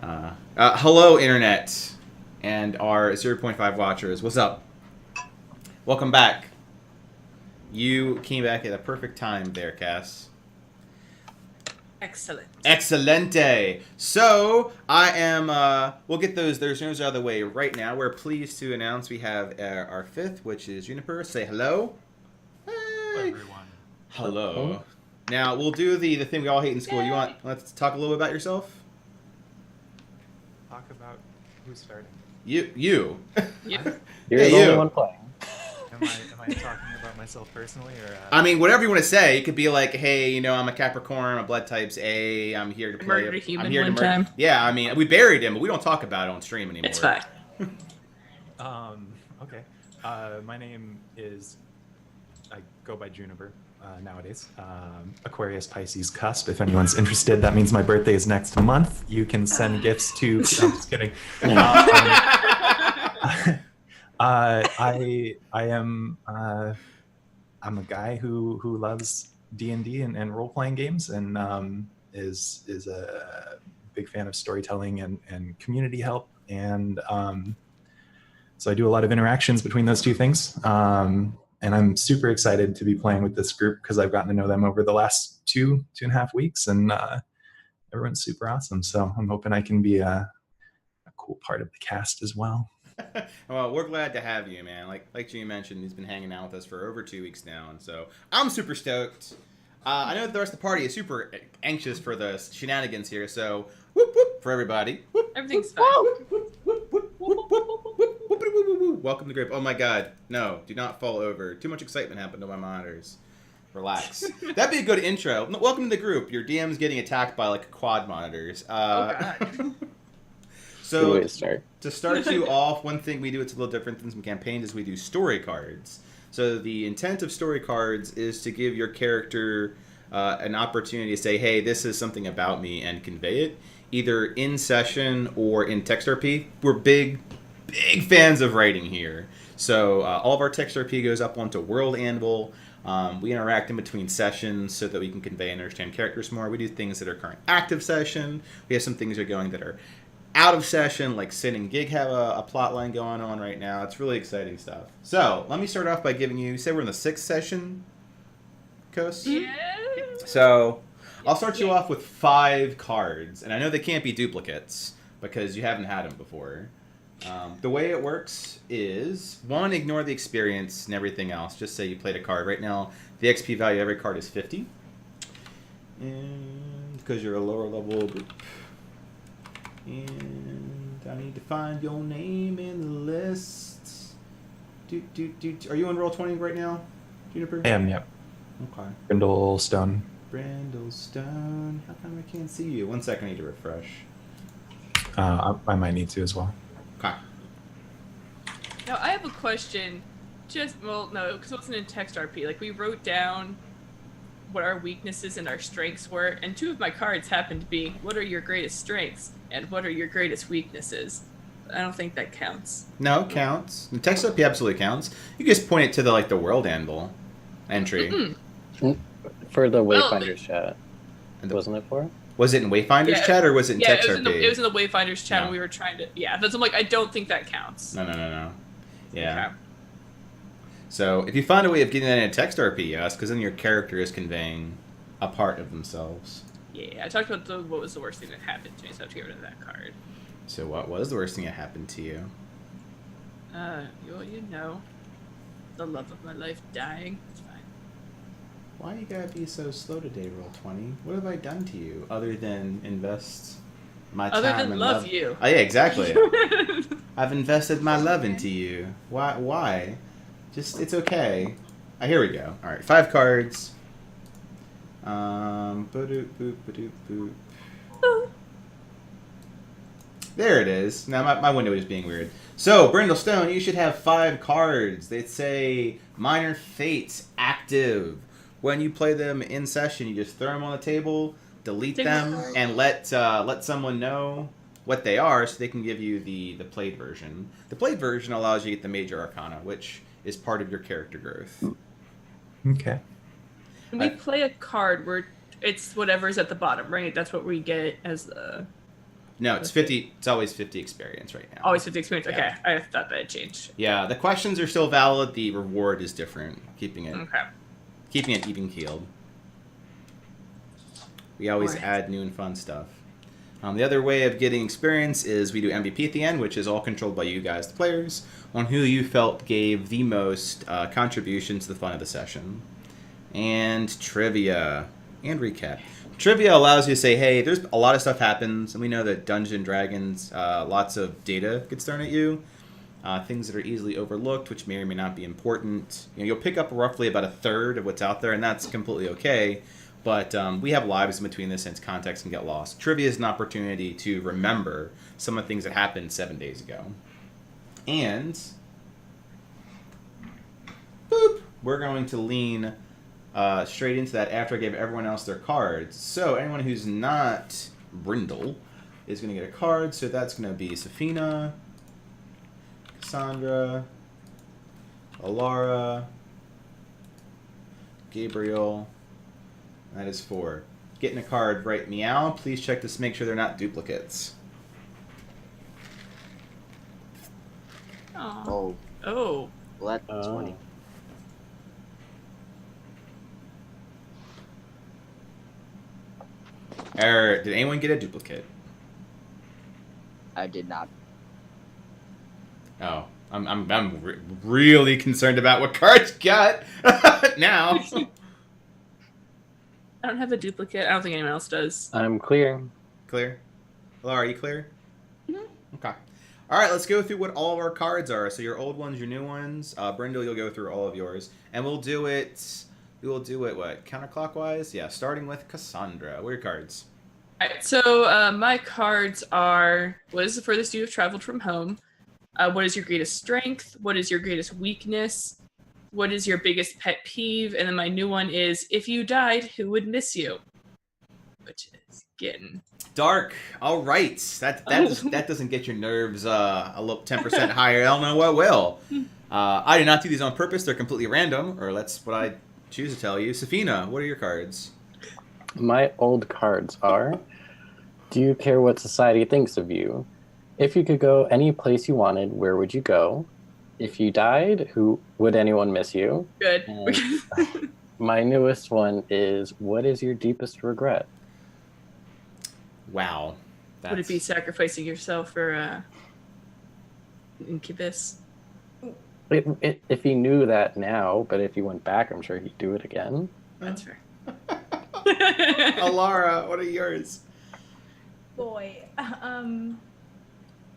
Hello, Internet, and our zero point 0.5 watchers. What's up? Welcome back. You came back at a perfect time there, Cass. Excellent. Excelente. So, I am, we'll get those news out of the way right now. We're pleased to announce we have our fifth, which is Juniper. Say hello. Hey. Hello, everyone. Hello. Now, we'll do the thing we all hate in school. Yay. Let's talk a little bit about yourself? Talk about who's starting. You. You. You're Hey, the only you. one playing. Am I talking about myself personally, or? I mean, whatever you want to say. It could be like, hey, I'm a Capricorn, my blood type's A, I'm here to play. Murdered a human I'm here one to time. Yeah, I mean, we buried him, but we don't talk about it on stream anymore. It's fine. Okay. My name is. I go by Juniper nowadays. Aquarius Pisces cusp. If anyone's interested, that means my birthday is next month. You can send gifts to. I'm just kidding. I am. I'm a guy who loves D&D and role playing games, and is a big fan of storytelling and community help, and so I do a lot of interactions between those two things. And I'm super excited to be playing with this group because I've gotten to know them over the last two and a half weeks, and everyone's super awesome. So I'm hoping I can be a cool part of the cast as well. Well, we're glad to have you, man. Like Jimmy mentioned, he's been hanging out with us for over 2 weeks now, and so I'm super stoked. I know that the rest of the party is super anxious for the shenanigans here, so whoop whoop for everybody. Whoop, Everything's fine. whoop, whoop, whoop, whoop, whoop, whoop, whoop, whoop, whoop, whoop. Welcome to the group. Oh my God, no! Do not fall over. Too much excitement happened to my monitors. Relax. That'd be a good intro. Welcome to the group. Your DM's getting attacked by like quad monitors. God. So Good way to start. to start you off, one thing we do it's a little different than some campaigns is we do story cards. So the intent of story cards is to give your character an opportunity to say, hey, this is something about me, and convey it, either in session or in text RP. We're big fans of writing here. So all of our text RP goes up onto World Anvil. We interact in between sessions so that we can convey and understand characters more. We do things that are current active session. We have some things that are going that are out of session, like Sin and Gig have a plot line going on right now. It's really exciting stuff. So let me start off by giving you, say we're in the 6th session, Kos? Yeah. So I'll start you off with 5 cards, and I know they can't be duplicates because you haven't had them before. The way it works is, 1, ignore the experience and everything else. Just say you played a card. Right now, the XP value of every card is 50. And because you're a lower level group. And I need to find your name in the list. Are you on Roll20 right now, Juniper? I am, yep. Okay. Brindlestone. Brindlestone. How come I can't see you? 1 second, I need to refresh. I might need to as well. Okay. Now I have a question. No, because it wasn't in text RP. Like we wrote down what our weaknesses and our strengths were, and 2 of my cards happened to be what are your greatest strengths and what are your greatest weaknesses. I don't think that counts. No, it counts. The text up absolutely counts. You just point it to the world anvil entry. Mm-mm. For the Well, Wayfinders chat, And wasn't it for? Was it in Wayfinders Yeah, chat or was it in text it RP? was in the Wayfinders chat, No. and we were trying to. Yeah, that's. I'm like, I don't think that counts. No. Yeah. Okay. So if you find a way of getting that in a text RP, yes, because then your character is conveying a part of themselves. Yeah, I talked about what was the worst thing that happened to me, so I have to get rid of that card. So what was the worst thing that happened to you? You know, the love of my life dying. It's fine. Why you gotta be so slow today, Roll20? What have I done to you other than invest my time Other than and love you. Oh yeah, exactly. I've invested my love into you. Why? Just, it's okay. Here we go. Alright, 5 cards. Ba-doop, boop, ba-doop, boop. There it is. Now my window is being weird. So, Brindlestone, you should have 5 cards. They say Minor Fates active. When you play them in session, you just throw them on the table, delete Take them, the card. and let someone know what they are so they can give you the played version. The played version allows you to get the Major Arcana, which is part of your character growth. Okay. When we play a card where it's whatever's at the bottom, right? That's what we get as the. No, it's 50. It's always 50 experience right now. Always 50 experience. Okay, Yeah. I thought that had changed. Yeah, the questions are still valid. The reward is different. Keeping it Okay. even keeled. We always Alright. add new and fun stuff. The other way of getting experience is we do MVP at the end, which is all controlled by you guys, the players, on who you felt gave the most contribution to the fun of the session. And trivia and recap. Trivia allows you to say, hey, there's a lot of stuff happens, and we know that Dungeons & Dragons, lots of data gets thrown at you. Things that are easily overlooked, which may or may not be important. You'll pick up roughly about a third of what's out there, and that's completely okay. But we have lives in between this, and context can get lost. Trivia is an opportunity to remember some of the things that happened 7 days ago. And boop, we're going to lean straight into that after I give everyone else their cards. So anyone who's not Brindle is going to get a card. So that's going to be Safina, Cassandra, Alara, Gabriel. That is 4. Getting a card right meow. Please check to make sure they're not duplicates. Aw. Oh, Oh. well, that's funny. Did anyone get a duplicate? I did not. Oh, I'm really concerned about what cards you got now. I don't have a duplicate. I don't think anyone else does. I'm clear. Clear? Laura, are you clear? Mhm. Okay. All right, let's go through what all of our cards are. So your old ones, your new ones. Brindle, you'll go through all of yours, and we'll do it. We will do it what, counterclockwise? Yeah, starting with Cassandra. What are your cards? Alright, so my cards are: what is the furthest you have traveled from home? What is your greatest strength? What is your greatest weakness? What is your biggest pet peeve? And then my new one is: if you died, who would miss you? Which is getting Dark. All right. That doesn't get your nerves a little 10% higher. I don't know what will. I did not do these on purpose. They're completely random, or that's what I choose to tell you. Safina, what are your cards? My old cards are: do you care what society thinks of you? If you could go any place you wanted, where would you go? If you died, who would anyone miss you? good. And my newest one is: what is your deepest regret? Wow. Would it be sacrificing yourself for Incubus? If he knew that now, but if he went back, I'm sure he'd do it again. That's fair. Alara, what are yours? Boy,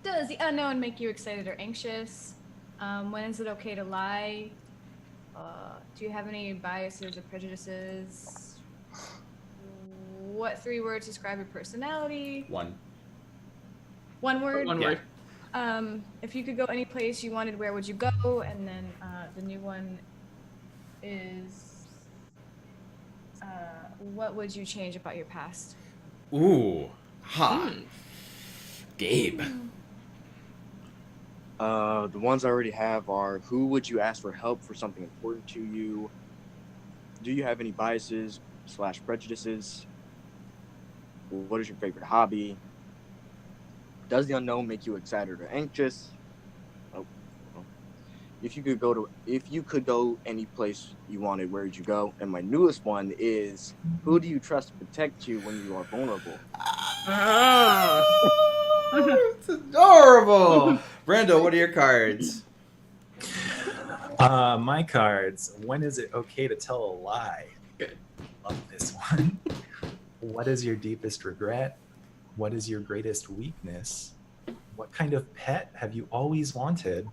does the unknown make you excited or anxious? When is it okay to lie? Do you have any biases or prejudices? What 3 words describe your personality? 1. One word? One Yeah. word. If you could go any place you wanted, where would you go? And then the new one is what would you change about your past? Ooh. Ha. Gabe. The ones I already have are: who would you ask for help for something important to you? Do you have any biases / prejudices? What is your favorite hobby? Does the unknown make you excited or anxious? Oh, if you could go any place you wanted, where would you go? And my newest one is: who do you trust to protect you when you are vulnerable? Ah. It's adorable. Brando, what are your cards? My cards. When is it okay to tell a lie? Good. Love this one. What is your deepest regret? What is your greatest weakness? What kind of pet have you always wanted?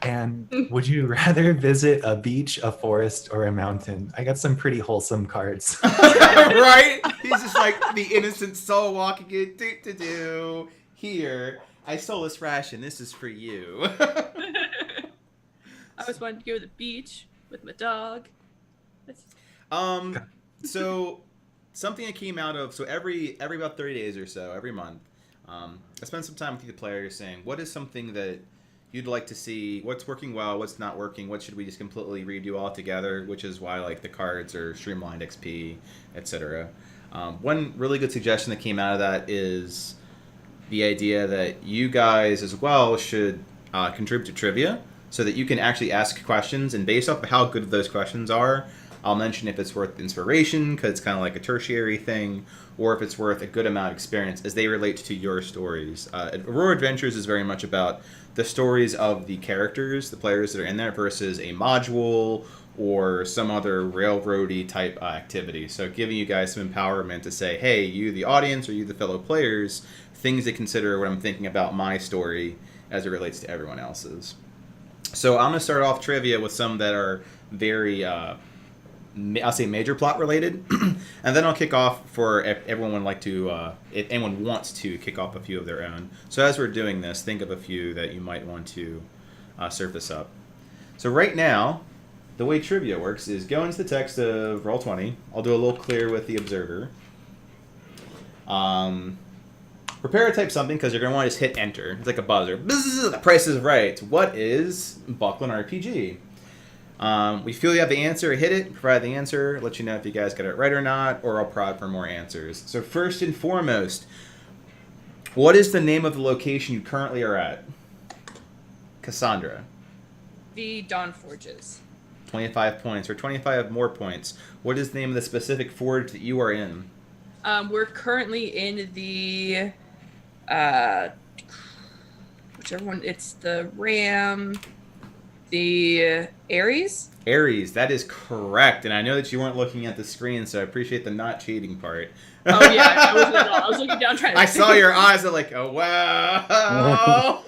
And would you rather visit a beach, a forest, or a mountain? I got some pretty wholesome cards. Right? He's just like the innocent soul walking in. Here, I stole this ration. This is for you. I always wanted to go to the beach with my dog. So something that came out of every about 30 days or so, every month, I spend some time with the players saying, what is something that you'd like to see? What's working well? What's not working? What should we just completely redo altogether? Which is why like the cards are streamlined XP, etc. One really good suggestion that came out of that is the idea that you guys as well should contribute to trivia so that you can actually ask questions, and based off of how good those questions are, I'll mention if it's worth inspiration, because it's kind of like a tertiary thing, or if it's worth a good amount of experience as they relate to your stories. Aurora Adventures is very much about the stories of the characters, the players that are in there, versus a module or some other railroady type activity. So giving you guys some empowerment to say, hey, you the audience or you the fellow players, things to consider when I'm thinking about my story as it relates to everyone else's. So I'm going to start off trivia with some that are very, I'll say major plot related, and then I'll kick off for if everyone would like to, if anyone wants to kick off a few of their own. So as we're doing this, think of a few that you might want to surface up. So right now, the way trivia works is go into the text of Roll20. I'll do a little clear with the observer. Prepare to type something because you're going to want to just hit enter. It's like a buzzer. Bzzz, the price is right. What is Buckland RPG? We feel you have the answer, hit it, provide the answer, let you know if you guys got it right or not, or I'll prod for more answers. So first and foremost, what is the name of the location you currently are at? Cassandra. The Dawn Forges. 25 points, or 25 more points. What is the name of the specific forge that you are in? We're currently in the whichever one. It's the Ram, the Ares. Ares, that is correct. And I know that you weren't looking at the screen, so I appreciate the not cheating part. Oh yeah, I was looking down trying to. I saw your eyes are like, oh wow.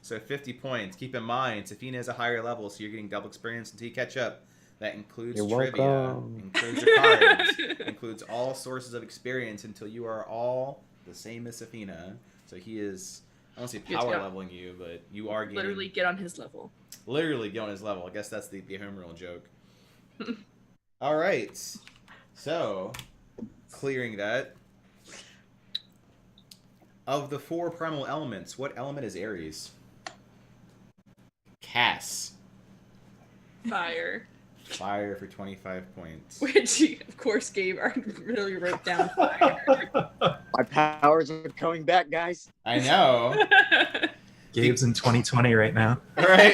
So 50 points. Keep in mind, Safina is a higher level, so you're getting double experience until you catch up. That includes You're trivia, welcome. includes your cards, includes all sources of experience until you are all the same as Safina. So he is, I don't say power leveling you, but you are getting... Literally get on his level. Literally get on his level. I guess that's the home rule joke. All right. So, clearing that. Of the 4 primal elements, what element is Ares? Cass. Fire. Fire for 25 points. Which, of course, Gabe really wrote down fire. My powers are coming back, guys. I know. Gabe's in 2020 right now. Right?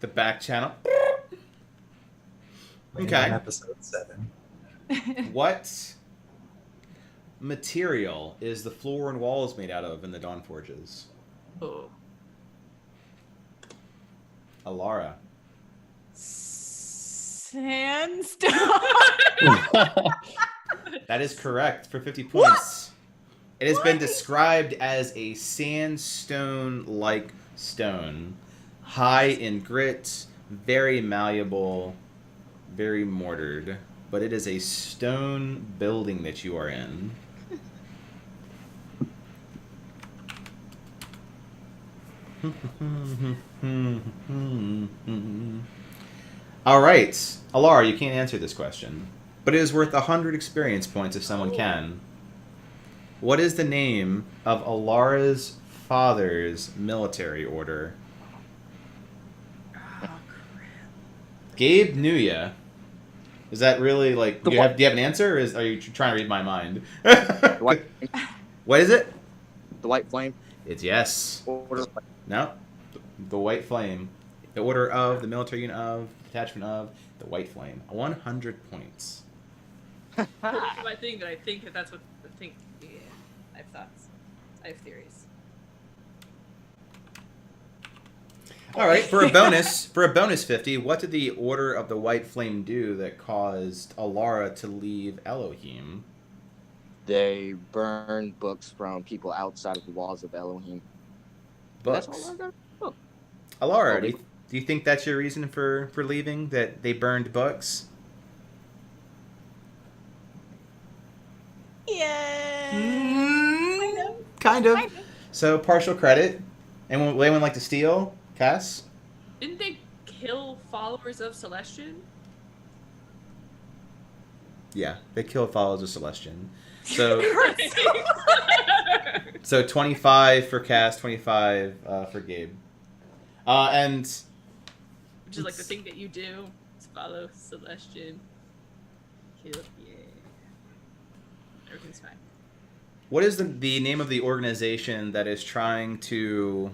The back channel. Okay. On episode 7. What material is the floor and walls made out of in the Dawn Forges? Oh. Alara. Sandstone. That is correct for 50 points. It has been described as a sandstone-like stone. High in grit, very malleable, very mortared. But it is a stone building that you are in. All right, Alara, you can't answer this question, but it is worth 100 experience points if someone can. What is the name of Alara's father's military order? Oh, crap. Gabe knew ya. Is that really like? Do you have an answer, or are you trying to read my mind? The white, What is it? the white flame. It's yes. Order. No, the White Flame. The order of, the military unit of, detachment of, the White Flame. 100 points. I think that's what I think. Yeah, I have thoughts. I have theories. All right, for a bonus 50, what did the Order of the White Flame do that caused Alara to leave Elohim? They burned books from people outside of the walls of Elohim. That's Books. all I got. Oh. Alara, Oh, do you think that's your reason for leaving? That they burned books? Yeah. Kind of. So partial credit. Anyone like to steal? Cass? Didn't they kill followers of Celestian? Yeah, they killed followers of Celestian. So, so 25 for Cass, 25 for Gabe. And Which is like the thing that you do is follow Celestian. Kill, yeah. Everything's fine. What is the name of the organization that is trying to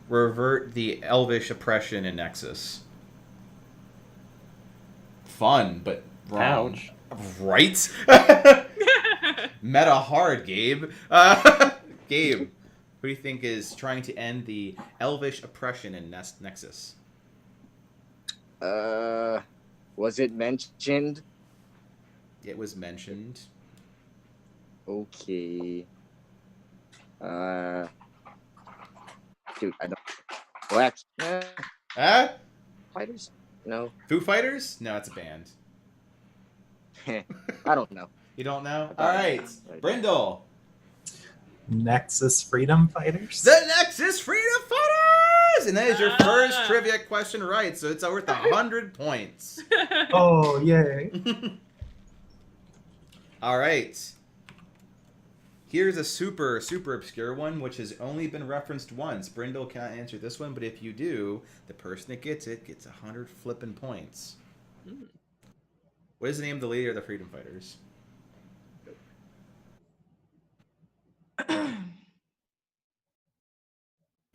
revert the elvish oppression in Nexus? Fun, but wrong. Ouch. Right? Meta hard, Gabe. Gabe, who do you think is trying to end the elvish oppression in Nexus? Was it mentioned? It was mentioned. Okay. Dude, I don't. Well, actually, Huh? fighters? No. Foo Fighters? No, it's a band. I don't know. You don't know? I All don't right. know. Brindle. Nexus Freedom Fighters. The Nexus Freedom Fighters! And that is your first trivia question right, so it's worth 100 points. Oh, yay. All right. Here's a super, super obscure one, which has only been referenced once. Brindle cannot answer this one, but if you do, the person that gets it gets 100 flippin' points. What is the name of the leader of the Freedom Fighters?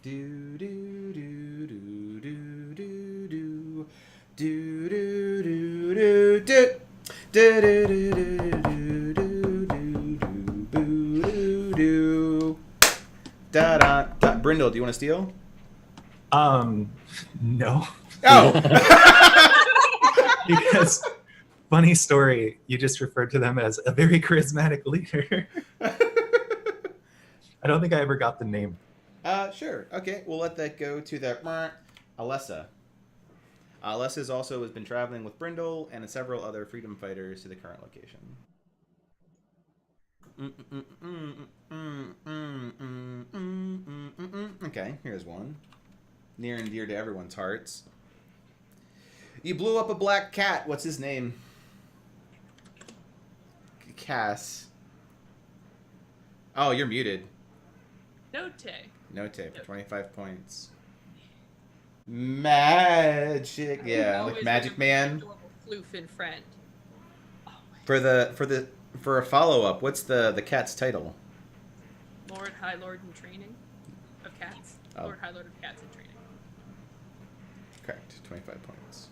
Do do do do do do do do do do do do do do do do do. Da da da. Brindle, do you want to steal? No. Oh. Because, funny story, you just referred to them as a very charismatic leader. I don't think I ever got the name. Sure. Okay, we'll let that go to the Alessa. Alessa has been traveling with Brindle and several other freedom fighters to the current location. Okay, here's one. Near and dear to everyone's hearts. You blew up a black cat. What's his name? Cass. Oh, you're muted. No tape for 25 points. Magic, yeah, like Magic Man. Floofin friend. Oh, For a follow up, what's the cat's title? Lord, High Lord in training of cats. Oh. Lord, High Lord of cats in training. Correct, 25 points.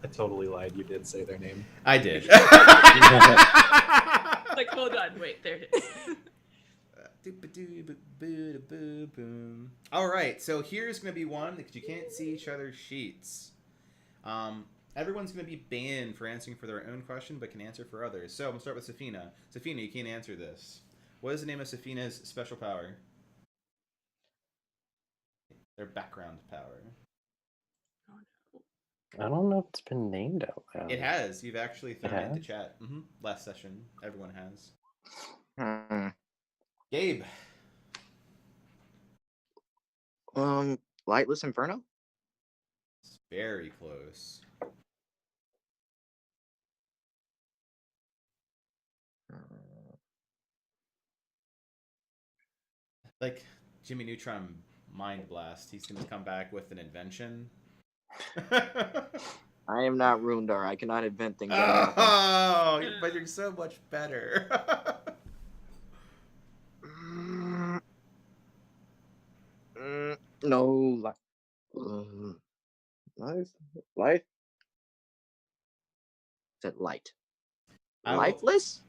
I totally lied. You did say their name. I did. Like, hold on, wait, there it is. All right, so here's going to be one because you can't see each other's sheets. Everyone's going to be banned for answering for their own question, but can answer for others. So I'm going to start with Safina. Safina, you can't answer this. What is the name of Safina's special power? Their background power. I don't know if it's been named out loud. It has. You've actually thrown it into has? chat. Last session. Everyone has. Hmm. Gabe. Lightless Inferno? It's very close. Like Jimmy Neutron Mind Blast. He's going to come back with an invention. I am not Rundar. I cannot invent things. Oh, but you're so much better. No, life. Is it light? Lifeless?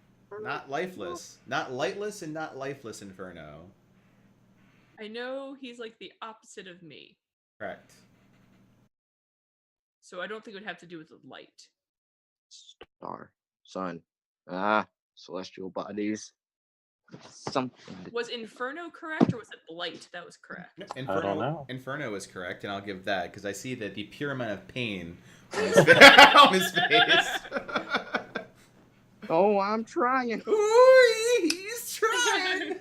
Not lifeless. Not lightless and not lifeless Inferno. I know he's like the opposite of me, Correct. so I don't think it would have to do with the light. Star, sun, celestial bodies. Something. Was Inferno correct or was it Blight that was correct? Inferno, I don't know. Inferno is correct, and I'll give that because I see that the pure amount of pain on his face. Oh, I'm trying. Ooh, he's trying.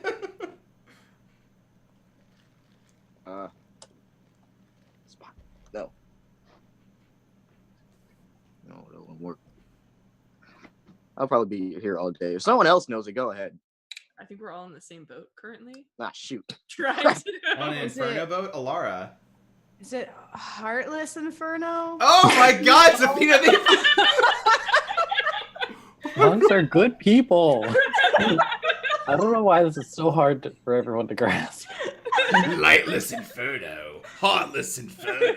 Spot. No. No, that won't work. I'll probably be here all day. If someone else knows it, go ahead. I think we're all in the same boat currently. Shoot. Trying to On know. an Is Inferno it- boat, Alara. Is it Heartless Inferno? Oh my God, Sophia! Monks are good people. I don't know why this is so hard for everyone to grasp. Lightless Inferno. Heartless Inferno.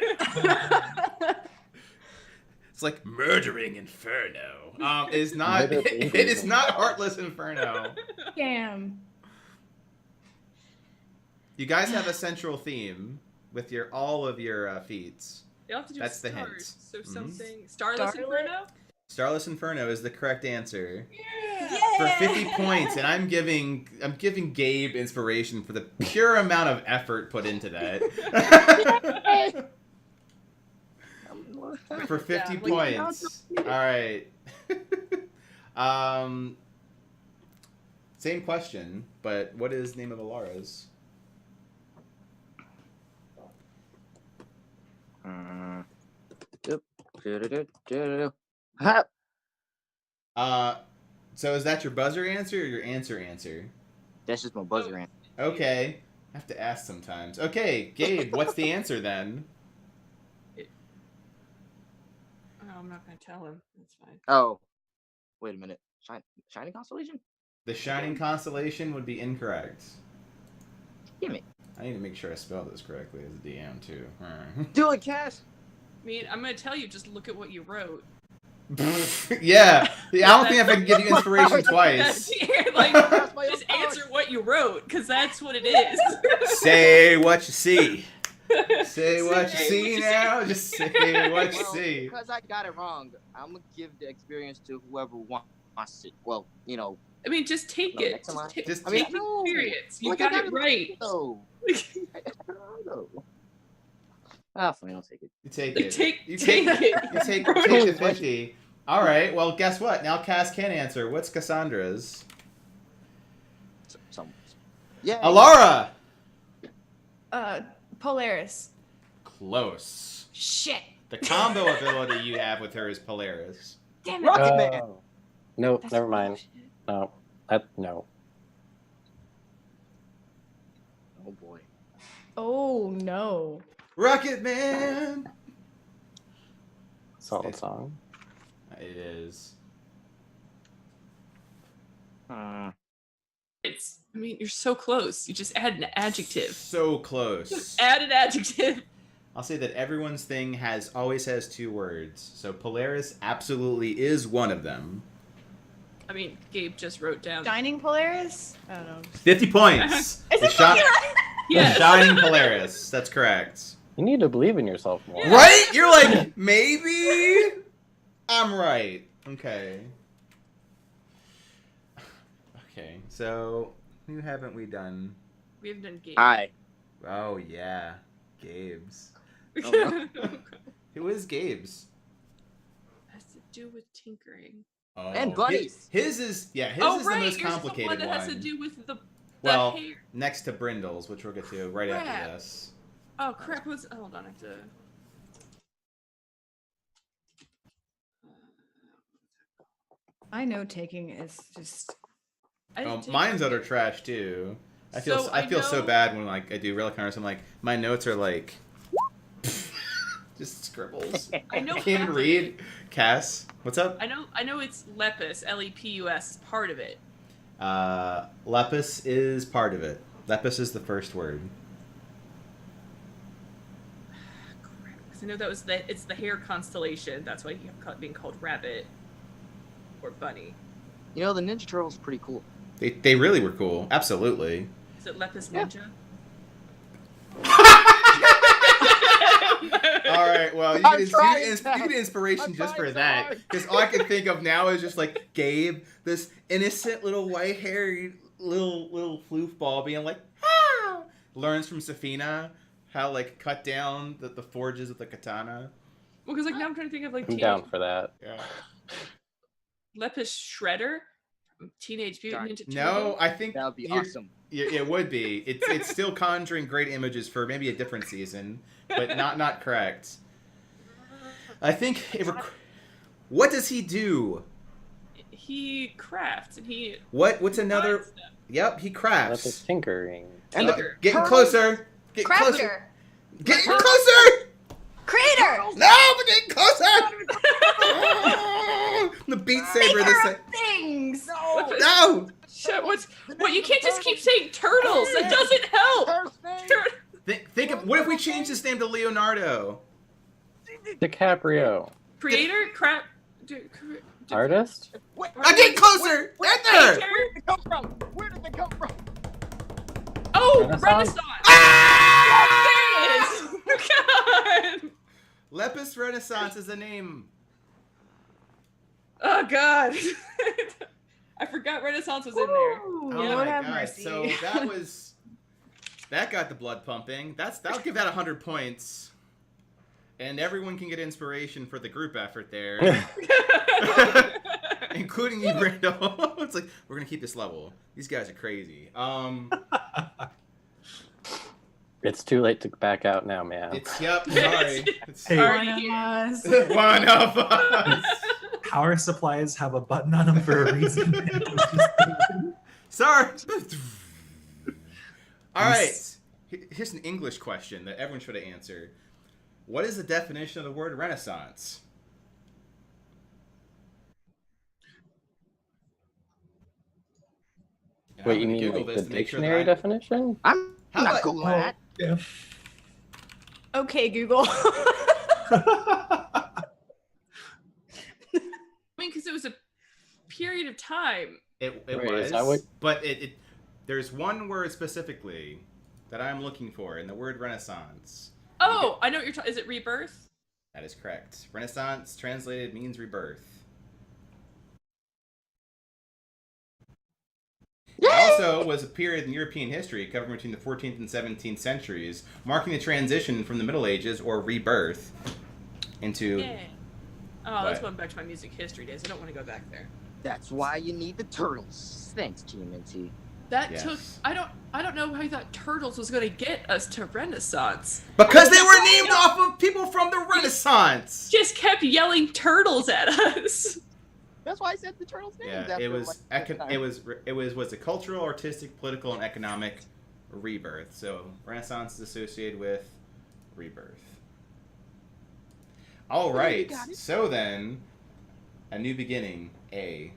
It's like murdering Inferno. Is not. Murder It babies. is not Heartless Inferno. Damn. You guys have a central theme with all of your feats. You'll have to do That's the hint. stars. So Mhm. something. Starless Starlit? Inferno? Starless Inferno is the correct answer. Yeah. For 50 points, and I'm giving Gabe inspiration for the pure amount of effort put into that. For 50 points. All right. Same question, but what is the name of Alara's? Ha! So is that your buzzer answer or your answer? That's just my buzzer answer. Okay. I have to ask sometimes. Okay, Gabe, what's the answer then? Oh, I'm not gonna tell him. That's fine. Oh, wait a minute. Shining Constellation? The Shining Constellation would be incorrect. Damn it. I need to make sure I spelled this correctly as a DM too. Do it, Cass! I mean, I'm gonna tell you, just look at what you wrote. Yeah, I don't think I can give you inspiration twice. Like, That's my just own answer what you wrote, because that's what it is. Say what you see. Say what you Say see what you now. Just say what you see. Because I got it wrong, I'm gonna give the experience to whoever wants it. Well, you know. I mean, just take it. Next time Just I mean, take the no. experience. You Like, I got it right. No. Ah, fine, I'll take it. You take it. Take You it. You take the 50. All right. Well, guess what? Now Cass can answer. What's Cassandra's? Yeah. Alara. Polaris. Close. Shit. The combo ability you have with her is Polaris. Damn it. Rocket Man. No, That's never mind. bullshit. No. No. Oh boy. Oh no. Rocket Man. Solid song. It is. It's. I mean, you're so close. You just add an adjective. So close. Just add an adjective. I'll say that everyone's thing always has two words. So Polaris absolutely is one of them. I mean, Gabe just wrote down. Shining Polaris? I don't know. 50 points. Is The it fucking right? Yes. Shining Polaris. That's correct. You need to believe in yourself more. Yeah. Right? You're like, maybe I'm right. Okay. Okay, so who haven't we done? We haven't done Gabe. Hi. Oh, yeah. Gabe's. Oh, Who is Gabe's? Has to do with tinkering. Oh, And bunnies. His is, yeah, his Oh is right, the most yours is complicated the one that has to do with the Well, hair. next to Brindle's, which we'll get to right Crap. after this. Oh crap! Hold on, I have to. My note taking is just. I didn't take Mine's my- utter trash too. I So, I feel so know- bad when like I do real encounters. I'm like, my notes are like just scribbles. I know. I can't even read. Cass, what's up? I know it's Lepus. Lepus is part of it. Lepus is part of it. Lepus is the first word. Because I know that was it's the hair constellation. That's why he's being called Rabbit or Bunny. You know, the Ninja Turtles are pretty cool. They really were cool. Absolutely. Is it Lepus Yeah. Ninja? All right, well, I'm you trying, get inspiration I'm just for trying so that. hard. Because all I can think of now is just like Gabe, this innocent little white haired little floof ball being like, ah! Learns from Safina how like cut down the forges of the katana. Well, because like now I'm trying to think of like I'm down for that. Yeah. Lepus Shredder from Teenage Mutant Ninja Turtles. No, I think That would be you're- awesome. It would be. It's still conjuring great images for maybe a different season, but not correct. I think what does he do? He crafts and he. What's another? finds stuff. Yep, he That's crafts. a tinkering. And Tinker. Getting closer. Get closer. Crafter. Getting closer. Creator. No, we're getting closer. The Beat Saber. Maker This of things. What the- no. What? You can't just keep saying turtles. That doesn't help. Think of what if we change his name to Leonardo? DiCaprio. Creator, crap. Artist? I'm getting closer. Right there. Where did it come from? Where did it come from? Oh, Renaissance? Renaissance. Ah! There it is. God. Lepus Renaissance is a name. Oh God. I forgot Renaissance was in there. Ooh, Oh Lord my have god! mercy. So that got the blood pumping. That'll give that 100 points, and everyone can get inspiration for the group effort there, including you, Brando. It's like we're gonna keep this level. These guys are crazy. It's too late to back out now, man. Sorry. It's Hey. One of us. one of us. Power supplies have a button on them for a reason. It was just- Sorry. All right. Here's an English question that everyone should answer. What is the definition of the word Renaissance? And Wait, I'm you gonna mean Google like this the to make sure that dictionary I- definition? I'm How not about- cool with that. Yeah. Okay, Google. I mean, because it was a period of time. It Wait, was, is that what- but there's one word specifically that I'm looking for in the word Renaissance. Oh, I know what you're talking. Is it rebirth? That is correct. Renaissance translated means rebirth. It also was a period in European history covering between the 14th and 17th centuries, marking the transition from the Middle Ages, or rebirth, into... Yeah. Oh, that's What? going back to my music history days. I don't want to go back there. That's why you need the turtles. Thanks, TMNT. That Yes. took. I don't know how you thought turtles was going to get us to Renaissance. Because they were named off of people from the Renaissance! Just kept yelling turtles at us. That's why I said the turtles' names. Yeah, after it was like, the time. it was a cultural, artistic, political, and economic rebirth. So Renaissance is associated with rebirth. All Yeah, you right. got it. So then, a new beginning. A.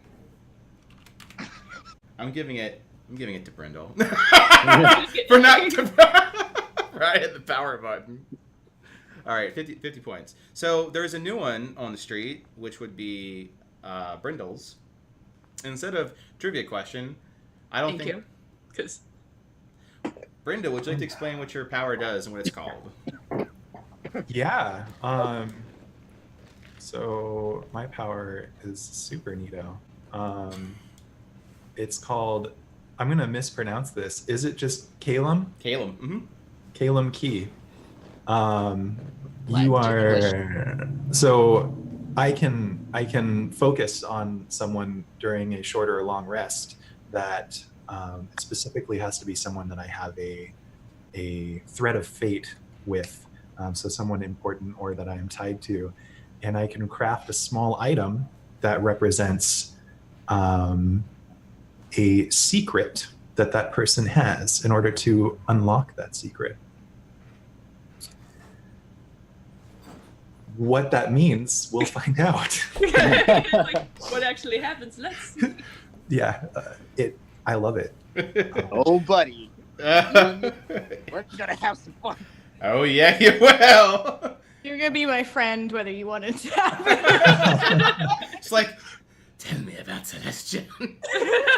I'm giving it to Brindle for not right at the power button. All right, 50 points. So there's a new one on the street, which would be Brindle's. Instead of trivia question, I don't Thank think. you. Because Brindle, would you like to explain what your power does and what it's called? Yeah. So my power is super neato. It's called. I'm gonna mispronounce this. Is it just Calum? Caleb. Mm-hmm. Calum Key. You Latin are so I can focus on someone during a short or a long rest that specifically has to be someone that I have a thread of fate with, so someone important or that I am tied to, and I can craft a small item that represents a secret that person has in order to unlock that secret. What that means, we'll find out. like, what actually happens? Let's see. Yeah, I love it. Oh, buddy. We're gonna have some fun. Oh yeah, you will. You're gonna be my friend whether you want it to happen. It's like, tell me about Seduction.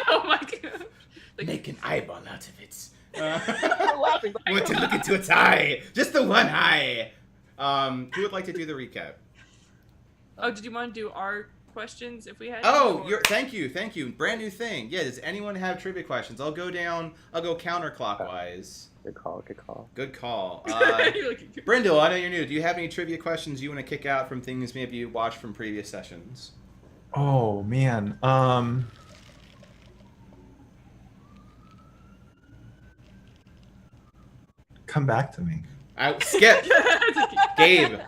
Oh my god. Like, Make an eyeball out of it. We're laughing. I want to look into its eye. Just the one eye. Who would like to do the recap? oh, did you want to do our questions if we had? Oh, or- thank you. Brand new thing. Yeah, does anyone have trivia questions? I'll go counterclockwise. Good call, good call. Good call. You're like, Brindle, I know you're new. Do you have any trivia questions you want to kick out from things maybe you watched from previous sessions? Oh man. Come back to me. I skip. Gabe.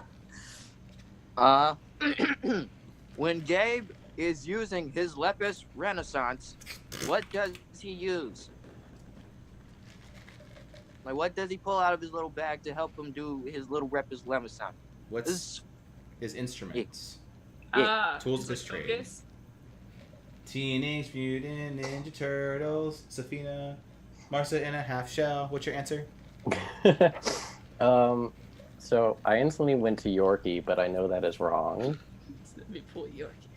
When Gabe is using his Lepus Renaissance, what does he use? Like, what does he pull out of his little bag to help him do his little Lepus Renaissance? What's This his instruments? Yeah. Tools of is his it trade. focus? Teenage Mutant Ninja Turtles. Safina. Martha in a half shell. What's your answer? So I instantly went to Yorkie, but I know that is wrong. Let me pull Yorkie.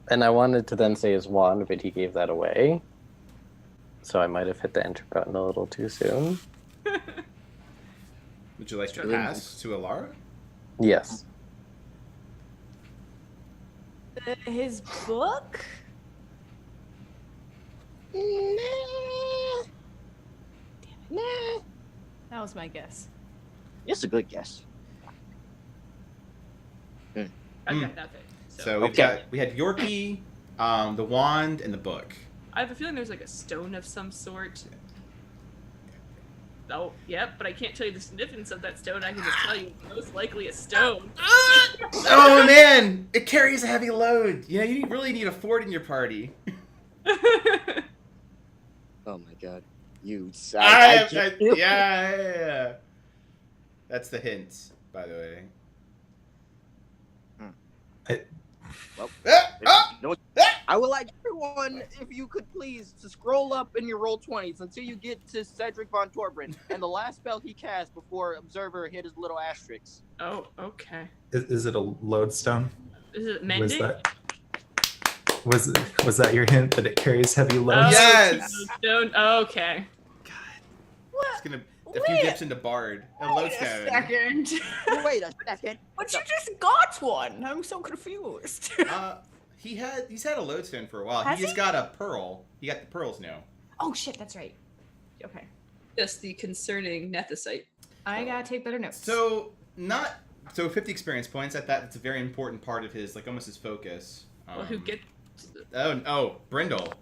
And I wanted to then say his wand, but he gave that away. So I might have hit the enter button a little too soon. Would you like to pass to Alara? Yes. His book? That was my guess. It's a good guess. I got nothing. So Okay. we had Yorkie, the wand, and the book. I have a feeling there's like a stone of some sort. Oh, yep, but I can't tell you the significance of that stone. I can just tell you it's most likely a stone. Oh man, it carries a heavy load. You know, you really need a fort in your party. Oh my god. You. Yeah. That's the hint, by the way. Well, Ah! no, I would like everyone, if you could please, to scroll up in your roll 20s until you get to Cedric Von Torbrin and the last spell he cast before Observer hit his little asterisk. Oh, okay. Is it a lodestone? Is it Was mending? that was that your hint that it carries heavy Oh, loads? Yes! it's a stone. Oh, okay. It's gonna a few dips into Bard. A lodestone. Second. Wait a second. But you just got one. I'm so confused. He's had a lodestone for a while. Has He's he? got a pearl. He got the pearls now. Oh shit, that's right. Okay. Just the concerning nethicite. I gotta take better notes. So 50 experience points. At that, it's a very important part of his, like, almost his focus. Well, who get? Brindle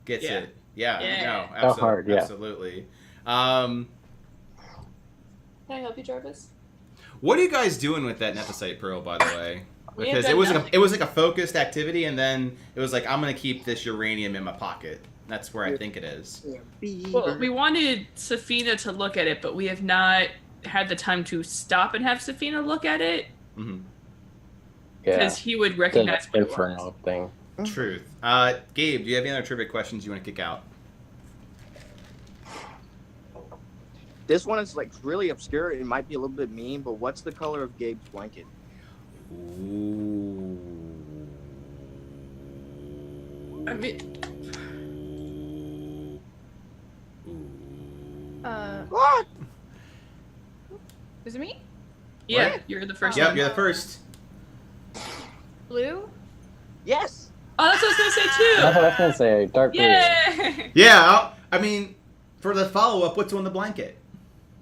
gets Yeah. it. Yeah. Yeah. No. Oh, hard, yeah. Absolutely. Can I help you, Jarvis? What are you guys doing with that nethicite pearl, by the way? We have Because done it was like a focused activity, and then it was like, I'm gonna keep this uranium in my pocket. That's where I think it is. Well, we wanted Safina to look at it, but we have not had the time to stop and have Safina look at it Mm-hmm. Yeah. because he would It's an recognize what it was. inferno thing. Truth. Gabe, do you have any other trivia questions you want to kick out? This one is like really obscure. It might be a little bit mean, but what's the color of Gabe's blanket? Ooh. I mean, What? Was it me? yeah, you're the first Yep, one. you're the first. Blue? Yes. Oh, that's what I was gonna say That's too. what I was gonna say. Dark blue. Yay! Yeah, I mean, for the follow-up, what's on the blanket?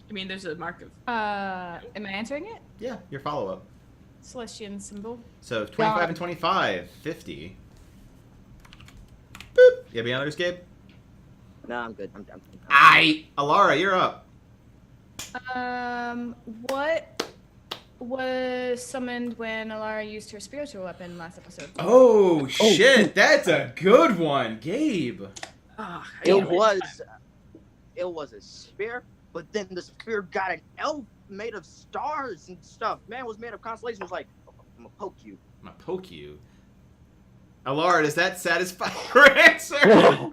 I mean, there's a mark of. Am I answering it? Yeah, your follow-up. Celestian symbol. So 25 and 25, 50. Boop. You have any others, Gabe? No, I'm good. I'm Alara, you're up. What was summoned when Alara used her spiritual weapon last episode? Oh, shit, that's a good one, Gabe. Oh, It was a spear, but then the spear got an elf made of stars and stuff. Man, it was made of constellations. It was like, I'm gonna poke you. I'm gonna poke you. Alara, does that satisfy your answer?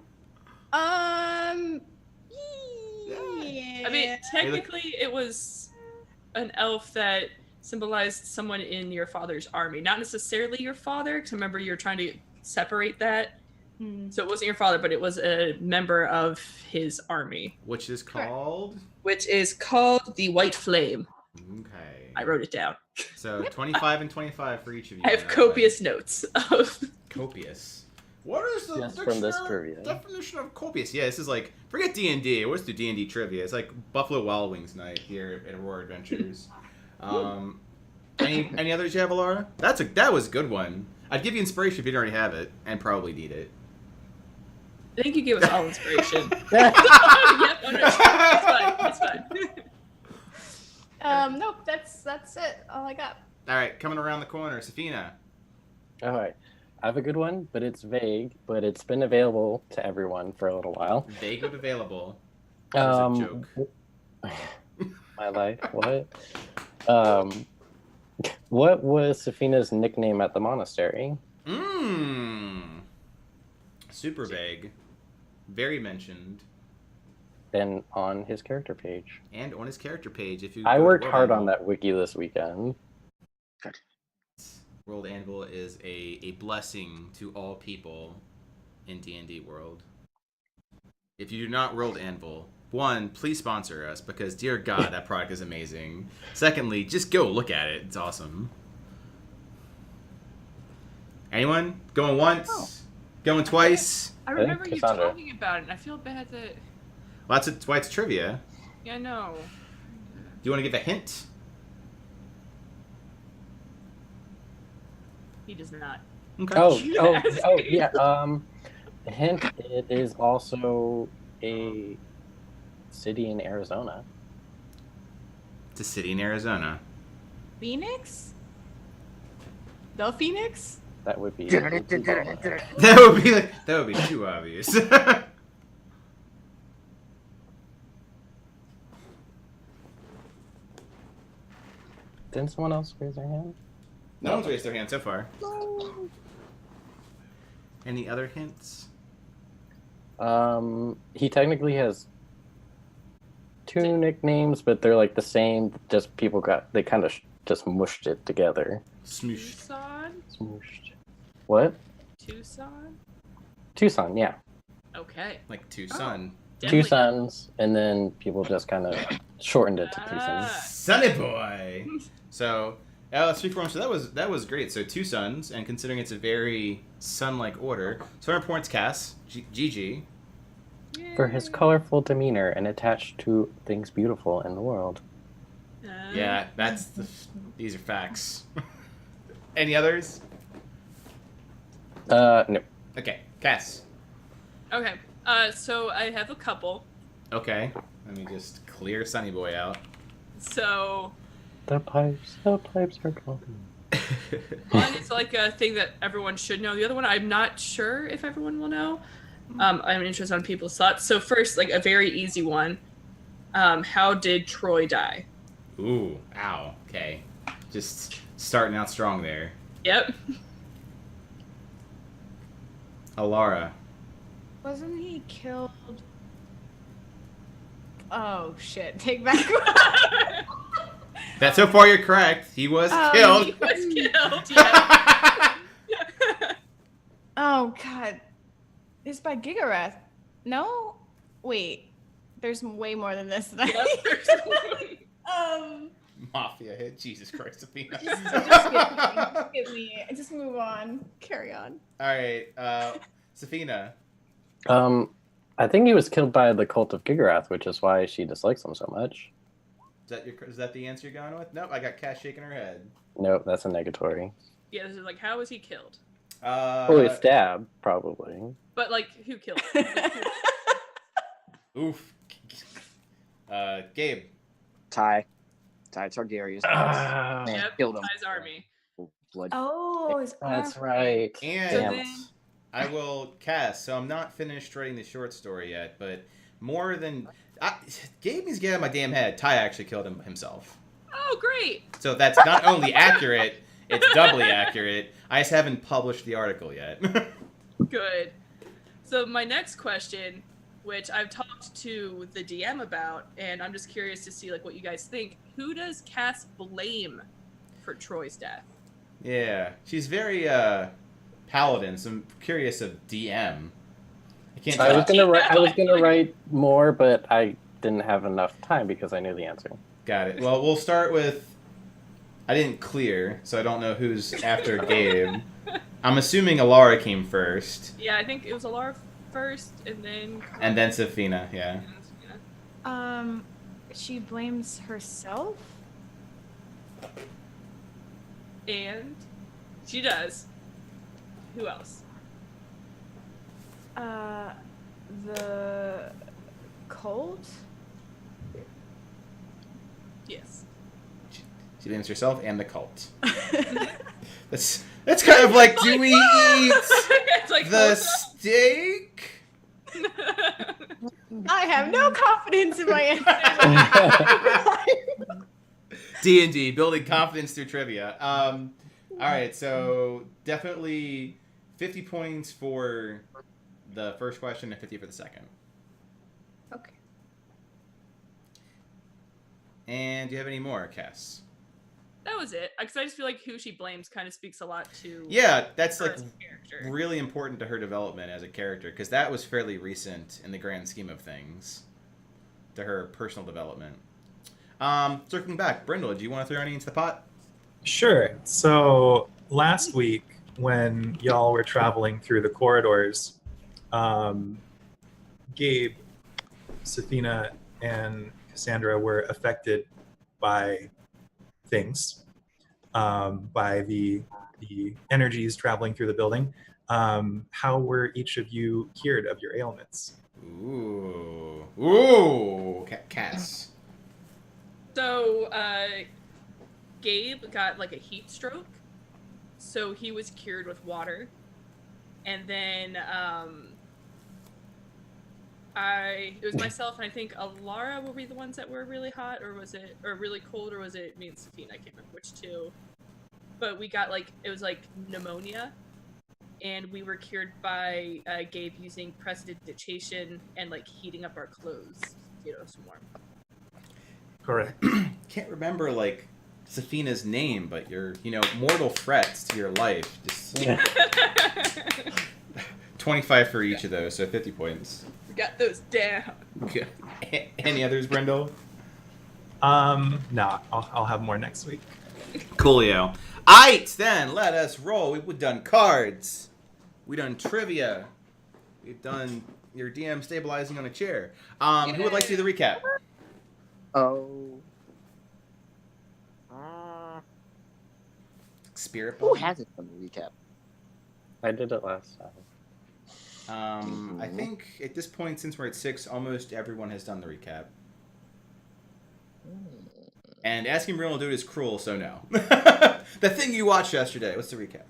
Yeah. I mean, technically, it was an elf that symbolized someone in your father's army, not necessarily your father. Because remember, you're trying to separate that. So it wasn't your father, but it was a member of his army, Which is called? which is called the White Flame. Okay. I wrote it down. So 25 and 25 for each of you. I have copious notes of. Copious. What is the Yes, from this trivia. definition of copious? Yeah, this is like, forget D&D. Let's do D&D trivia. It's like Buffalo Wild Wings night here at Arhor'ha Adventures. Any others you have, Alara? That was a good one. I'd give you inspiration if you didn't already have it, and probably need it. I think you gave us all inspiration. Yep, oh no, it's fine. Nope, that's it. All I got. All right, coming around the corner, Safina. All right. I have a good one, but it's vague, but it's been available to everyone for a little while. Vague but available. That was a joke. My life, what? What was Safina's nickname at the monastery? Super vague. Very mentioned. Then on his character page. And on his character page, if you I go to worked World hard Anvil, on that wiki this weekend. World Anvil is a blessing to all people in D&D world. If you do not World Anvil, one, please sponsor us because dear God, that product is amazing. Secondly, just go look at it. It's awesome. Anyone? Going once? Oh. Going twice? I remember you Cassandra. talking about it, and I feel bad that. Well, that's why it's trivia. Yeah, I know. Do you want to give a hint? He does not. Okay. Yeah. Hint: it is also a city in Arizona. It's a city in Arizona. Phoenix? The Phoenix? That would be. That would be too obvious. Didn't someone else raise their hand? No one's raised their hand so far. Any other hints? He technically has two nicknames, but they're like the same. Just people they kind of just mushed it together. Smoosh. Tucson? Smooshed. What? Tucson? Tucson, yeah. Okay. Like Tucson. Definitely. Two sons, and then people just kind of shortened it to Tucson. Ah. Sunny boy. So, let's speak for him. So that was great. So 2 suns, and considering it's a very sun-like order, 200 points. Cass, GG. For his colorful demeanor and attached to things beautiful in the world. Yeah, these are facts. Any others? No. Okay, Cass. Okay. So I have a couple. Okay, let me just clear Sunny boy out. So The pipes are calling. one is like a thing that everyone should know. The other one, I'm not sure if everyone will know. I'm interested on people's thoughts. So first, like a very easy one. How did Troy die? Ooh, ow. Okay, just starting out strong there. Yep. Alara. Wasn't he killed? Oh shit! Take back. That so far you're correct. He was killed. He was killed. Yeah. Oh god, it's by Gigareath. No, wait. There's way more than this. Than Mafia hit. Jesus Christ, Athena. just skip me. Just move on. Carry on. All right, Safina. I think he was killed by the cult of Gigareath, which is why she dislikes him so much. Is that the answer you're going with? Nope, I got Cass shaking her head. Nope, that's a negatory. Yeah, this is like, how was he killed? Probably stabbed, probably. But like, who killed him? Like, Oof. Gabe. Ty Targaryen. Man, Yep, killed him. Ty's army. Blood. Oh, That's right. And So Damn then, it. I will Cass. So I'm not finished writing the short story yet, but more than Gabe needs to get out of my damn head. Ty actually killed himself. oh great! So that's not only accurate, it's doubly accurate. I just haven't published the article yet. Good. So my next question, which I've talked to the DM about, and I'm just curious to see like what you guys think. Who does Cass blame for Troy's death? Yeah, she's very paladin. So I'm curious of DM. I can't. I tell. was gonna write more, but I didn't have enough time because I knew the answer. Got it. Well, we'll start with. I didn't clear, so I don't know who's after Gabe. I'm assuming Alara came first, Yeah, I think it was Alara first, and then Safina. Yeah. She blames herself. And she does. Who else? The cult. Yes. She blames herself and the cult. That's kind of like, do we eat It's like the steak? I have no confidence in my answer. D&D, building confidence through trivia. All right, so definitely 50 points for the first question and 50 for the second. Okay. And do you have any more, Cass? That was it. Because I just feel like who she blames kind of speaks a lot to Yeah, that's her like as a character. really important to her development as a character because that was fairly recent in the grand scheme of things to her personal development. Circling back, Brindle, do you want to throw any into the pot? Sure. So last week, when y'all were traveling through the corridors, Gabe, Safina, and Cassandra were affected by things, by the energies traveling through the building. How were each of you cured of your ailments? Ooh, Cass. So, Gabe got like a heat stroke, so he was cured with water. And then it was myself and I think Alara were we the ones that were really hot, or really cold, or was it me and Safina? I can't remember which two. But we got it was like pneumonia, and we were cured by Gabe using prestidigitation and like heating up our clothes to get us warm. Correct. Can't remember Safina's name, but your mortal threats to your life. Just 25 for each of those, so 50 points. We got those down. Okay. Any others, Brindle? No, I'll have more next week. Coolio. Aight, then let us roll. We've done cards. We've done trivia. We've done your DM stabilizing on a chair. Who would like to do the recap? Oh. Spirit Who Bomb? hasn't done the recap? I did it last time. I think at this point, since we're at 6, almost everyone has done the recap. And asking Bruno to do it is cruel, so no. The thing you watched yesterday. What's the recap?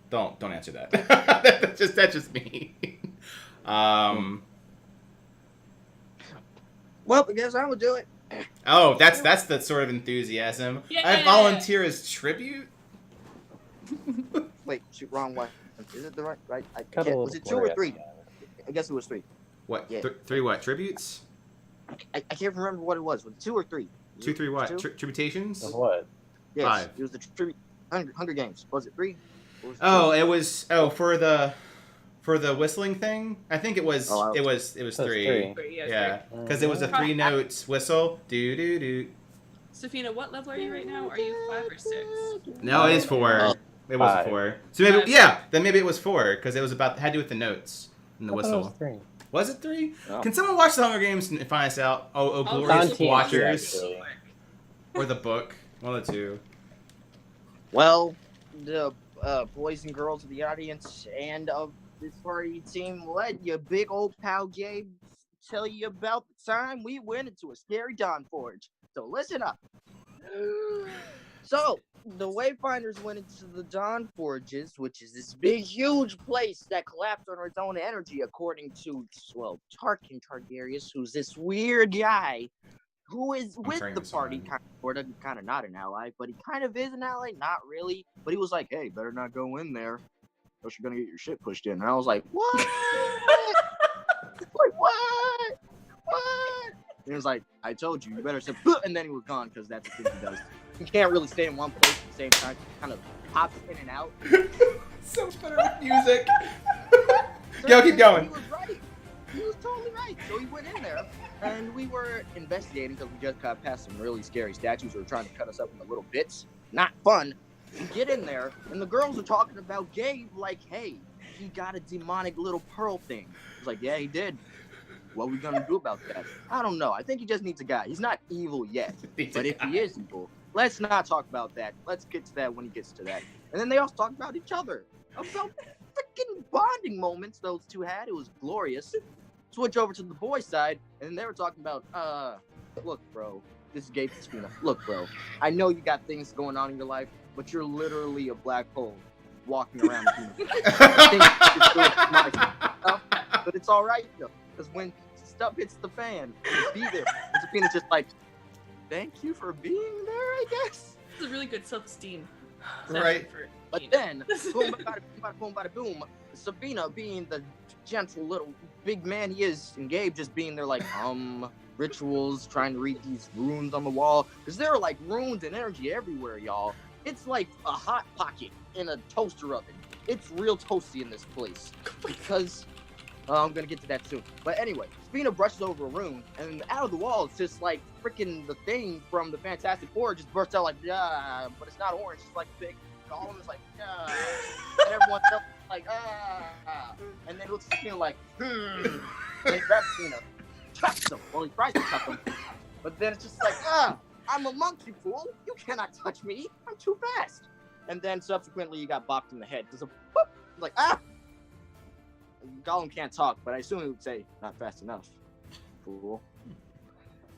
Don't answer that. That's just me. Well, I guess I will do it. Oh, that's the sort of enthusiasm. Yeah. I volunteer as tribute. Wait, shoot, wrong one. Is it the right? I Got a can't, little was it 2 or blurry 3? I guess it was 3. What? Yeah. 3 what? Tributes? I can't remember what it was. Was it 2 or 3? 2, 3 what? 2? Tributations? Of what? Yes, 5. it was the Hunger Games. Was it 3? Or was it 2? Oh, it was for the whistling thing. I think it was Oh, it was 3. Yeah, because it was a 3 notes whistle. Do do do. Safina, what level are you right now? Are you 5 or 6? No, it is 4. Oh. It was 5. 4. So maybe 5. then maybe it was 4 because it was had to do with the notes and the I thought it was whistle. 3. Was it 3? Oh. Can someone watch the Hunger Games and find us out? Oh, I'll glorious TNT, watchers, actually. or the book, one of the two. Well, the boys and girls of the audience and of this party team, let your big old pal Gabe tell you about the time we went into a scary Dawn Forge. So listen up. So, the Wayfinders went into the Dawn Forges, which is this big, huge place that collapsed under its own energy, according to, Tarkin Targaryen, who's this weird guy who is with turning the this party, on. kind of not an ally, but he kind of is an ally, not really. But he was like, hey, better not go in there, or else you're going to get your shit pushed in. And I was like, what? Like, what? And he was like, I told you, you better say, and then he was gone, because that's the thing he does. He can't really stay in one place at the same time. He kind of hops in and out. So much better with music. So Go, keep going. He was right. He was totally right. So he went in there, and we were investigating because we just got past some really scary statues who were trying to cut us up into little bits. Not fun. We get in there, and the girls are talking about Gabe like, hey, he got a demonic little pearl thing. I was like, yeah, he did. What are we going to do about that? I don't know. I think he just needs a guy. He's not evil yet. But if he is evil, let's not talk about that. Let's get to that when he gets to that. And then they also talk about each other. About freaking bonding moments those two had. It was glorious. Switch over to the boys' side, and they were talking about, look, bro. This is Gabe Spina. Look, bro. I know you got things going on in your life, but you're literally a black hole walking around the universe. But it's all right, though. Because when stuff hits the fan, just be there. And Safina's just like, thank you for being there, I guess. It's a really good self-esteem. Right. But then, boom, bada, bada, boom, bada, boom, Sabina, being the gentle little big man he is, and Gabe just being there like, rituals, trying to read these runes on the wall. Because there are like runes and energy everywhere, y'all. It's like a hot pocket in a toaster oven. It's real toasty in this place. Because, I'm going to get to that soon. But anyway, Sabina brushes over a rune, and out of the wall, it's just like freaking the thing from the Fantastic Four just bursts out like, yeah, but it's not orange, it's like big. All of them is like, and everyone else is like, and then it looks at Sabina like, and he grabs Sabina, chucks him. Well, he tries to chuck him, but then it's just like, I'm a monk, you fool. You cannot touch me. I'm too fast. And then subsequently, you got bopped in the head. There's a whoop. Like, Gollum can't talk, but I assume he would say, not fast enough, fool.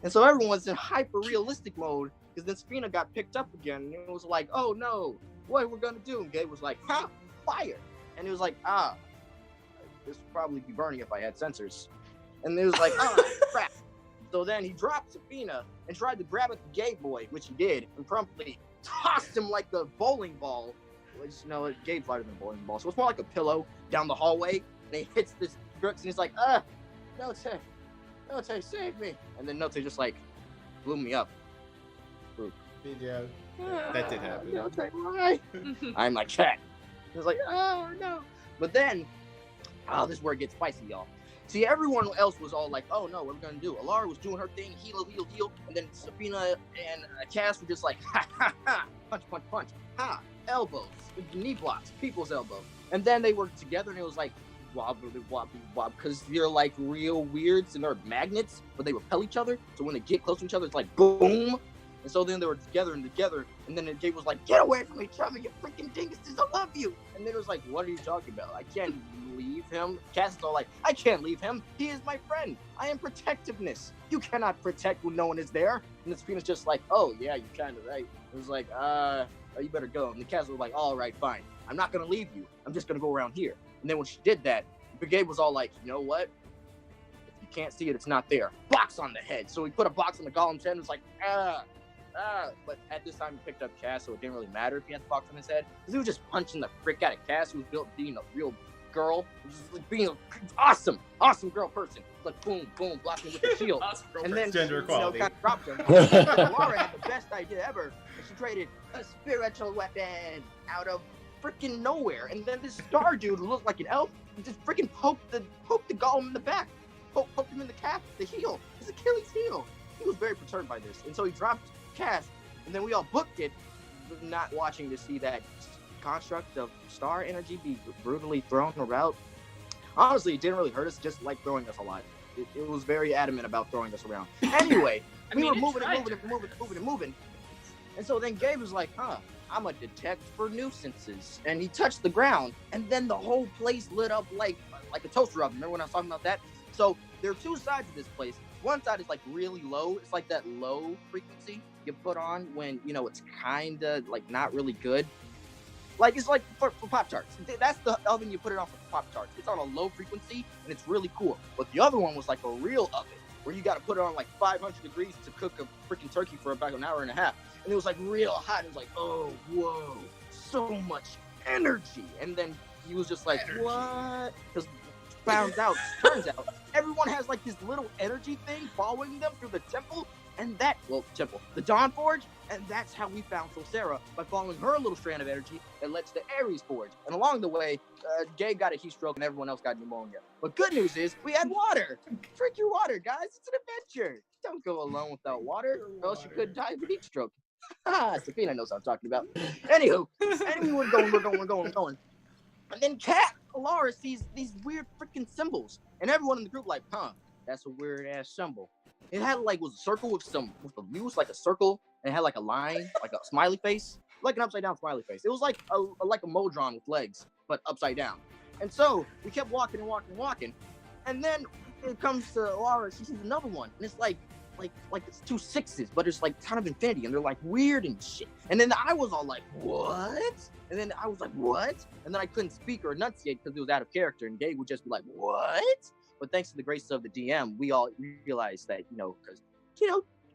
And so everyone's in hyper-realistic mode, because then Sabina got picked up again, and it was like, oh no, what we're gonna do? And Gabe was like, fire! And it was like, this would probably be burning if I had sensors. And it was like, crap. So then he dropped Sabina and tried to grab at the Gabe boy, which he did, and promptly tossed him like a bowling ball. Which, Gabe's lighter than a bowling ball, so it's more like a pillow down the hallway. And he hits this Brooks, and he's like, Note, save me. And then Note just like blew me up. Yeah, that did happen. Note, why? I'm like, cat. He was like, oh no. But then, this is where it gets spicy, y'all. See, everyone else was all like, oh no, what are we gonna do? Alara was doing her thing, heal. And then Sabina and Cass were just like, ha, punch, elbows, knee blocks, people's elbows. And then they were together and it was like, wobbly, because they're like real weirds and they're magnets, but they repel each other. So when they get close to each other, it's like boom. And so then they were together, and then Gabe was like, get away from each other, you freaking dinguses, I love you. And then it was like, what are you talking about? I can't leave him. Cass is all like, I can't leave him. He is my friend. I am protectiveness. You cannot protect when no one is there. And the Sabina's just like, oh yeah, you're kind of right. It was like, you better go. And the Cass was like, all right, fine. I'm not going to leave you. I'm just going to go around here. And then when she did that, Gabe was all like, you know what? If you can't see it, it's not there. Box on the head. So he put a box on the Golem's head and was like, but at this time he picked up Cass, so it didn't really matter if he had the box on his head, because he was just punching the frick out of Cass, who was built being a real girl, just like being an awesome girl person. Like boom, blocking with the shield. Awesome girl And then Gender equality. kind of dropped him. Laura had the best idea ever, and she traded a spiritual weapon out of freaking nowhere, and then this star dude who looked like an elf just freaking poked the Golem in the back, poked him in the calf, the heel, his Achilles heel. He was very perturbed by this, and so he dropped Cass, and then we all booked it, not watching to see that construct of star energy be brutally thrown around. Honestly, it didn't really hurt us, just like throwing us a lot. It was very adamant about throwing us around. Anyway, we were moving. And so then Gabe was like, I'm a detect for nuisances. And he touched the ground, and then the whole place lit up like a toaster oven. Remember when I was talking about that? So there are two sides of this place. One side is like really low. It's like that low frequency you put on when, it's kind of like not really good. Like, it's like for Pop-Tarts. That's the oven you put it on for Pop-Tarts. It's on a low frequency, and it's really cool. But the other one was like a real oven, where you got to put it on like 500 degrees to cook a freaking turkey for about an hour and a half. And it was like real hot. And it was like, oh, whoa, so much energy. And then he was just like, what? Because turns out, everyone has like this little energy thing following them through the temple. And the Dawn Forge, and that's how we found Solsera, by following her little strand of energy that led to the Ares Forge. And along the way, Gabe got a heat stroke and everyone else got pneumonia. But good news is, we had water. Drink your water, guys. It's an adventure. Don't go alone without water, or else you could die of a heat stroke. Sabina knows what I'm talking about. Anywho, and we're going. And then Alara sees these weird freaking symbols. And everyone in the group like, that's a weird-ass symbol. It had was a circle with a view, like a circle, and it had like a line, like a smiley face, like an upside down smiley face. It was like a Modron with legs, but upside down. And so we kept walking, and then it comes to Laura. She sees another one, and it's like it's two sixes, but it's like kind of infinity, and they're like weird and shit. And then I was all like, what? And then I was like, what? And then I couldn't speak or enunciate because it was out of character, and Gabe would just be like, what? But thanks to the grace of the DM, we all realized that, because,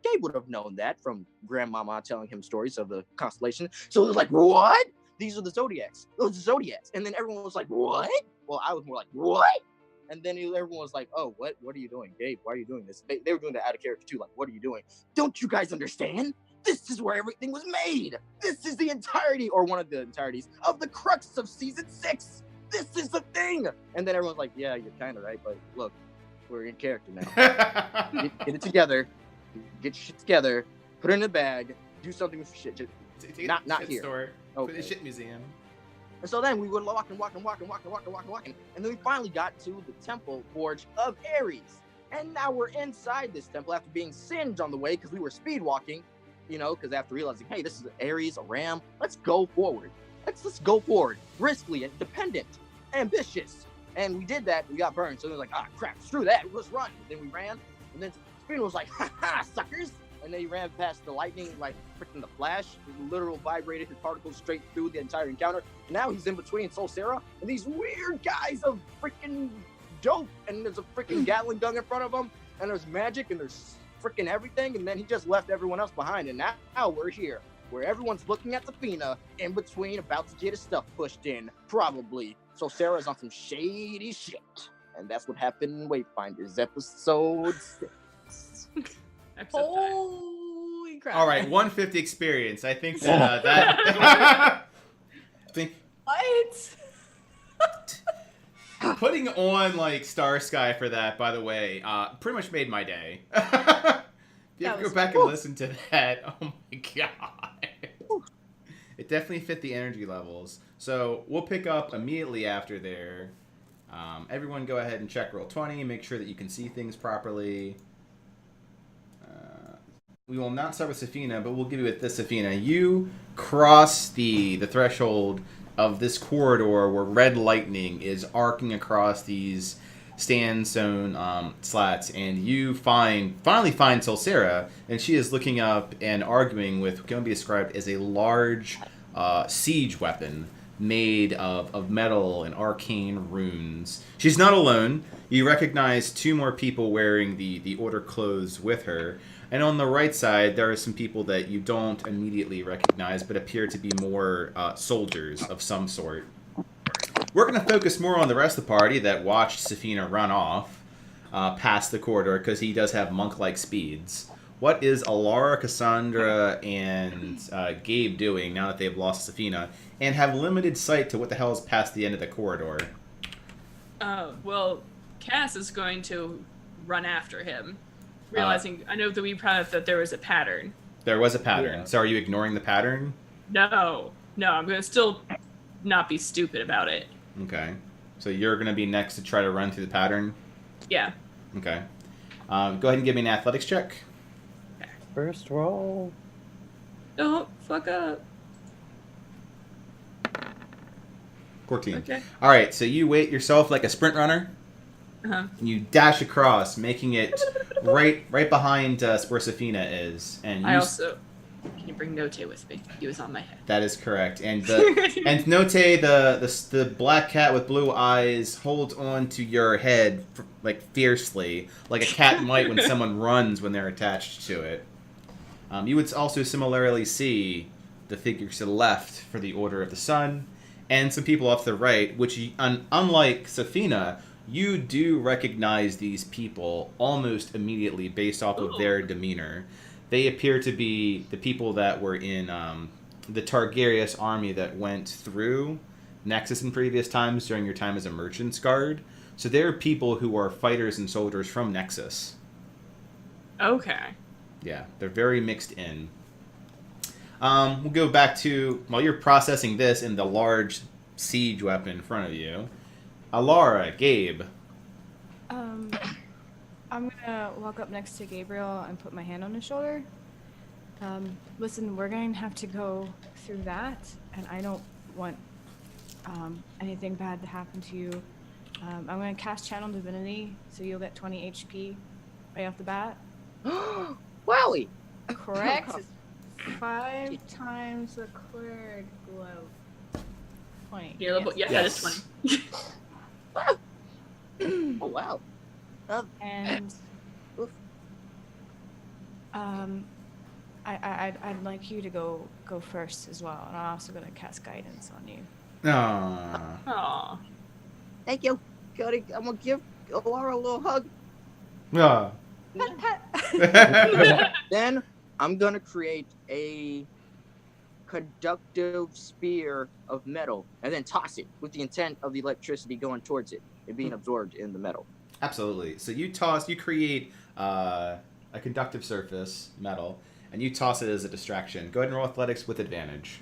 Gabe would have known that from grandmama telling him stories of the constellation. So it was like, what? These are the zodiacs. Those are the zodiacs. And then everyone was like, what? Well, I was more like, what? And then everyone was like, oh, what are you doing? Gabe, why are you doing this? They were doing that out of character too. Like, what are you doing? Don't you guys understand? This is where everything was made. This is the entirety, or one of the entireties, of the crux of season 6. This is the thing. And then everyone's like, yeah, you're kind of right, but look, we're in character now. Get it together. Get shit together. Put it in a bag. Do something with shit. Just, not shit here. Store. Okay. Put in a shit museum. And so then we would walk, and then we finally got to the temple forge of Ares. And now we're inside this temple after being singed on the way because we were speed walking, because after realizing, hey, this is Ares, a ram, let's go forward. Let's go forward, briskly, independent, ambitious. And we did that. We got burned. So it was like, crap, screw that. Let's run. And then we ran. And then Speed was like, ha, suckers. And then he ran past the lightning, like freaking the Flash. He literal vibrated his particles straight through the entire encounter. And now he's in between Soul Sarah and these weird guys of freaking dope. And there's a freaking Gatling gun in front of him. And there's magic and there's freaking everything. And then he just left everyone else behind. And now we're here, where everyone's looking at Safina in between, about to get his stuff pushed in, probably. So Sarah's on some shady shit. And that's what happened in Wayfinders episode 6. Holy crap. All right, 150 experience. I think that. What? Putting on like Star Sky for that, by the way, pretty much made my day. If you ever go back and listen to that, oh my god. It definitely fit the energy levels. So we'll pick up immediately after there. Everyone go ahead and check roll 20. Make sure that you can see things properly. We will not start with Safina, but we'll give you with this, Safina. You cross the threshold of this corridor where red lightning is arcing across these sandstone slats, and you finally find Solsera, and she is looking up and arguing with what can be described as a large siege weapon made of metal and arcane runes. She's not alone. You recognize 2 more people wearing the order clothes with her. And on the right side, there are some people that you don't immediately recognize, but appear to be more soldiers of some sort. We're going to focus more on the rest of the party that watched Safina run off past the corridor, because he does have monk-like speeds. What is Alara, Cassandra, and Gabe doing now that they've lost Safina and have limited sight to what the hell is past the end of the corridor? Well, Cass is going to run after him. Realizing, I know that we probably thought there was a pattern. There was a pattern. Yeah. So are you ignoring the pattern? No, I'm going to still not be stupid about it. Okay. So you're going to be next to try to run through the pattern? Yeah. Okay. Go ahead and give me an athletics check. First roll. Don't fuck up. 14. Okay. All right, so you weight yourself like a sprint runner. Uh-huh. And you dash across, making it right behind where Safina is. And you Can you bring Note with me? He was on my head. That is correct. And Note, the black cat with blue eyes, holds on to your head like fiercely, like a cat might when someone runs when they're attached to it. You would also similarly see the figures to the left for the Order of the Sun, and some people off to the right, which, unlike Safina, you do recognize these people almost immediately based off of their demeanor. They appear to be the people that were in the Targaryen army that went through Nexus in previous times during your time as a merchant's guard. So they're people who are fighters and soldiers from Nexus. Okay. Yeah, they're very mixed in. We'll go back to, while you're processing this in the large siege weapon in front of you, Alara, Gabe. I'm gonna walk up next to Gabriel and put my hand on his shoulder. Listen, we're going to have to go through that, and I don't want anything bad to happen to you. I'm gonna cast Channel Divinity, so you'll get 20 HP right off the bat. Wowie! Correct. 5 times the cleric glow. 20. Yeah, Yes. that is 20. Oh wow. And Oof. I'd like you to go first as well, and I'm also gonna cast guidance on you. Aww. Aw. Thank you. Cody, I'm gonna give Laura a little hug. Aw. Then I'm gonna create a conductive spear of metal and then toss it with the intent of the electricity going towards it and being absorbed in the metal. Absolutely. So you create a conductive surface, metal, and you toss it as a distraction. Go ahead and roll athletics with advantage.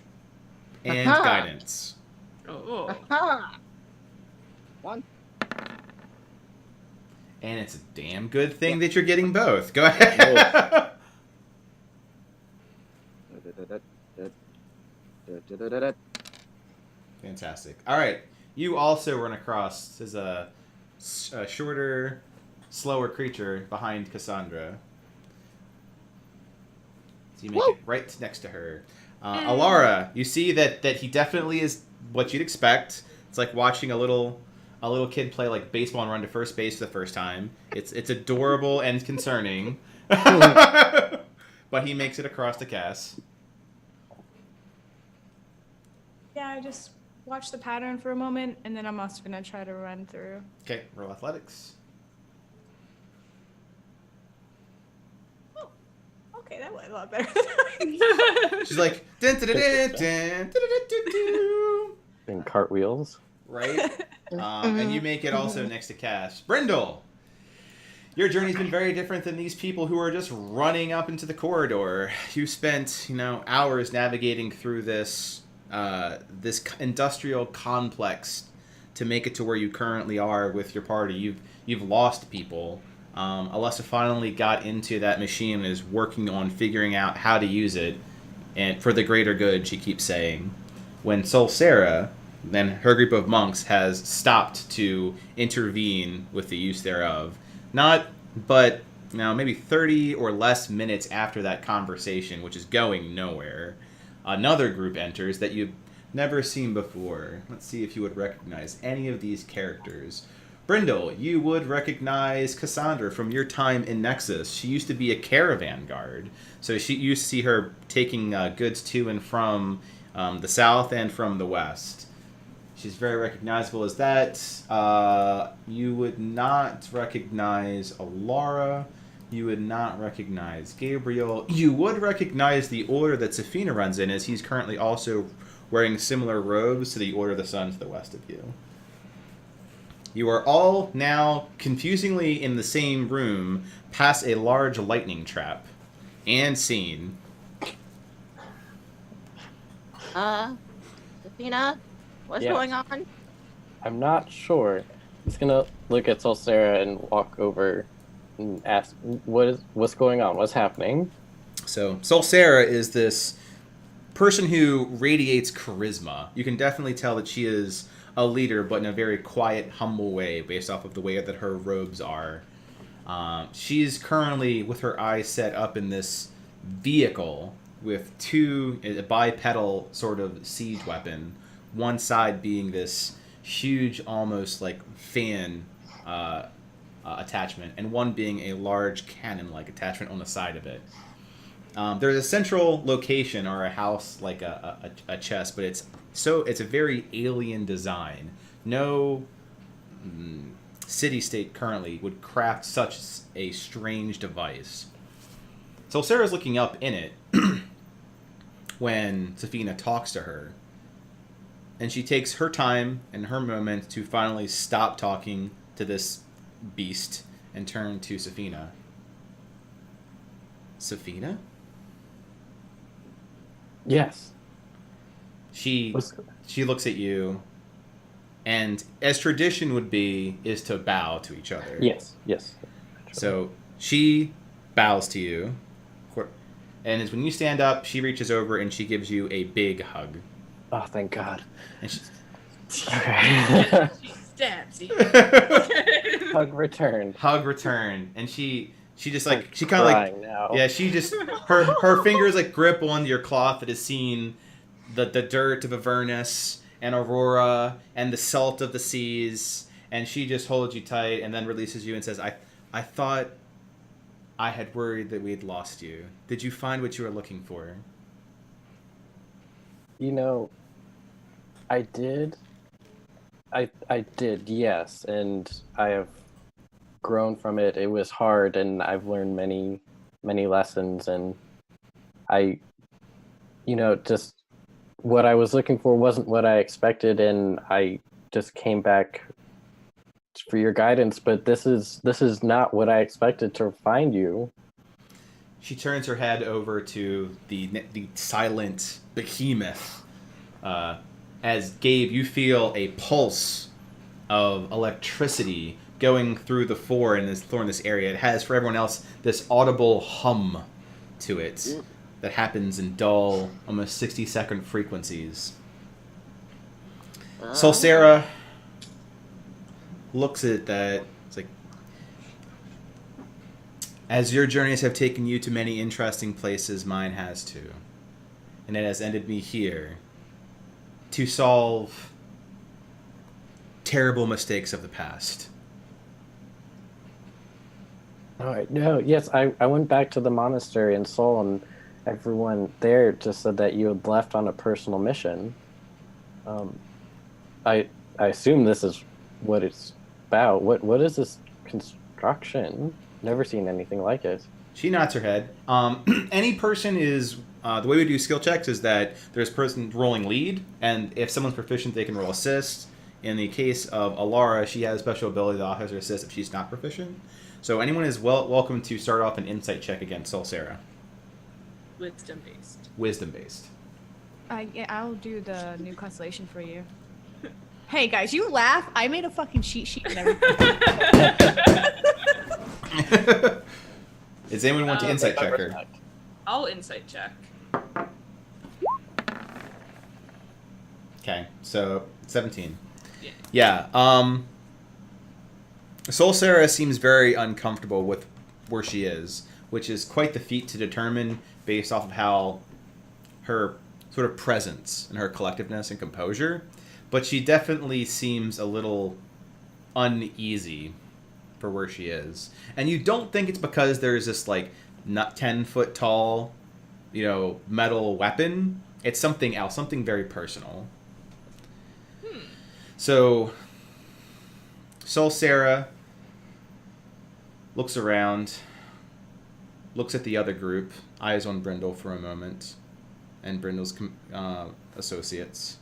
And Aha. guidance. Oh. Aha! One. And it's a damn good thing that you're getting both. Go ahead. Fantastic. All right. You also run across as a shorter, slower creature behind Cassandra. So you make it right next to her. Alara, you see that he definitely is what you'd expect. It's like watching a little kid play like baseball and run to first base for the first time. It's adorable and concerning. But he makes it across the cast. Yeah, I just watch the pattern for a moment, and then I'm also gonna try to run through. Okay, roll athletics. Oh, okay, that went a lot better. She's like, dun, dun, dun, dun, dun, dun, dun, dun, dun. And cartwheels. Right? And you make it also next to Cass. Brindle! Your journey's been very different than these people who are just running up into the corridor. You spent, hours navigating through this industrial complex to make it to where you currently are with your party. You've lost people. Alessa finally got into that machine and is working on figuring out how to use it, and for the greater good, she keeps saying. When Solsera, then her group of monks, has stopped to intervene with the use thereof. But maybe 30 or less minutes after that conversation, which is going nowhere, another group enters that you've never seen before. Let's see if you would recognize any of these characters. Brindle, you would recognize Cassandra from your time in Nexus. She used to be a caravan guard. So you used to see her taking goods to and from the south and from the west. She's very recognizable as that. You would not recognize Alara. You would not recognize Gabriel. You would recognize the order that Safina runs in, as he's currently also wearing similar robes to the Order of the Sun to the west of you. You are all now confusingly in the same room, past a large lightning trap, and scene. Safina, what's Yes. going on? I'm not sure. He's gonna look at Solsera and walk over and ask, what's going on? What's happening? So, Solsera is this person who radiates charisma. You can definitely tell that she is a leader, but in a very quiet, humble way, based off of the way that her robes are. She's currently, with her eyes set up in this vehicle with a bipedal sort of siege weapon. One side being this huge, almost like fan attachment, and one being a large cannon-like attachment on the side of it. There's a central location or a house like a chest, but it's a very alien design. No city-state currently would craft such a strange device. So Sarah's looking up in it when Safina talks to her. And she takes her time and her moment to finally stop talking to this beast and turn to Safina. Safina? Yes. She looks at you, and as tradition would be, is to bow to each other. Yes. So she bows to you, and as when you stand up, she reaches over and she gives you a big hug. Oh, thank God. And she Okay. She stabs you. Hug returned. hug return, and she just I'm like she kind of like crying now. yeah, she just her fingers like grip on your cloth that has seen the dirt of Avernus and Aurora and the salt of the seas, and she just holds you tight and then releases you and says, I thought I had worried that we had lost you. Did you find what you were looking for? You know, I did. I did, yes, and I have grown from it. It was hard, and I've learned many lessons, and I, just what I was looking for wasn't what I expected, and I just came back for your guidance. But this is not what I expected to find you. She turns her head over to the silent behemoth. As Gabe, you feel a pulse of electricity going through the floor in this area. It has, for everyone else, this audible hum to it that happens in dull, almost 60-second frequencies. Sarah looks at that. It's like, as your journeys have taken you to many interesting places, mine has too. And it has ended me here to solve terrible mistakes of the past. All right. No, yes, I went back to the monastery in Seoul, and everyone there just said that you had left on a personal mission. I assume this is what it's about. What is this construction? Never seen anything like it. She nods her head. Any person is... the way we do skill checks is that there's a person rolling lead, and if someone's proficient, they can roll assist. In the case of Alara, she has a special ability that offers her assist if she's not proficient. So anyone is welcome to start off an insight check against Sarah. Wisdom-based. Wisdom-based. Yeah, I'll do the new constellation for you. Hey guys, you laugh. I made a fucking cheat sheet and everything. Does anyone want to insight check her? I'll insight check. Okay, so 17. Yeah. Yeah. Sarah seems very uncomfortable with where she is, which is quite the feat to determine based off of how her sort of presence and her collectiveness and composure. But she definitely seems a little uneasy for where she is. And you don't think it's because there's this, like, not 10-foot tall, metal weapon. It's something else, something very personal. So, Sarah looks around, looks at the other group, eyes on Brindle for a moment, and Brindle's associates.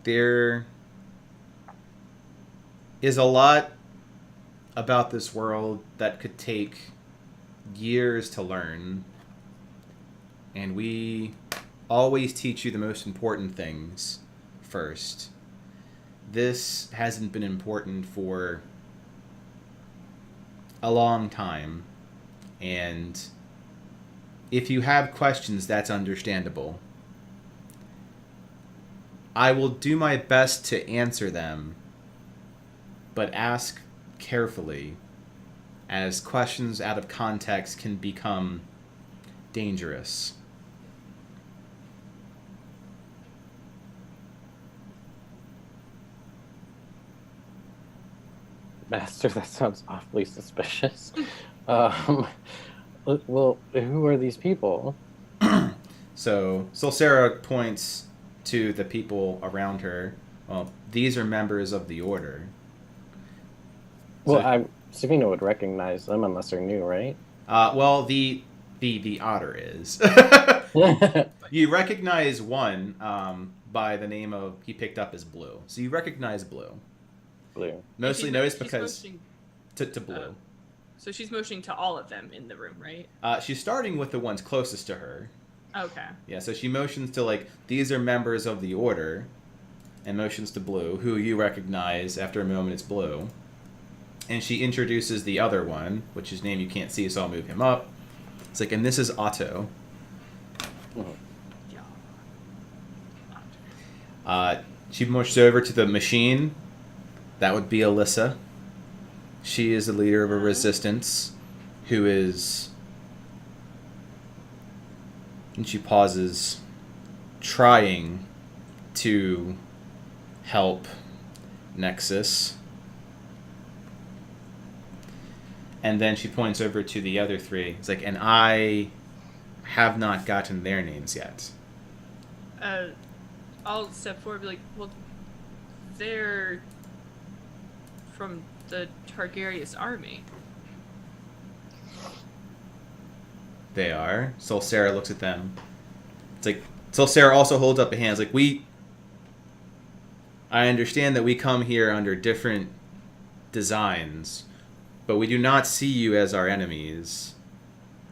There is a lot about this world that could take years to learn, and we always teach you the most important things first. This hasn't been important for a long time, and if you have questions, that's understandable. I will do my best to answer them, but ask carefully, as questions out of context can become dangerous. Master, that sounds awfully suspicious. Well, who are these people? So Sarah points to the people around her. Well, these are members of the Order. Well, Savina would recognize them unless they're new, right? Well, the otter is. You recognize one by the name of, he picked up as Blue. So you recognize Blue. Blue. Mostly noticed because to Blue. So she's motioning to all of them in the room, right? She's starting with the ones closest to her. Okay. Yeah, so she motions to, like, these are members of the Order, and motions to Blue, who you recognize after a moment it's Blue. And she introduces the other one, which his name you can't see, so I'll move him up. It's like, and this is Otto. She motions over to the machine. That would be Alyssa. She is the leader of a resistance who is... And she pauses, trying to help Nexus. And then she points over to the other three. It's like, and I have not gotten their names yet. I'll step forward and be like, well, they're from the Targaryen army. They are. Solsera looks at them. It's like, Solsera also holds up a hand. It's like, I understand that we come here under different designs, but we do not see you as our enemies.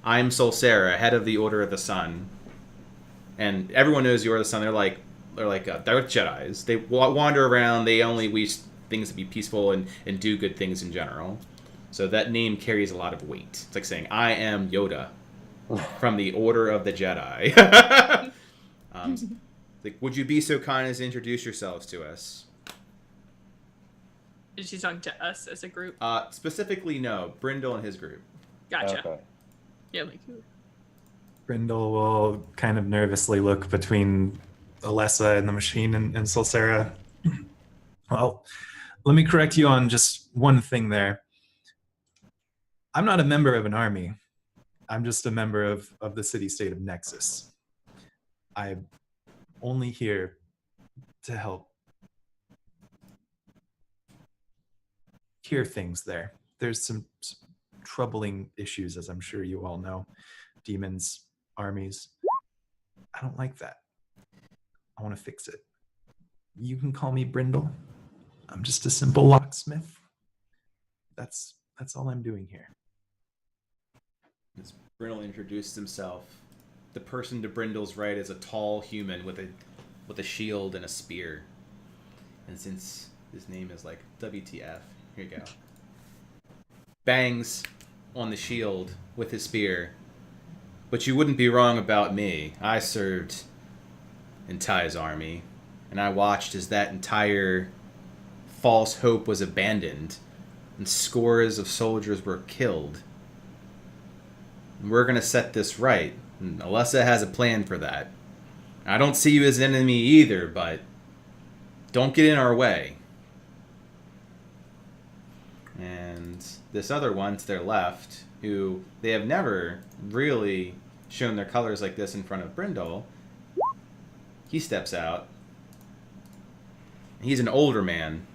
I'm Solsera, head of the Order of the Sun. And everyone knows the Order of the Sun. They're like Jedis. They wander around. They only wish things to be peaceful and do good things in general. So that name carries a lot of weight. It's like saying, I am Yoda from the Order of the Jedi. Like, would you be so kind as to introduce yourselves to us? Is she talking to us as a group? Specifically, no. Brindle and his group. Gotcha. Okay. Yeah, like Brindle will kind of nervously look between Alessa and the machine and Solsera. Well, let me correct you on just one thing there. I'm not a member of an army. I'm just a member of the city-state of Nexus. I'm only here to help hear things there. There's some troubling issues, as I'm sure you all know. Demons, armies. I don't like that. I want to fix it. You can call me Brindle. I'm just a simple locksmith. That's all I'm doing here. As Brindle introduced himself, the person to Brindle's right is a tall human with a shield and a spear. And since his name is like WTF, here you go. Bangs on the shield with his spear. But you wouldn't be wrong about me. I served in Ty's army, and I watched as that entire false hope was abandoned, and scores of soldiers were killed. And we're gonna set this right, and Alessa has a plan for that. I don't see you as an enemy either, but don't get in our way. And this other one to their left, who they have never really shown their colors like this in front of Brindle, he steps out. He's an older man,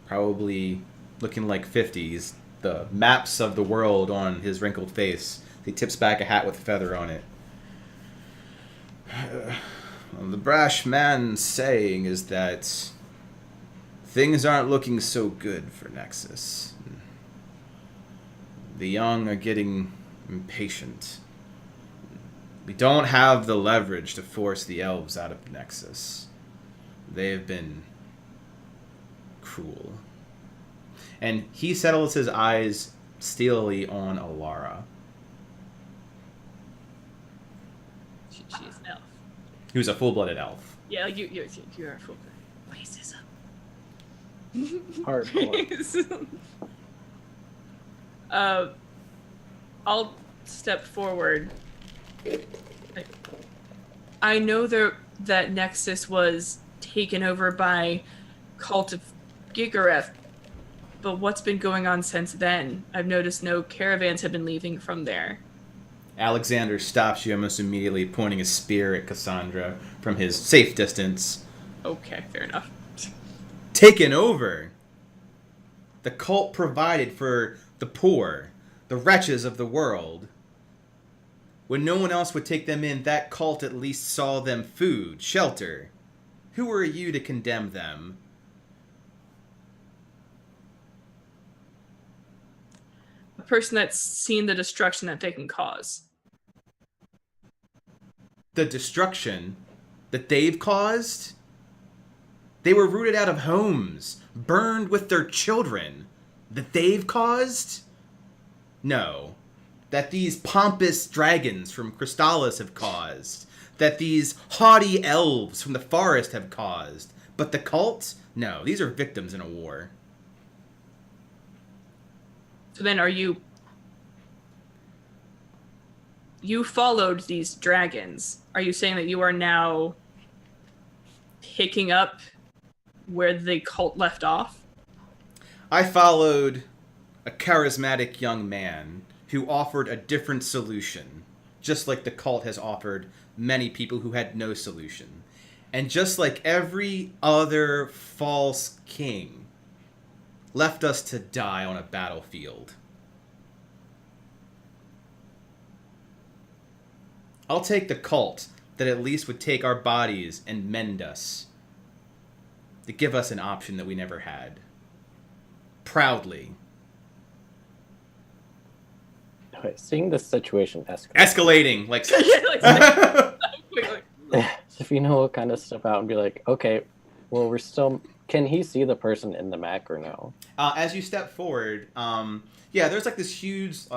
probably looking like 50s. The maps of the world on his wrinkled face. He tips back a hat with a feather on it. The brash man's saying is that things aren't looking so good for Nexus. The young are getting impatient. We don't have the leverage to force the elves out of Nexus. They have been cruel. And he settles his eyes steelily on Alara. she's an elf. Who's a full-blooded elf. Yeah, like you're a full racism. Hardcore. I'll step forward. I know that Nexus was taken over by Cult of Gigareth, but what's been going on since then? I've noticed no caravans have been leaving from there. Alexander stops you almost immediately, pointing a spear at Cassandra from his safe distance. Okay, fair enough. Taken over! The cult provided for the poor, the wretches of the world. When no one else would take them in, that cult at least saw them food, shelter. Who are you to condemn them? A person that's seen the destruction that they can cause. The destruction that they've caused? They were rooted out of homes, burned with their children. That they've caused? No. That these pompous dragons from Crystallis have caused. That these haughty elves from the forest have caused. But the cult? No, these are victims in a war. So then you followed these dragons. Are you saying that you are now picking up where the cult left off? I followed a charismatic young man who offered a different solution, just like the cult has offered many people who had no solution. And just like every other false king, left us to die on a battlefield. I'll take the cult that at least would take our bodies and mend us, to give us an option that we never had. Proudly. Okay, seeing this situation escalate. Escalating, like... Safina will kind of step out and be like, okay, well, we're still... Can he see the person in the mech or no? As you step forward, there's like this huge,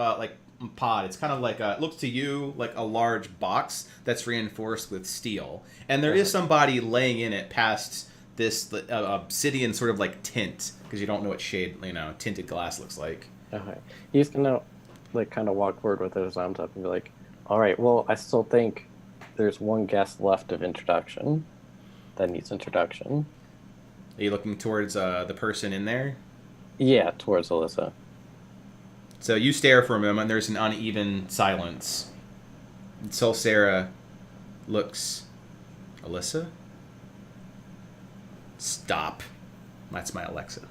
pod. It's kind of like it looks to you like a large box that's reinforced with steel, and there is somebody laying in it past this obsidian sort of like tint, because you don't know what shade tinted glass looks like. Okay, he's gonna kind of walk forward with his arms up and be like, all right, well, I still think there's one guest left of introduction that needs introduction. Are you looking towards the person in there? Yeah, towards Alyssa. So you stare for a moment. There's an uneven silence. Until Sarah looks. Alyssa? Stop. That's my Alexa.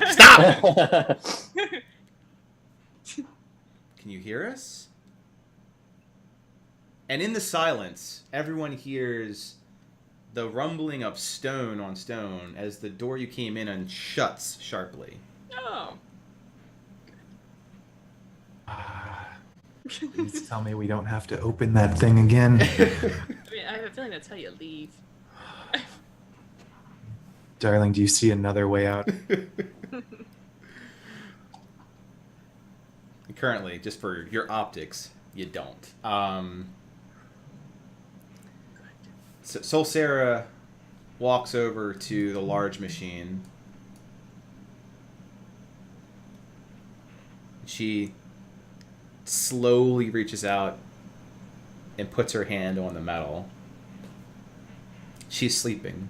Stop! Can you hear us? And in the silence, everyone hears the rumbling of stone on stone as the door you came in on shuts sharply. Oh. Please tell me we don't have to open that thing again. I mean, I have a feeling that's how you leave. Darling, do you see another way out? Currently, just for your optics, you don't. So Sarah walks over to the large machine. She slowly reaches out and puts her hand on the metal. She's sleeping.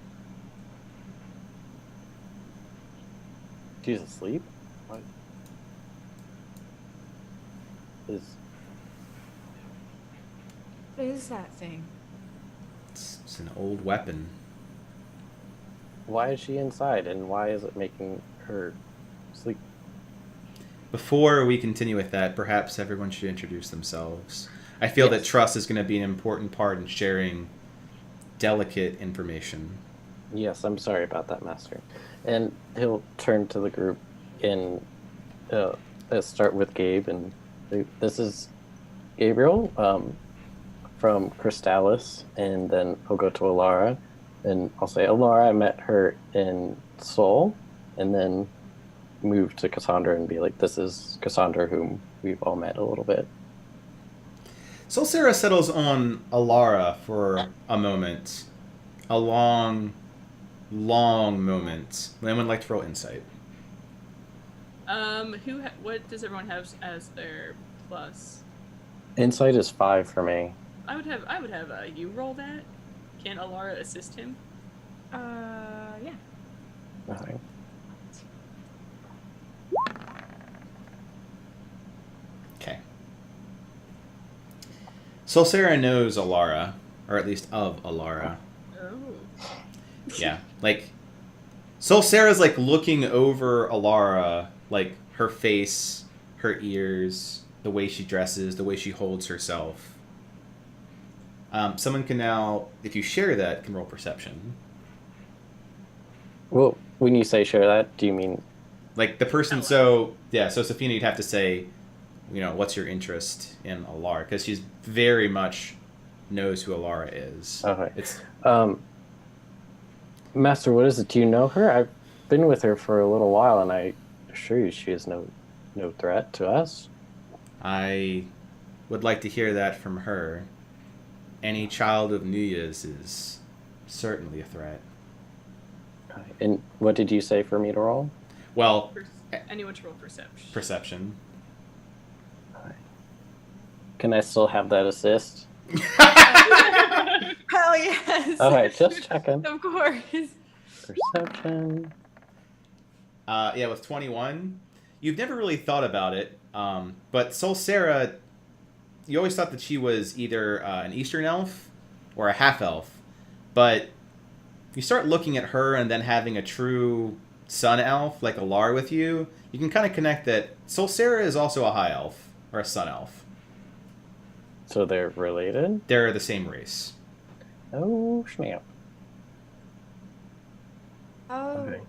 She's asleep? What? What is that thing? It's an old weapon. Why is she inside, and why is it making her sleep? Before we continue with that, perhaps everyone should introduce themselves. I feel that trust is going to be an important part in sharing delicate information. Yes, I'm sorry about that, Master. And he'll turn to the group and start with Gabe. And this is Gabriel from Crystallis. And then he'll go to Alara. And I'll say, Alara, I met her in Seoul. And then move to Cassandra and be like, this is Cassandra, whom we've all met a little bit. So Sarah settles on Alara for a moment. A long moment. Anyone like to roll insight? What does everyone have as their plus? Insight is 5 for me. I would have you roll that. Can Alara assist him? Yeah. Okay. Okay. So Sarah knows Alara, or at least of Alara. Oh. Yeah, so Sarah's looking over Alara, her face, her ears, the way she dresses, the way she holds herself. Someone can now, if you share that, can roll perception. Well, when you say share that, do you mean... The person, so Safina, you'd have to say, what's your interest in Alara? Because she's very much knows who Alara is. Okay. It's... Master, what is it? Do you know her? I've been with her for a little while, and I assure you she is no threat to us. I would like to hear that from her. Any child of Nuya's is certainly a threat. Okay. And what did you say for me to roll? Well, Anyone to roll perception. Perception. Okay. Can I still have that assist? Hell yes. Okay, just checking. Of course. Perception. With 21, you've never really thought about it, but Solsera, you always thought that she was either an Eastern elf or a half elf, but you start looking at her and then having a true sun elf like Alara with you, you can kind of connect that Solsera is also a high elf or a sun elf. So they're related? They're the same race. Oh, snap. Oh. Okay.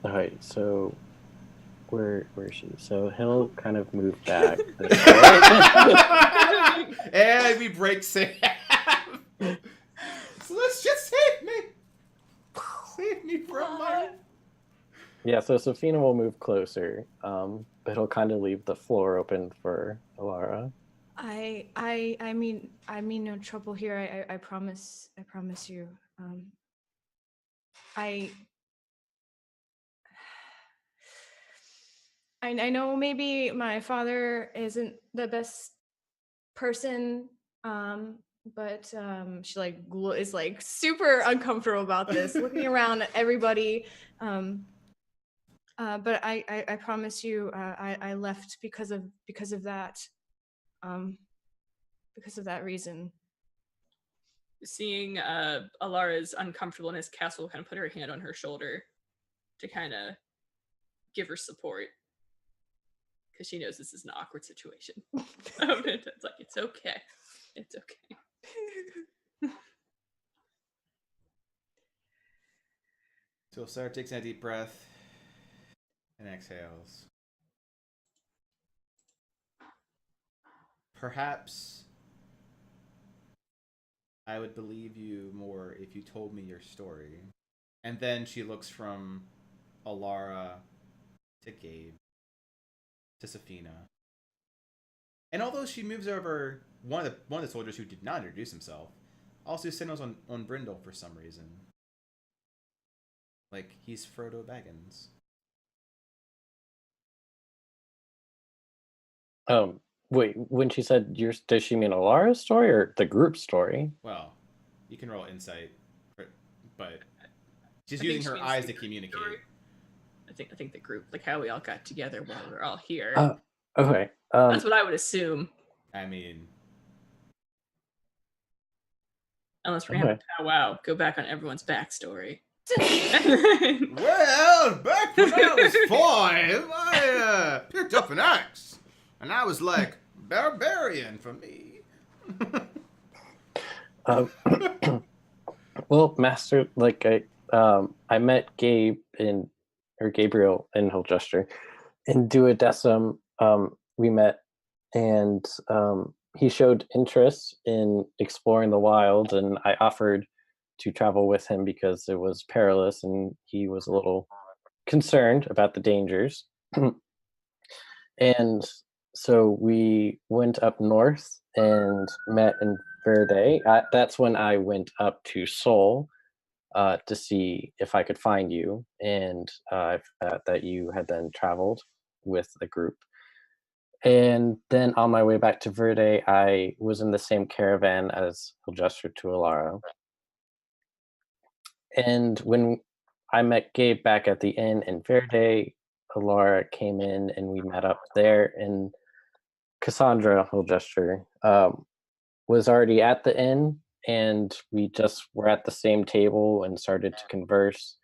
Alright, so where is she? So he'll kind of move back. And we break Sam. So let's just save me. Save me from my... Yeah, so Safina will move closer, but he'll kind of leave the floor open for Alara. I mean no trouble here. I promise you. I know maybe my father isn't the best person, but she like is like super uncomfortable about this, looking around at everybody. But I promise you, I left because of that, because of that reason. Seeing Alara's uncomfortableness, Castle will kind of put her hand on her shoulder to kind of give her support. Because she knows this is an awkward situation. It's like, it's okay. It's okay. So Sarah takes a deep breath and exhales. Perhaps I would believe you more if you told me your story. And then she looks from Alara to Gabe to Safina. And although she moves over one of the soldiers who did not introduce himself, also signals on Brindle for some reason. Like he's Frodo Baggins. Wait, when she said yours, does she mean Alara's story or the group story? Well, you can roll insight, but she's I using think she her means eyes the to group communicate. story. I think the group, like how we all got together while we're all here. Okay. That's what I would assume. I mean, Unless we're gonna have a powwow, go back on everyone's backstory. well, back when I was 5, I picked up an axe, and I was like, barbarian for me. Well, Master, like I met Gabriel in Hilchester in Duodecim. We met, and he showed interest in exploring the wild, and I offered to travel with him because it was perilous, and he was a little concerned about the dangers. And so we went up north and met in Verde. That's when I went up to Seoul to see if I could find you, and I found that you had then traveled with the group. And then on my way back to Verde, I was in the same caravan as Hilgestra to Alara. And when I met Gabe back at the inn in Verde, Alara came in and we met up there. And Cassandra Hilgestra was already at the inn, and we just were at the same table and started to converse.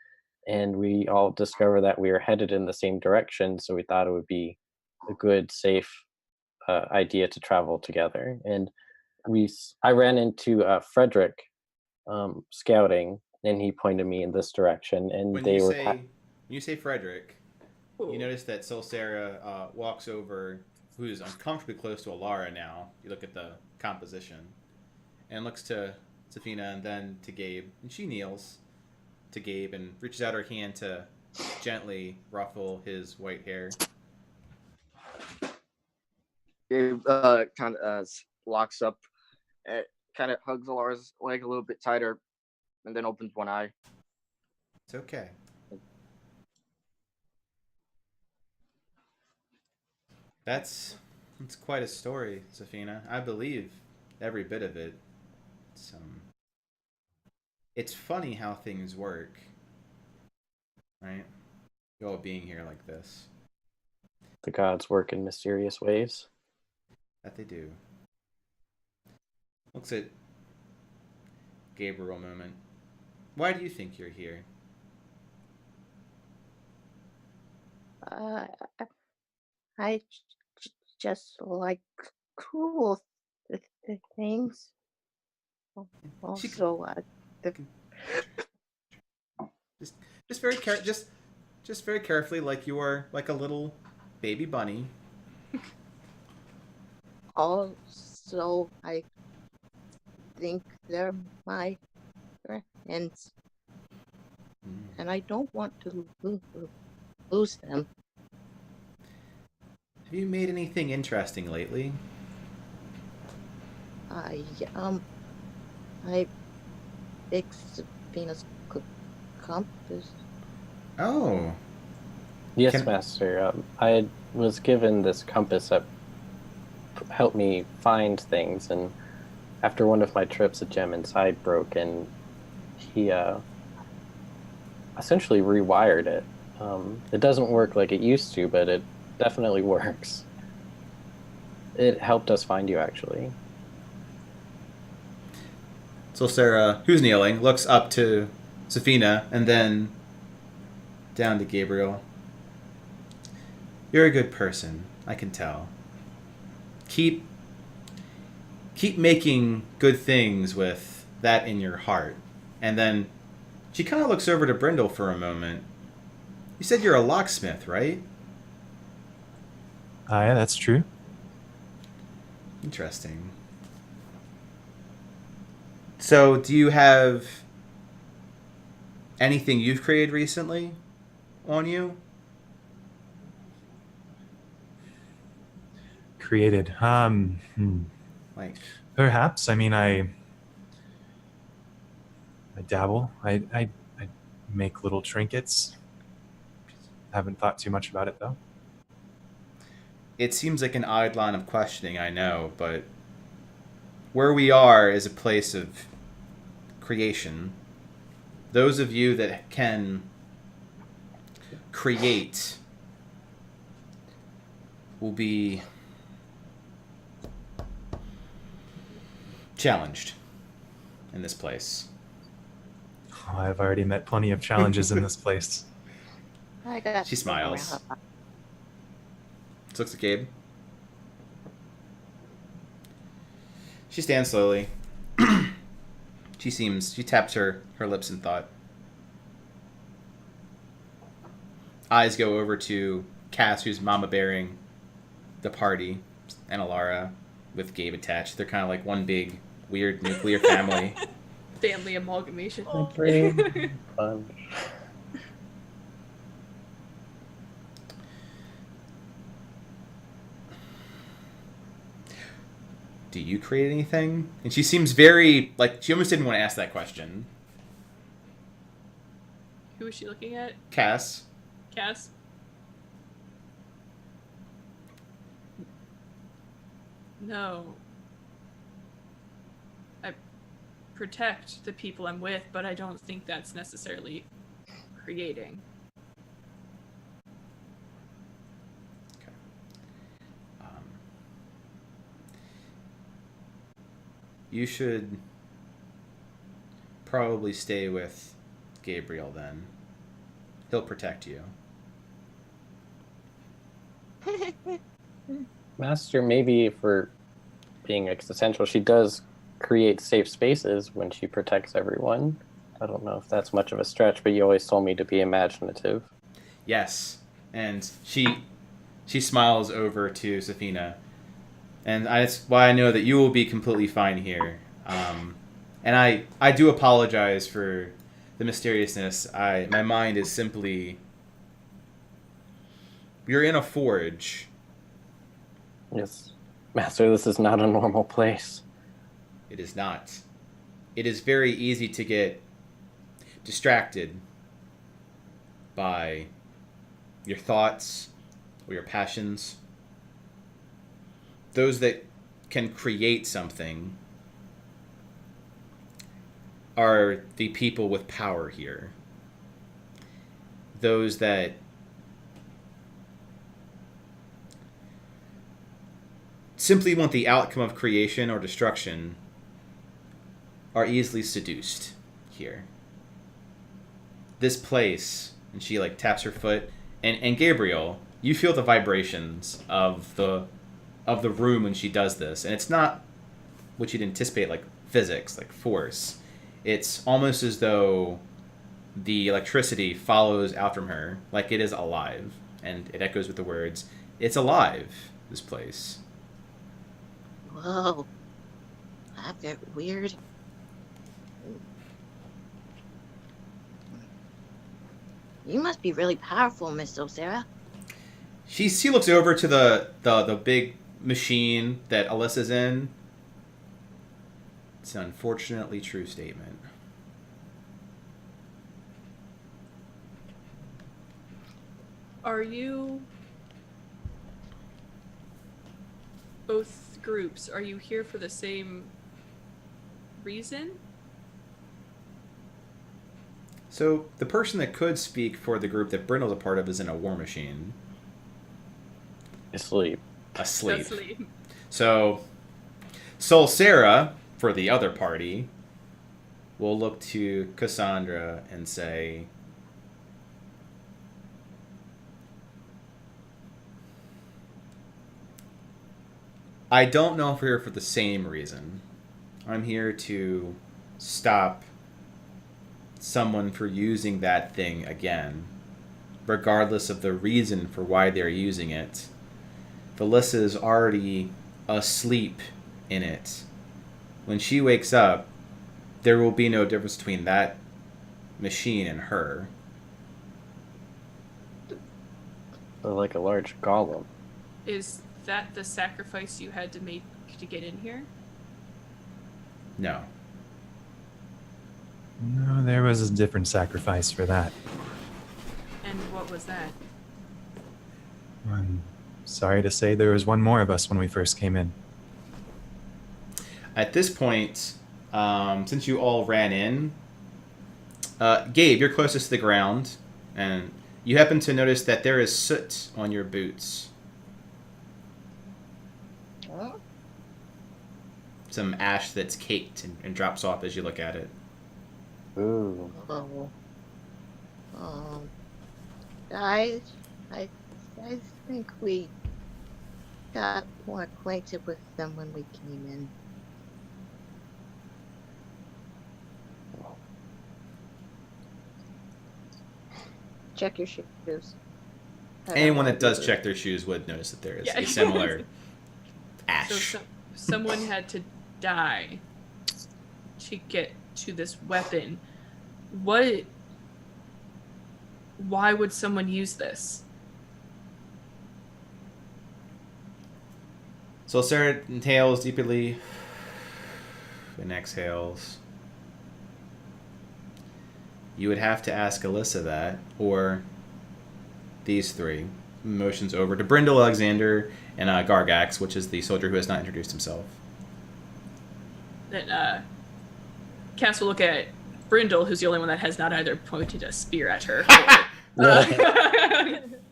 And we all discovered that we were headed in the same direction, so we thought it would be a good, safe idea to travel together. And I ran into Frederick scouting, and he pointed me in this direction. And When you say Frederick, you notice that Solsera walks over, who's uncomfortably close to Alara now. You look at the composition, and looks to Safina and then to Gabe, and she kneels to Gabe and reaches out her hand to gently ruffle his white hair. Gabe kind of locks up, kind of hugs Alara's leg a little bit tighter, and then opens one eye. It's okay. That's quite a story, Safina. I believe every bit of it. It's funny how things work, right? You all being here like this. The gods work in mysterious ways. That they do. Looks at Gabriel a moment. Why do you think you're here? Uh, I just like cool things. She Also, the just just very just very carefully, like you are like a little baby bunny. also I think they're my friends, and I don't want to lose them. Have you made anything interesting lately? I I fixed Venus compass. Oh, Yes, Can- Master. I was given this compass that helped me find things, and after one of my trips, a gem inside broke, and he essentially rewired it. It doesn't work like it used to, but it definitely works. It helped us find you, actually. so Sarah, who's kneeling, looks up to Safina and then down to Gabriel. You're a good person, I can tell. Keep making good things with that in your heart. And then she kind of looks over to Brindle for a moment. You said you're a locksmith, right? Yeah, that's true. Interesting. So, do you have anything you've created recently on you? Created. Like, Perhaps. I mean, I dabble. I make little trinkets. Haven't thought too much about it though. it seems like an odd line of questioning, I know, but where we are is a place of creation. Those of you that can create will be challenged in this place. Oh, I've already met plenty of challenges in this place. I got. She smiles. Looks at Gabe. She stands slowly. She taps her lips in thought. Eyes go over to Cass, who's mama bearing the party, and Alara with Gabe attached. They're kind of like one big, weird nuclear family. Family amalgamation. Brave bunch. Do you create anything? And she seems very, like, she almost didn't want to ask that question. Who is she looking at? Cass? Cass? No. I protect the people I'm with, but I don't think that's necessarily creating. Okay. You should probably stay with Gabriel then. He'll protect you. Master, maybe for being existential, she does create safe spaces when she protects everyone. I don't know if that's much of a stretch, but you always told me to be imaginative. Yes. And she smiles over to Safina. And that's why I know that you will be completely fine here. And I do apologize for the mysteriousness. My mind is simply... You're in a forge. Yes. Master, this is not a normal place. It is not. It is very easy to get distracted by your thoughts or your passions. Those that can create something are the people with power here. Those that simply want the outcome of creation or destruction are easily seduced here. This place, and she like taps her foot, and Gabriel, you feel the vibrations of the room when she does this, and it's not what you'd anticipate, like physics, like force. It's almost as though the electricity follows out from her, like it is alive, and it echoes with the words, "It's alive, this place." Whoa. That got weird. You must be really powerful, Miss Osera. She looks over to the big machine that Alyssa's in. It's an unfortunately true statement. Are you both groups? Are you here for the same reason? So the person that could speak for the group that Brindle's a part of is in a war machine. Asleep. Asleep. Asleep. So Sol Sarah, for the other party, will look to Cassandra and say, I don't know if we're here for the same reason. I'm here to stop someone for using that thing again, regardless of the reason for why they're using it. Felicia's already asleep in it. When she wakes up, there will be no difference between that machine and her. Like a large golem. Is that the sacrifice you had to make to get in here? No. No, there was a different sacrifice for that. And what was that? I'm sorry to say there was one more of us when we first came in. At this point, since you all ran in, Gabe, you're closest to the ground, and you happen to notice that there is soot on your boots. Huh? Some ash that's caked and drops off as you look at it. Ooh. Oh. Guys, I think we got more acquainted with them when we came in. Check your shoes. Anyone that does check their shoes would notice that there is Yeah. a similar ash. So someone had to die to get to this weapon. Why would someone use this? So Sarah inhales deeply and exhales. You would have to ask Alyssa that, or these three. Motions over to Brindle, Alexander, and Gargax, which is the soldier who has not introduced himself. Then Cass will look at Brindle, who's the only one that has not either pointed a spear at her.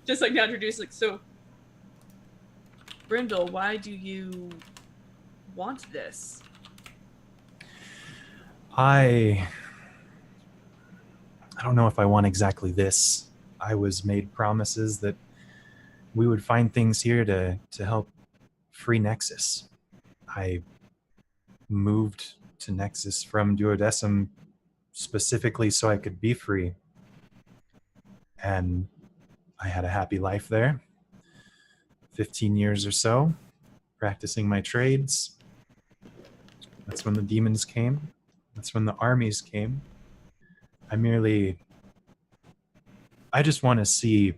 Just like now introduced, like, so Brindle, why do you want this? I don't know if I want exactly this. I was made promises that we would find things here to help free Nexus. I moved to Nexus from Duodecim specifically so I could be free. And I had a happy life there. 15 years or so, practicing my trades. That's when the demons came. That's when the armies came. I just want to see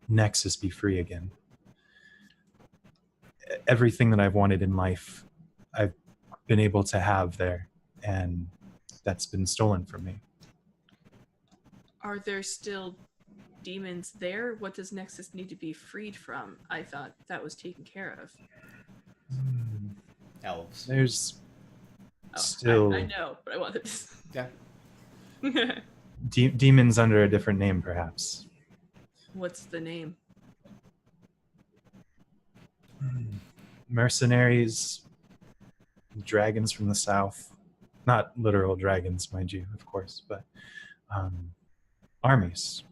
Nexus be free again. Everything that I've wanted in life, I've been able to have there, and that's been stolen from me. Are there still demons there? What does Nexus need to be freed from? I thought that was taken care of. Elves. There's Oh, still I know, but I wanted to... Yeah. demons under a different name, perhaps. What's the name? mercenaries, dragons from the south. Not literal dragons, mind you, of course, but armies.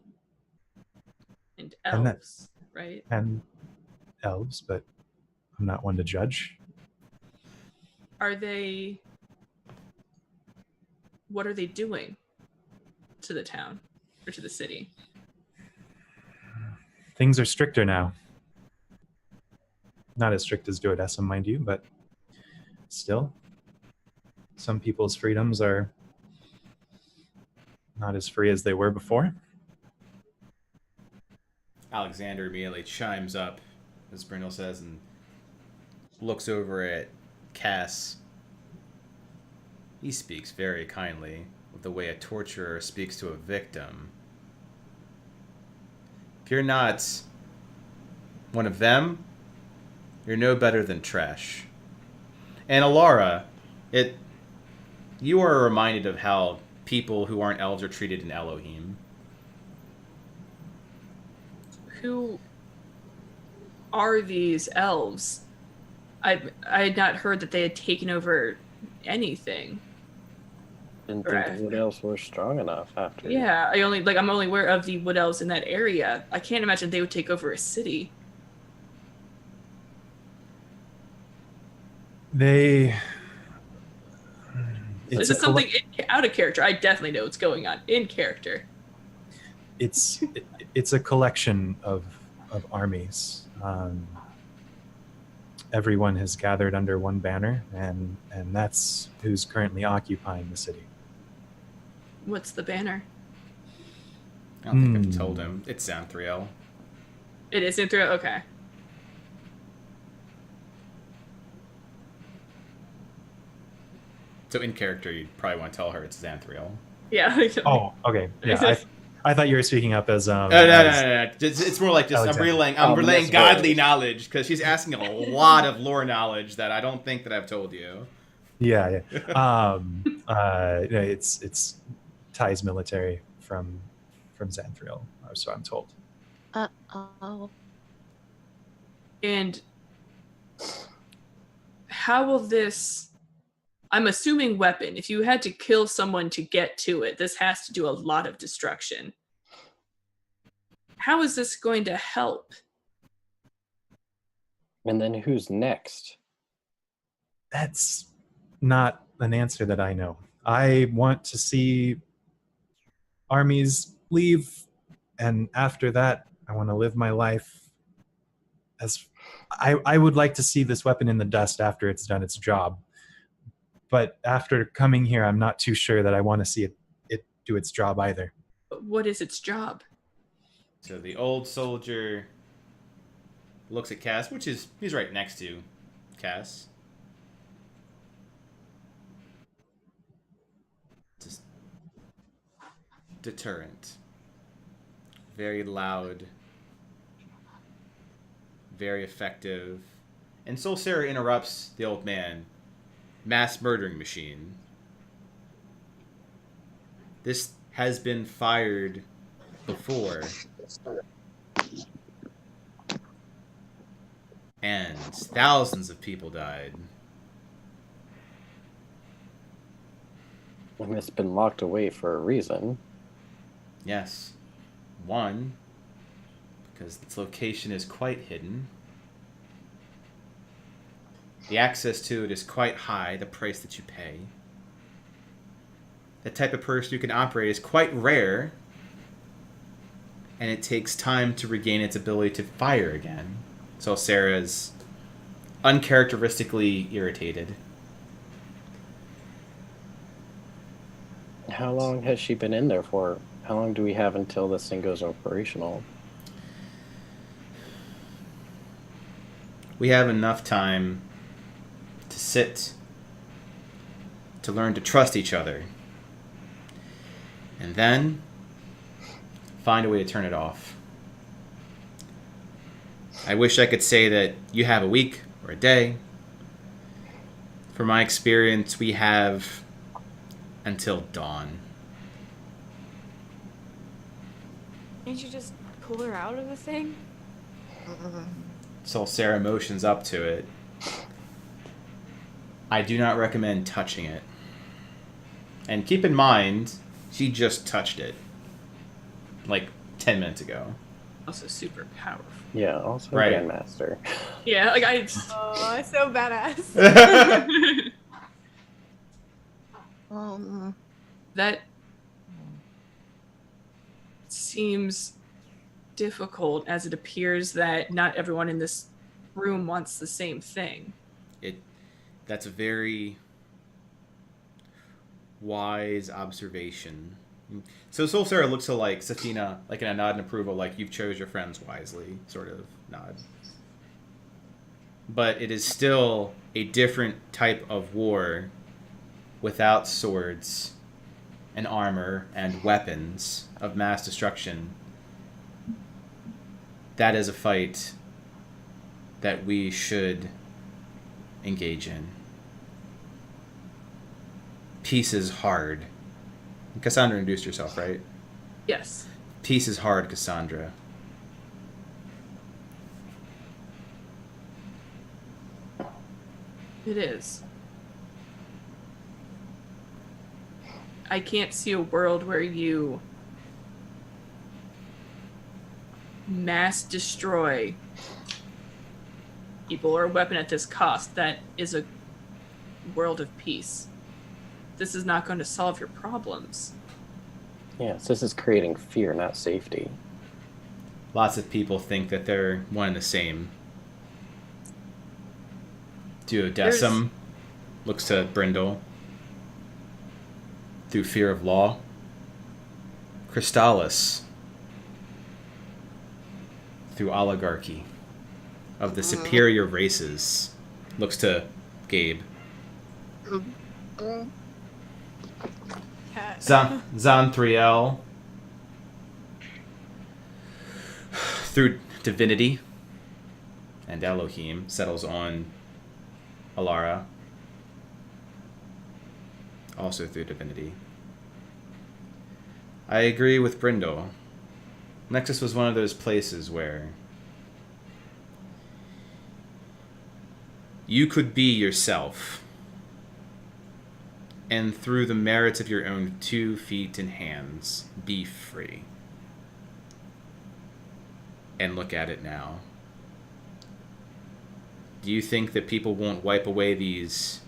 And And that- elves, right? And elves, but I'm not one to judge. Are they... What are they doing to the town or to the city? Things are stricter now. Not as strict as Duodessa, mind you, but still, some people's freedoms are not as free as they were before. Alexander immediately chimes up, as Brindle says, and looks over at Cass. He speaks very kindly, with the way a torturer speaks to a victim. If you're not one of them, you're no better than trash. And Alara, you are reminded of how people who aren't elves are treated in Elohim. Who are these elves? I had not heard that they had taken over anything. Didn't Right. think the Wood Elves were strong enough after. Yeah, I'm only aware of the Wood Elves in that area. I can't imagine they would take over a city. They. This is something out of character. I definitely know what's going on in character. It's a collection of armies. Everyone has gathered under one banner, and that's who's currently occupying the city. What's the banner? I don't think I've told him. It's Xanthriel. It is in through. Okay. So in character, you'd probably want to tell her it's Xanthriel. Yeah. Oh, okay. Yeah, I thought you were speaking up as No. It's more like just I'm Alexander. relaying Miss godly Rose. knowledge because she's asking a lot of lore knowledge that I don't think that I've told you. Yeah. It's ties military from Xanthriel, or so I'm told. Uh-oh. And how will this... I'm assuming weapon. If you had to kill someone to get to it, this has to do a lot of destruction. How is this going to help? And then who's next? That's not an answer that I know. I want to see armies leave, and after that, I want to live my life as I would like to see this weapon in the dust after it's done its job. But after coming here, I'm not too sure that I want to see it do its job either. What is its job? So the old soldier looks at Cass, he's right next to Cass. Just deterrent. Very loud. Very effective. And Soul Sarah interrupts the old man. Mass murdering machine. This has been fired before. And thousands of people died. I mean, it's been locked away for a reason. Yes. One, because its location is quite hidden. The access to it is quite high, the price that you pay. The type of person who can operate is quite rare, and it takes time to regain its ability to fire again. So Sarah's uncharacteristically irritated. How long has she been in there for? How long do we have until this thing goes operational? We have enough time to sit, to learn to trust each other, and then find a way to turn it off. I wish I could say that you have a week or a day. From my experience, we have until dawn. Can't you just pull her out of the thing? So Sarah motions up to it. I do not recommend touching it. And keep in mind, she just touched it. Like 10 minutes ago. Also super powerful. Yeah, also Right. Grandmaster. Yeah, like I just... Oh, so badass. That seems difficult, as it appears that not everyone in this room wants the same thing. That's a very wise observation. So Soul Sarah looks to like Safina, like in a nod and approval, like you've chose your friends wisely, sort of nod. But it is still a different type of war without swords and armor and weapons of mass destruction. That is a fight that we should engage in. Peace is hard. Cassandra introduced yourself, right? Yes. Peace is hard, Cassandra. It is. I can't see a world where you mass destroy people or a weapon at this cost. That is a world of peace. This is not going to solve your problems. Yes, this is creating fear, not safety. Lots of people think that they're one and the same. Duodecim looks to Brindle. Through fear of law. Crystallis. Through oligarchy. Of the superior races. Looks to Gabe. Zanthriel. Through divinity. And Elohim settles on Alara. Also through divinity. I agree with Brindle. Nexus was one of those places where you could be yourself, and through the merits of your own 2 feet and hands, be free. And look at it now. Do you think that people won't wipe away these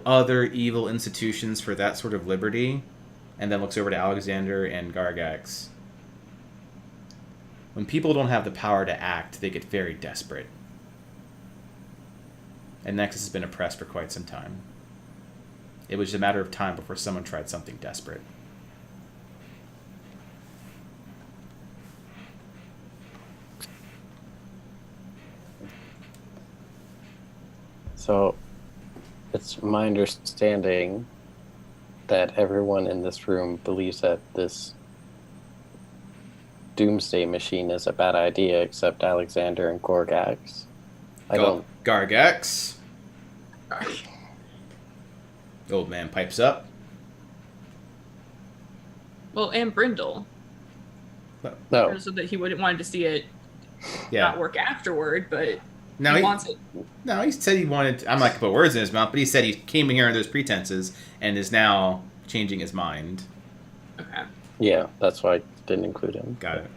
other evil institutions for that sort of liberty? And then looks over to Alexander and Gargax. When people don't have the power to act, they get very desperate. And Nexus has been oppressed for quite some time. It was a matter of time before someone tried something desperate. So, it's my understanding that everyone in this room believes that this doomsday machine is a bad idea, except Alexander and Gorgax. Gargax. The old man pipes up. Well, and Brindle. No. So that he wouldn't want to see it Yeah. not work afterward, but No, he wants it. No, he said he wanted. I'm not gonna put words in his mouth, but he said he came here under those pretenses and is now changing his mind. Okay. Yeah, that's why I didn't include him. Got it.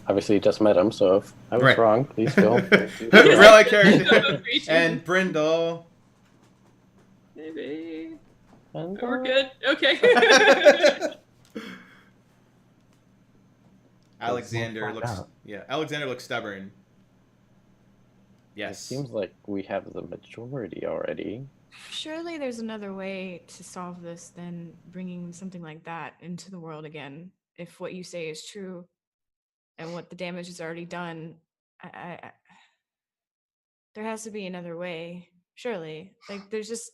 Obviously, you just met him, so if I was Right. wrong, please feel. Relic character. And Brindle. Maybe. And, We're good. Okay. Alexander We'll find looks. out. Yeah, Alexander looks stubborn. It Yes. seems like we have the majority already. Surely there's another way to solve this than bringing something like that into the world again. If what you say is true, and what the damage is already done, there has to be another way. Surely, like there's just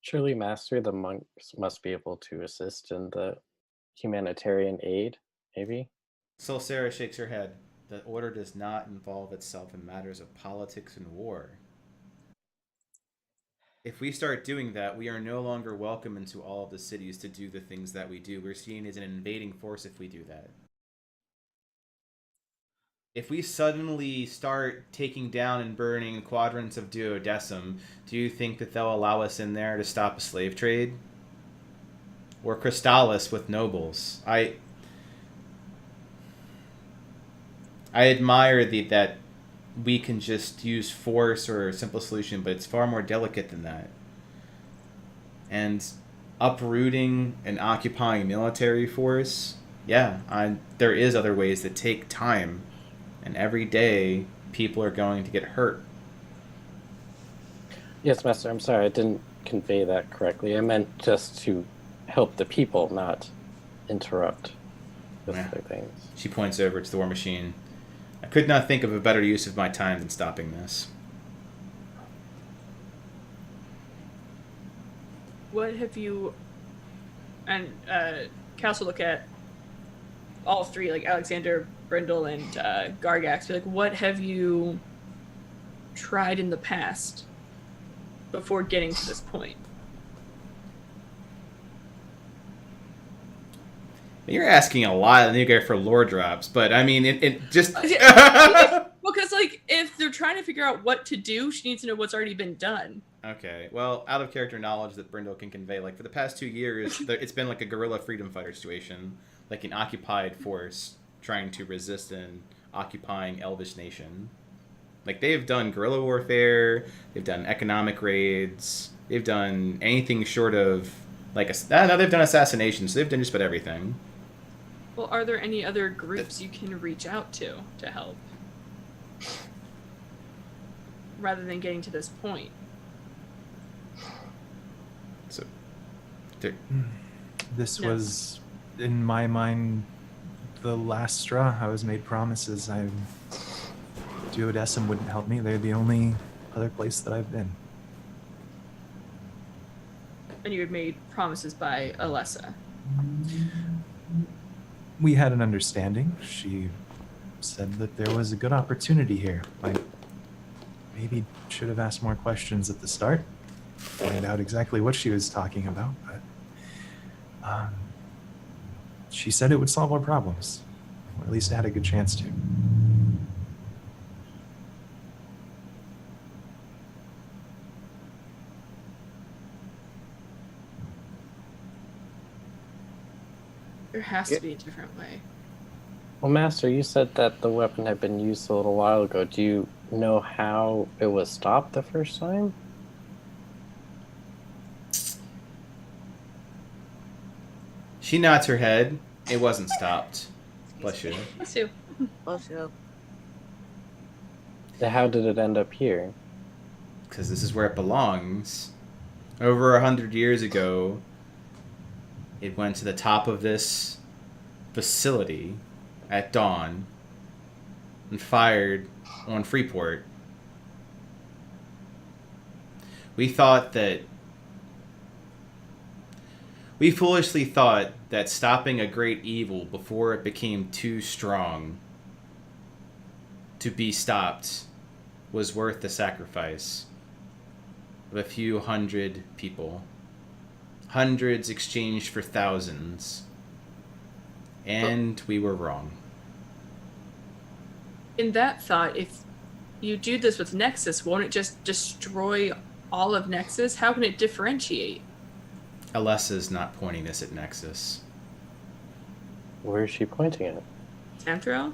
Surely, Master, the monks must be able to assist in the humanitarian aid, maybe? Soul Sarah shakes her head. The order does not involve itself in matters of politics and war. If we start doing that, we are no longer welcome into all of the cities to do the things that we do. We're seen as an invading force if we do that. if we suddenly start taking down and burning quadrants of Duodecim, do you think that they'll allow us in there to stop a slave trade? Or Crystallis with nobles? I admire that we can just use force or a simple solution, but it's far more delicate than that. And uprooting and occupying military force, there is other ways that take time. And every day, people are going to get hurt. Yes, Master, I'm sorry, I didn't convey that correctly. I meant just to help the people, not interrupt with other things. She points over to the war machine. I could not think of a better use of my time than stopping this. What have you... And Cass will look at all three, like Alexander, Brindle, and Gargax. Be like, what have you tried in the past before getting to this point? You're asking a lot of the new guy for lore drops, but I mean, it just... Well, because, like, if they're trying to figure out what to do, she needs to know what's already been done. Okay, well, out of character knowledge that Brindle can convey, like, for the past 2 years, it's been like a guerrilla freedom fighter situation, like an occupied force trying to resist an occupying elvish nation. Like, they've done guerrilla warfare, they've done economic raids, they've done anything short of, like, now they've done assassinations, so they've done just about everything. Well, are there any other groups you can reach out to help? Rather than getting to this point. So, this was, in my mind, the last straw. I was made promises. Duodecim wouldn't help me. They're the only other place that I've been. And you had made promises by Alessa. We had an understanding. She said that there was a good opportunity here. I maybe should have asked more questions at the start, find out exactly what she was talking about, but she said it would solve our problems, or at least it had a good chance to. There has to be a different way. Well, Master, you said that the weapon had been used a little while ago. Do you know how it was stopped the first time? she nods her head. It wasn't stopped. Bless you. Let's do. Also, How did it end up here? Because this is where it belongs. Over 100 years ago, it went to the top of this facility at dawn and fired on Freeport. We foolishly thought that stopping a great evil before it became too strong to be stopped was worth the sacrifice of a few hundred people. Hundreds exchanged for thousands. And we were wrong. In that thought, if you do this with Nexus, won't it just destroy all of Nexus? How can it differentiate? Alessa's not pointing this at Nexus. Where is she pointing at? Xanthro?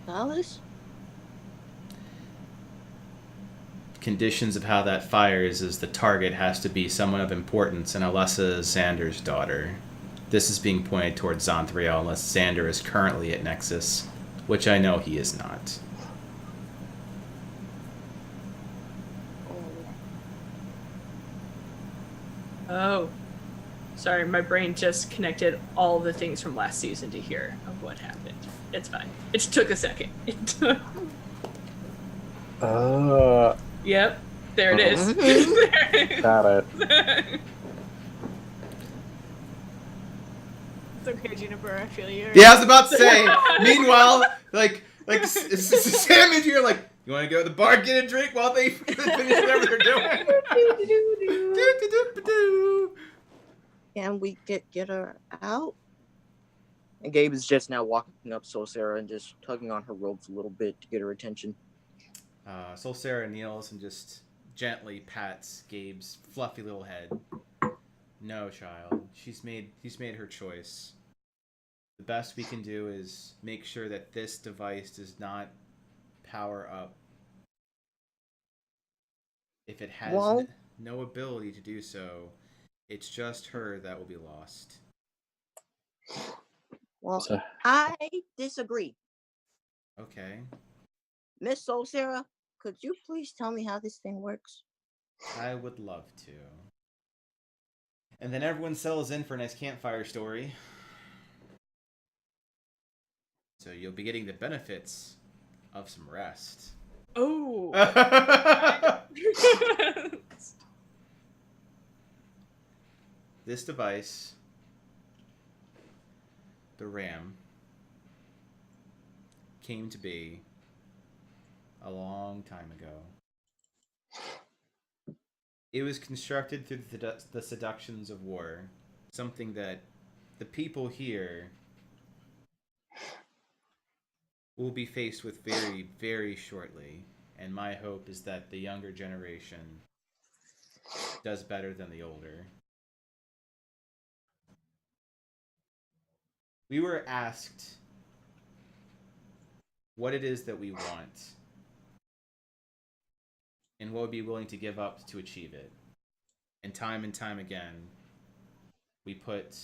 Alice? Conditions of how that fires is the target has to be someone of importance, and Alessa is Xander's daughter. This is being pointed towards Xanthriel unless Xander is currently at Nexus, which I know he is not. Oh. Sorry, my brain just connected all the things from last season to here of what happened. It's fine. It took a second. Yep. There it is. Got it. It's okay, Juniper. I feel you. Yeah, I was about to say. Meanwhile, like Sam and you're like, you want to go to the bar, get a drink while they finish whatever they're doing. Can we get her out? And Gabe is just now walking up Soul Sarah and just tugging on her robes a little bit to get her attention. Soul Sarah kneels and just gently pats Gabe's fluffy little head. No, child. He's made her choice. The best we can do is make sure that this device does not power up. If it has no ability to do so, it's just her that will be lost. Well, I disagree. Okay. Miss Soul Sarah, could you please tell me how this thing works? I would love to. And then everyone settles in for a nice campfire story. So you'll be getting the benefits of some rest. Oh. This device, the RAM, came to be a long time ago. It was constructed through the seductions of war, something that the people here will be faced with very, very shortly, and my hope is that the younger generation does better than the older. We were asked what it is that we want and what we'd be willing to give up to achieve it. And time again, we put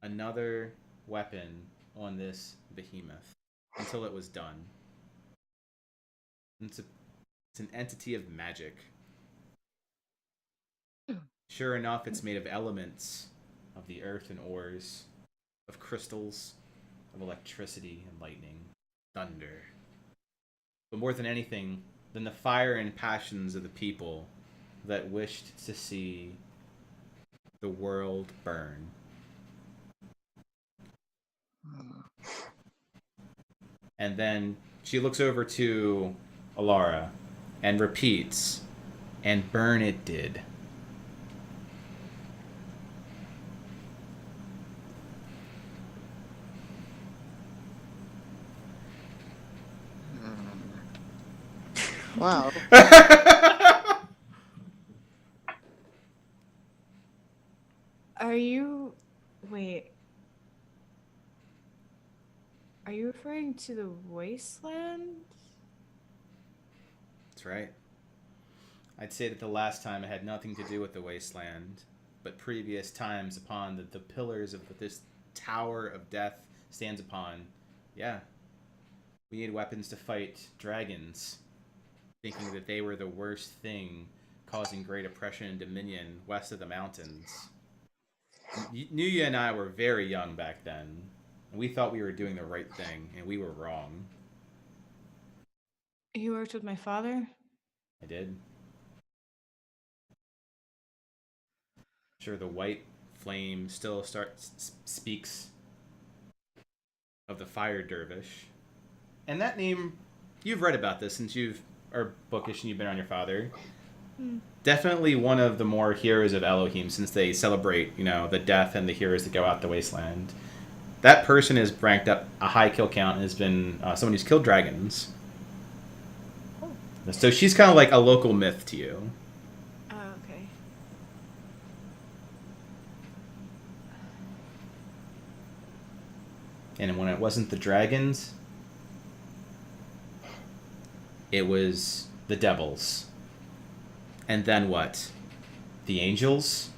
another weapon on this behemoth until it was done. It's an entity of magic. Sure enough, it's made of elements of the earth and ores, of crystals, of electricity and lightning, thunder. But more than anything, than the fire and passions of the people that wished to see the world burn. And then she looks over to Alara and repeats, and burn it did. Wow. Are you referring to the wasteland? That's right. I'd say that the last time it had nothing to do with the wasteland, but previous times upon the pillars of this tower of death stands upon. Yeah. We need weapons to fight dragons, thinking that they were the worst thing causing great oppression and dominion west of the mountains. Nuya and I were very young back then, and we thought we were doing the right thing, and we were wrong. You worked with my father? I did. Sure, the white flame still speaks of the fire dervish. And that name, you've read about this since you've are bookish and you've been around your father. Definitely one of the more heroes of Elohim, since they celebrate, the death and the heroes that go out the wasteland. That person has ranked up a high kill count and has been someone who's killed dragons. Oh. So she's kind of like a local myth to you. Oh, okay. And when it wasn't the dragons, it was the devils. And then what? The angels?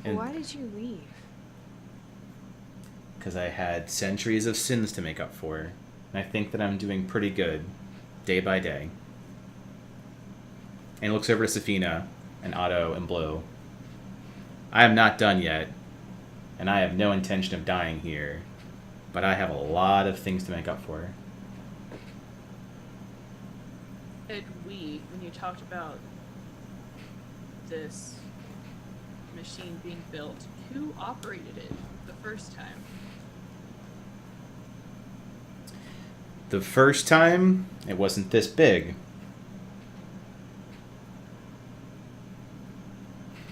And Why did you leave? because I had centuries of sins to make up for. And I think that I'm doing pretty good, day by day. And he looks over to Safina and Otto and Blue. I am not done yet, and I have no intention of dying here, but I have a lot of things to make up for. Said we, when you talked about this machine being built, who operated it the first time? The first time, it wasn't this big.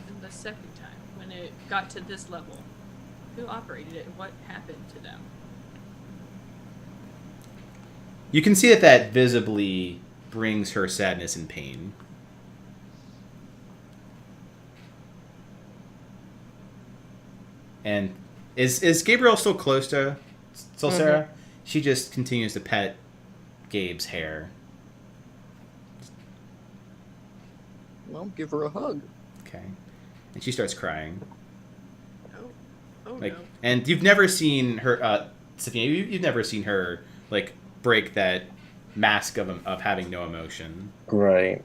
And the second time, when it got to this level, who operated it and what happened to them? You can see that visibly brings her sadness and pain. And is Gabriel still close to Sarah? She just continues to pet Gabe's hair. Well, give her a hug. Okay. And she starts crying. Oh Like, no. and you've never seen her, Sophia, you've never seen her, like, break that mask of having no emotion. Right.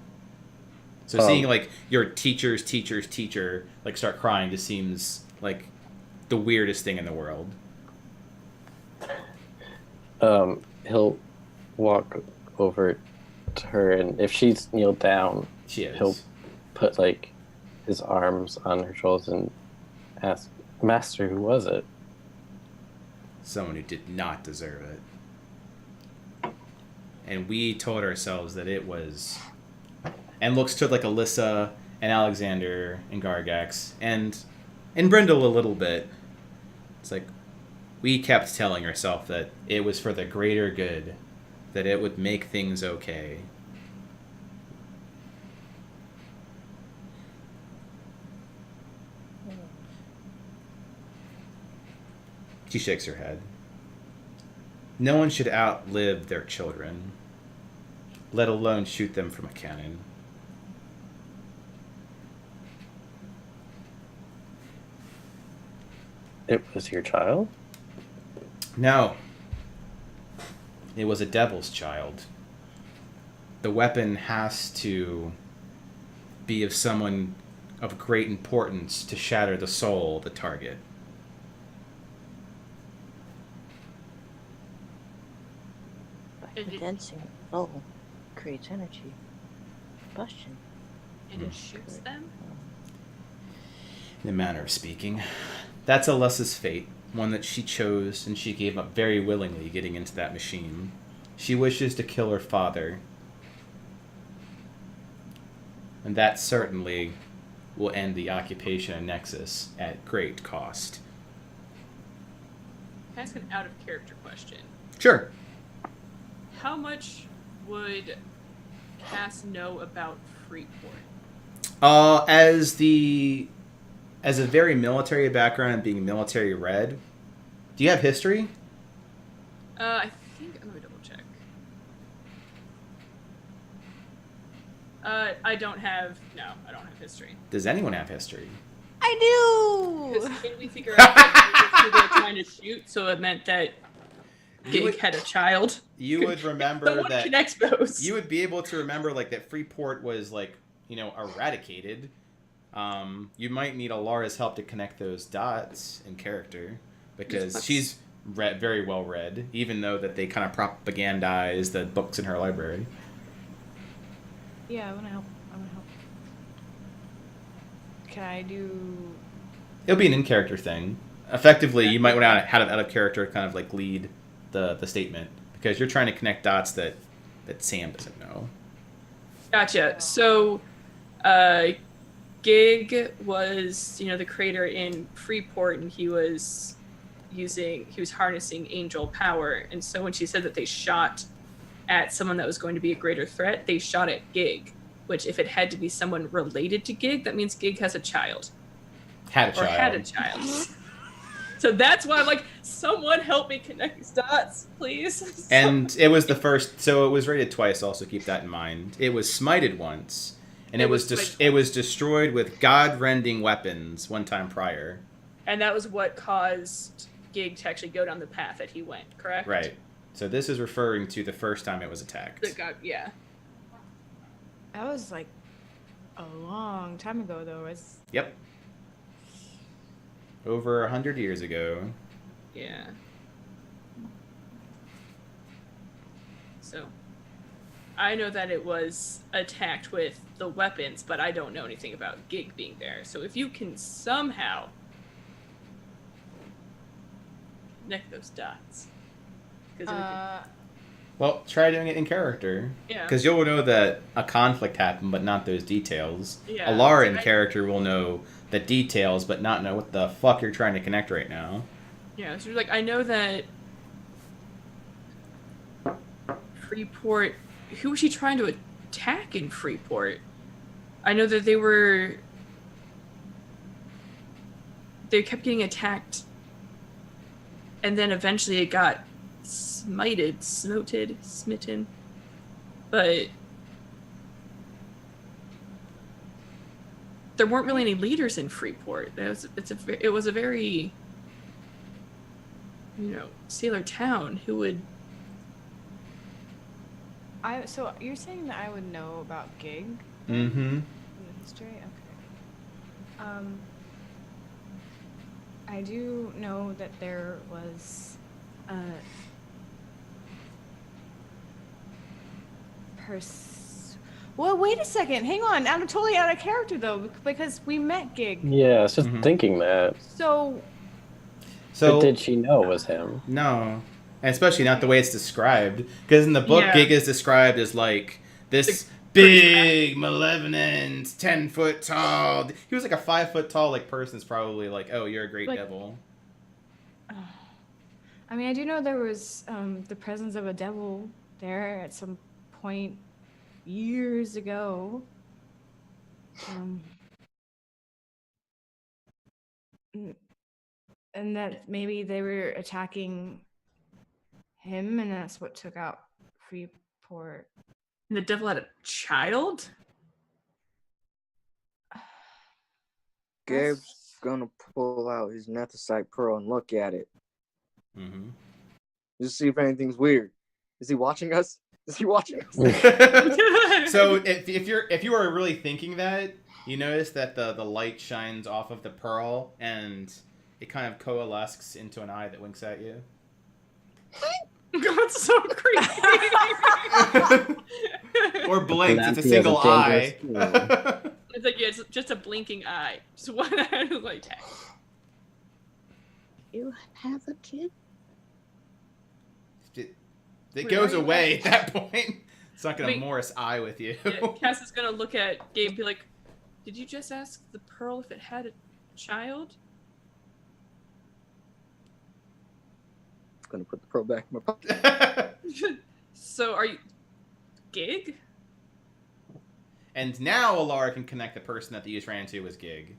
So seeing, like, your teacher's teacher, like, start crying just seems like the weirdest thing in the world. He'll walk over to her, and if she's kneeled down, She is. he'll put like his arms on her shoulders and ask, "Master, who was it?" Someone who did not deserve it. And we told ourselves that it was... And looks to, like, Alyssa and Alexander and Gargax and Brindle a little bit. It's like, we kept telling ourselves that it was for the greater good, that it would make things okay. She shakes her head. No one should outlive their children, let alone shoot them from a cannon. It was your child? No. It was a devil's child. The weapon has to be of someone of great importance to shatter the soul of the target. By And it- condensing the soul creates energy. Combustion. And it shoots them? In a manner of speaking. That's Alessa's fate, one that she chose and she gave up very willingly getting into that machine. She wishes to kill her father. And that certainly will end the occupation of Nexus at great cost. Can I ask an out of character question? Sure. How much would Cass know about Freeport? As a very military background and being military red, do you have history? I think, let me double check. I don't have history. Does anyone have history? I do. Because can we figure out who they're trying to shoot? So it meant that Gig had a child. You would remember Someone that connects those. you would be able to remember like that Freeport was like, eradicated. You might need Alara's help to connect those dots in character because she's very well read, even though that they kind of propagandize the books in her library. Yeah, I want to help. Can I do? It'll be an in-character thing. Effectively, you might want to have out of character kind of like lead the statement because you're trying to connect dots that Sam doesn't know. Gotcha. So, Gig was, the creator in Freeport, and he was harnessing angel power. And so when she said that they shot at someone that was going to be a greater threat, they shot at Gig, which if it had to be someone related to Gig, that means Gig has a child. Had a child. So that's why I'm like, someone help me connect these dots, please. And it was the first, so it was rated twice, also keep that in mind. It was smited once, and it was destroyed with god-rending weapons one time prior. And that was what caused Gig to actually go down the path that he went, correct? Right. So this is referring to the first time it was attacked. Yeah. That was like a long time ago, though. Yep. Over 100 years ago. Yeah. So, I know that it was attacked with the weapons, but I don't know anything about Gig being there. So if you can somehow connect those dots. 'Cause it would be- Well, try doing it in character. Yeah. Because you'll know that a conflict happened, but not those details. Yeah. Alara in character will know the details, but not know what the fuck you're trying to connect right now. Yeah, so like I know that Freeport. Who was she trying to attack in Freeport? I know that they kept getting attacked, and then eventually it got smitten. But there weren't really any leaders in Freeport. It was a very, sailor town who would. So you're saying that I would know about Gig Mm-hmm. in the history? Okay. I do know that there was a Well, wait a second. Hang on. I'm totally out of character though, because we met Gig. Yeah, I was just thinking that. So But did she know it was him? No. And especially not the way it's described. Because in the book, Yeah. Gig is described as like this big, malevolent, 10-foot tall. He was like a 5-foot tall like person's probably like, oh, you're a great devil. I mean, I do know there was the presence of a devil there at some point years ago. And that maybe they were attacking him, and that's what took out Freeport. And the devil had a child? Gabe's gonna pull out his Nethicite pearl and look at it. Mm-hmm. Just see if anything's weird. Is he watching us? Is he watching us? So if you are really thinking that, you notice that the light shines off of the pearl and it kind of coalesces into an eye that winks at you. That's so creepy. Or blinks. It's a Nancy has single a eye. dangerous It's like, yeah, it's just a blinking eye. Just one eye like that. You have a kid? It Wait, goes are you away actually- at that point. It's not going to Wait. Morris eye with you. Yeah, Cass is gonna look at Gabe and be like, did you just ask the pearl if it had a child? Gonna put the pearl back in my pocket. So are you Gig? And now Alara can connect the person that the youth ran into as Gig.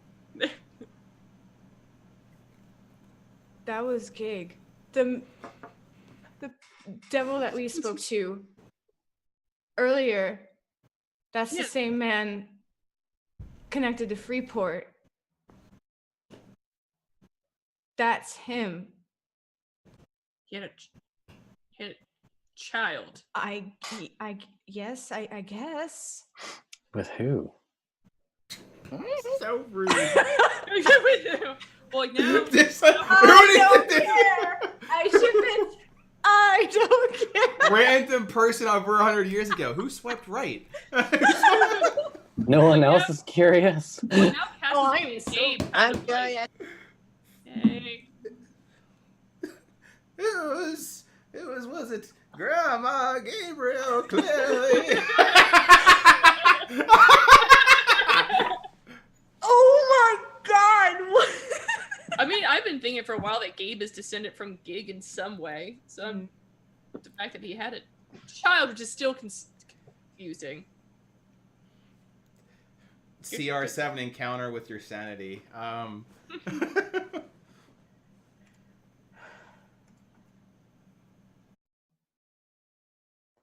That was Gig. The devil that we spoke to earlier. That's Yeah. the same man connected to Freeport. That's him. He had a child. Yes, I guess. With who? So rude. Well, like now. I shouldn't. I don't care. Random person over 100 years ago. Who swiped right? No one else is curious? Well, now Cass Oh, is I'm being so- Gabe. I'm curious. Hey. Was it Grandma Gabriel clearly? Oh my God! I mean, I've been thinking for a while that Gabe is descended from Gig in some way. So the fact that he had a child, which is still confusing. CR7 encounter with your sanity.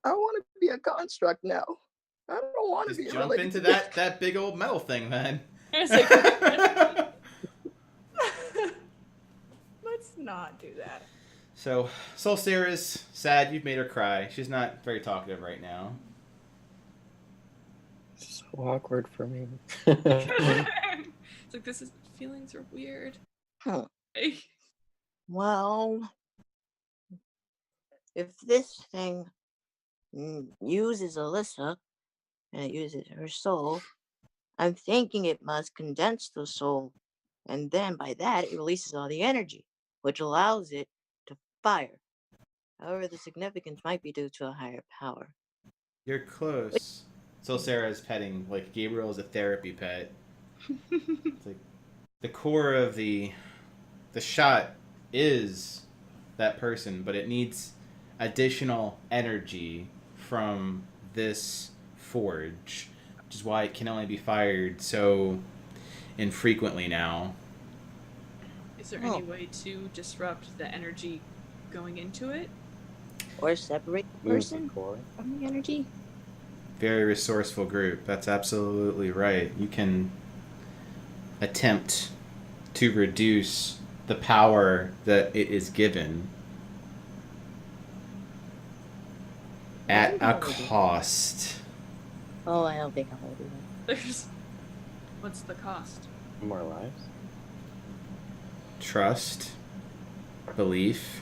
I want to be a construct now. I don't want to Just be jump related into to this. that big old metal thing, then. It's like, Let's not do that. So, Solstair is sad. You've made her cry. She's not very talkative right now. So awkward for me. it's like feelings are weird. Huh. Hey. Well, if this thing uses Alyssa and it uses her soul, I'm thinking it must condense the soul, and then by that it releases all the energy, which allows it to fire. However, the significance might be due to a higher power. You're close. So Sarah's petting, like Gabriel is a therapy pet. It's like the core of the shot is that person, but it needs additional energy from this forge, which is why it can only be fired so infrequently now. Is there any way to disrupt the energy going into it? Or separate the Move the person core. from the energy? Very resourceful group. That's absolutely right. You can attempt to reduce the power that it is given at a cost. Oh, I don't think I'm gonna do that. There's. What's the cost? More lives. Trust, belief.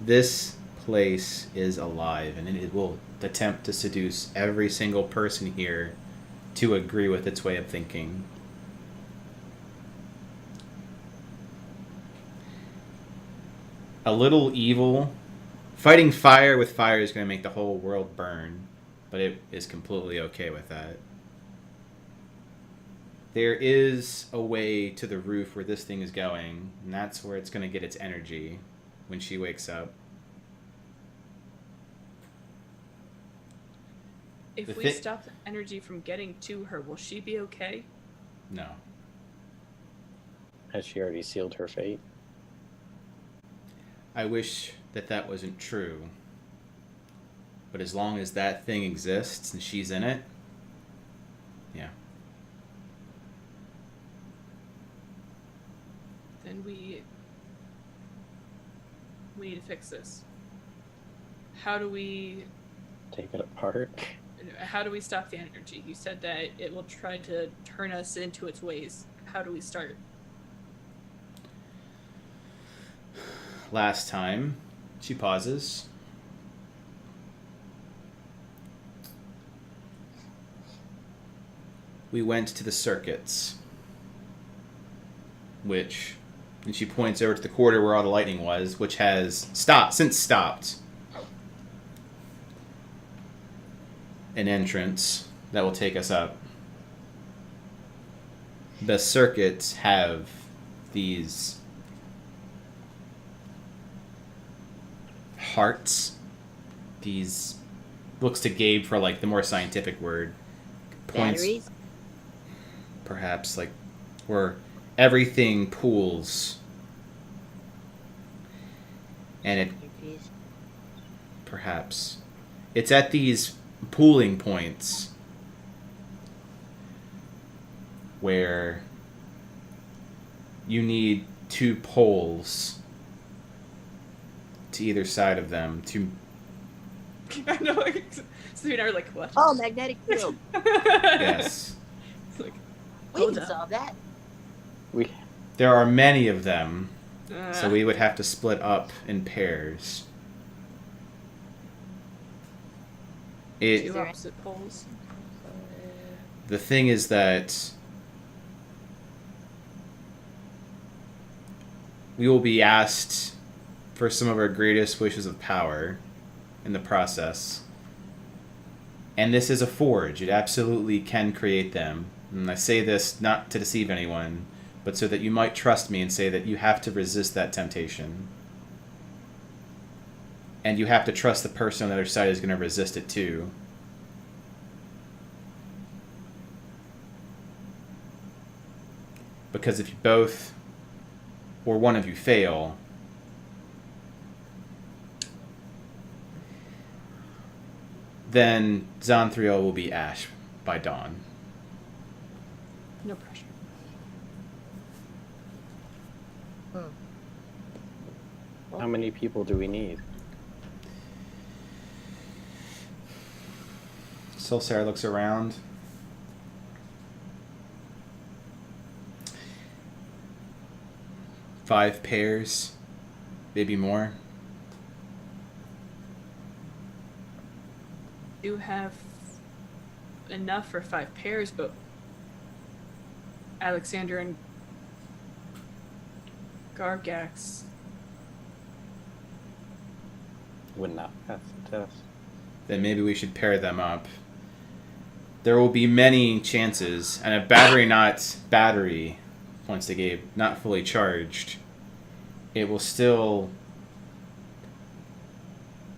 This place is alive, and it will attempt to seduce every single person here to agree with its way of thinking. A little evil. Fighting fire with fire is going to make the whole world burn, but it is completely okay with that. There is a way to the roof where this thing is going, and that's where it's going to get its energy when she wakes up. If we stop the energy from getting to her, will she be okay? No. Has she already sealed her fate? I wish that wasn't true. But as long as that thing exists and she's in it, yeah. Then we need to fix this. How do we Take it apart? How do we stop the energy? You said that it will try to turn us into its ways. How do we start? Last time, she pauses. We went to the circuits, which, and she points over to the corridor where all the lightning was, which has stopped. An entrance that will take us up. The circuits have these hearts. These looks to Gabe for like the more scientific word. Batteries? Perhaps like where everything pools. And it perhaps it's at these pooling points where you need two poles to either side of them to I know. So you and I are like, what? Oh, magnetic field. yes. It's like, We hold can up. solve that. There are many of them, so we would have to split up in pairs. Two opposite poles. The thing is that we will be asked for some of our greatest wishes of power in the process. And this is a forge. It absolutely can create them. And I say this not to deceive anyone, but so that you might trust me and say that you have to resist that temptation. And you have to trust the person on the other side is going to resist it too. Because if you both, or one of you fail, then Zonthriel will be ash by dawn. No pressure. How many people do we need? So Sarah looks around. Five pairs, maybe more. Do have enough for 5 pairs, but Alexander and Gargax would not pass the test. Then maybe we should pair them up. There will be many chances, and a battery, once the game not fully charged, it will still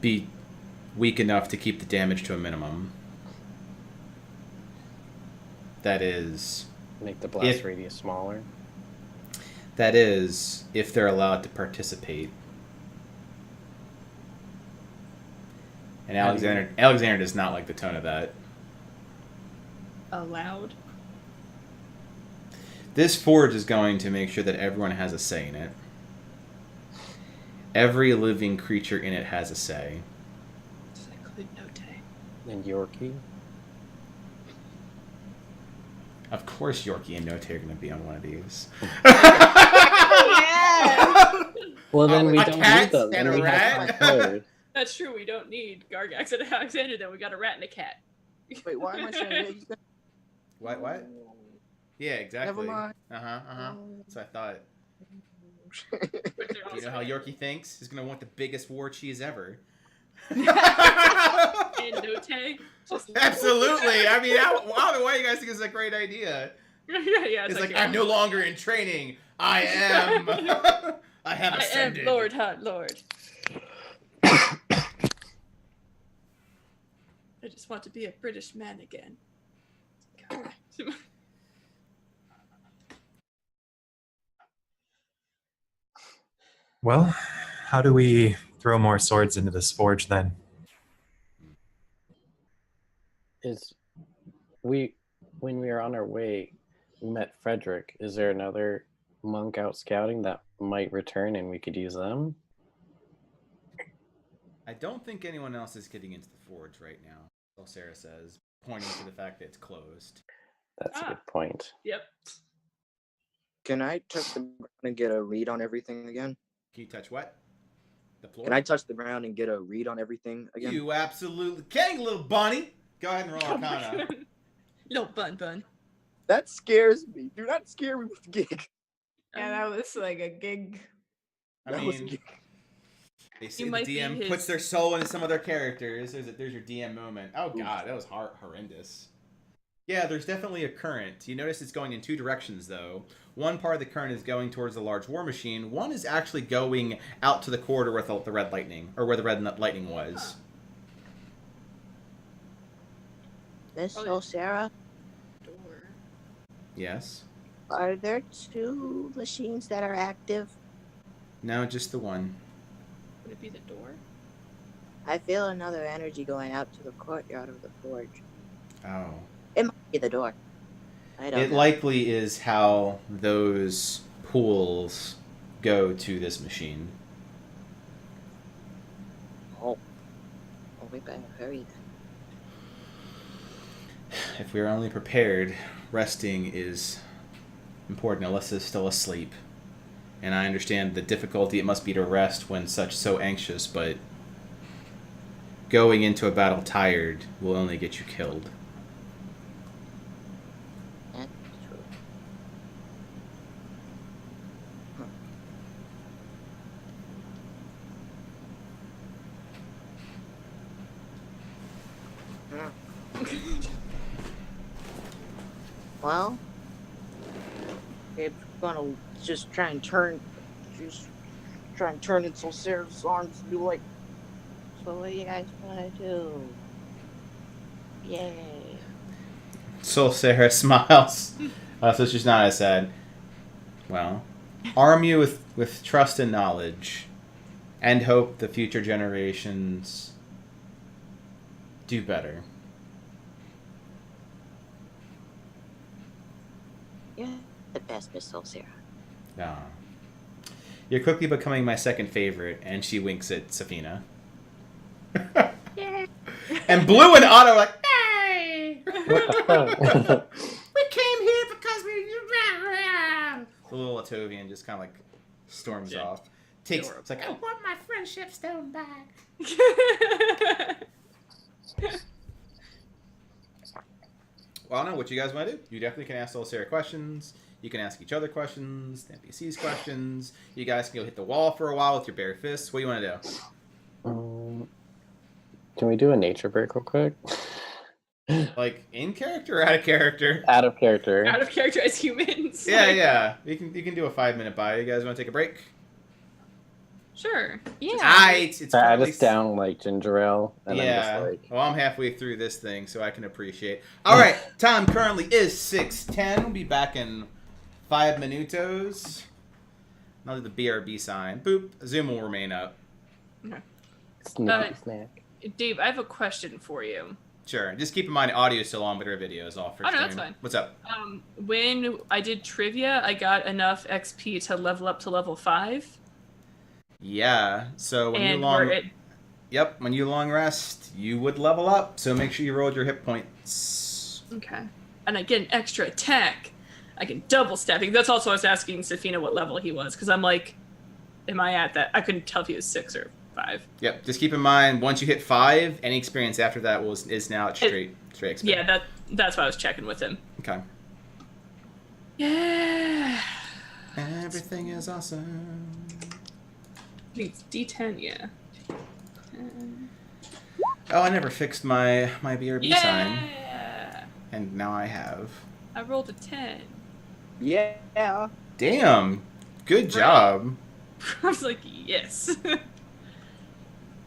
be weak enough to keep the damage to a minimum. That is... Make the blast radius smaller. That is, if they're allowed to participate. And Alexander does not like the tone of that. Allowed? This forge is going to make sure that everyone has a say in it. Every living creature in it has a say. Does that include Note? And Yorkie. Of course Yorkie and Note are going to be on one of these. Well, then we a don't cat need them. and Then a we have rat? code. That's true, we don't need Gargax and Alexander, then we got a rat and a cat. Wait, why am I saying he's gonna... What? Yeah, exactly. Never mind. That's what I thought. But they're Do you also know how Yorkie thinks? He's going to want the biggest war cheese ever. and Note. Just Absolutely. I mean, I don't know why you guys think it's a great idea. yeah, It's like, I'm no longer in training. I am. I have I am ascended. Lord Hunt Lord. I just want to be a British man again. God. Well, how do we throw more swords into this forge then? When we were on our way, we met Frederick. Is there another monk out scouting that might return and we could use them? I don't think anyone else is getting into the forge right now. Well, Sarah says, pointing to the fact that it's closed. That's a good point. Yep. Can I touch the ground and get a read on everything again? Can you touch what? The floor? Can I touch the ground and get a read on everything again? You absolutely can, little bunny. Go ahead and roll Oh my Arcana. God. No bun. That scares me. Do not scare me with the gig. Yeah, that was like a gig. I That was a mean, gig. they say You the might be DM his- puts their soul into some of their characters. There's your DM moment. Oh god, that was horrendous. Yeah, there's definitely a current. You notice it's going in two directions, though. One part of the current is going towards the large war machine. One is actually going out to the corridor with the red lightning, or where the red lightning was. Miss Oh, yeah. Sarah, Door. Yes. are there two machines that are active? No, just the one. Would it be the door? I feel another energy going out to the courtyard of the forge. Oh. It might be the door. I don't It know. likely is how those pools go to this machine. Oh, we better hurry then. If we're only prepared, resting is important. Alyssa's still asleep. And I understand the difficulty it must be to rest when so anxious, but going into a battle tired will only get you killed. That's true. Well, it's gonna just try and turn into Sarah's arms and be like, so what do you guys wanna do? Yay. So Sarah smiles. So she's not as sad. Well, arm you with trust and knowledge, and hope the future generations do better. You're the best, Miss Sarah. Ah. You're quickly becoming my second favorite, and she winks at Safina. Yeah. And Blue and Otto are like, hey! What the fuck? We came here because we... The little Latovian just kind of like storms Yeah. off. It's like, I want my friendship stone back. Well, I don't know what you guys want to do. You definitely can ask Soul Sarah questions. You can ask each other questions, the NPCs questions. You guys can go hit the wall for a while with your bare fists. What do you want to do? Can we do a nature break real quick? Like in character or out of character? Out of character. Out of character as humans. Yeah, like- yeah. You can do a 5-minute buy. You guys want to take a break? Sure. Yeah. Alright, it's I currently just down like ginger ale, and I'm yeah. just like, Well, I'm halfway through this thing, so I can appreciate. All right, time currently is 6:10. We'll be back in 5 minutos. I'll do the BRB sign. Boop. Zoom will remain up. sneaky snack. Dave, I have a question for you. Sure. Just keep in mind, audio is still on, but our video is off for Oh, no, stream. that's fine. What's up? When I did trivia, I got enough XP to level up to level 5. Yeah. So when And you long, we're at yep, when you long rest, you would level up. So make sure you rolled your hit points. okay. And I get an extra attack. I can double stabbing. That's also why I was asking Safina what level he was, because I'm like, am I at that? I couldn't tell if he was 6 or 5. Yep. Just keep in mind, once you hit 5, any experience after that is now at straight XP. Yeah, that's why I was checking with him. Okay. Yeah. Everything is awesome. I think it's D10, yeah. Oh, I never fixed my BRB sign, Yeah. and now I have. I rolled a 10. Yeah. Damn, good job. I was like, yes. And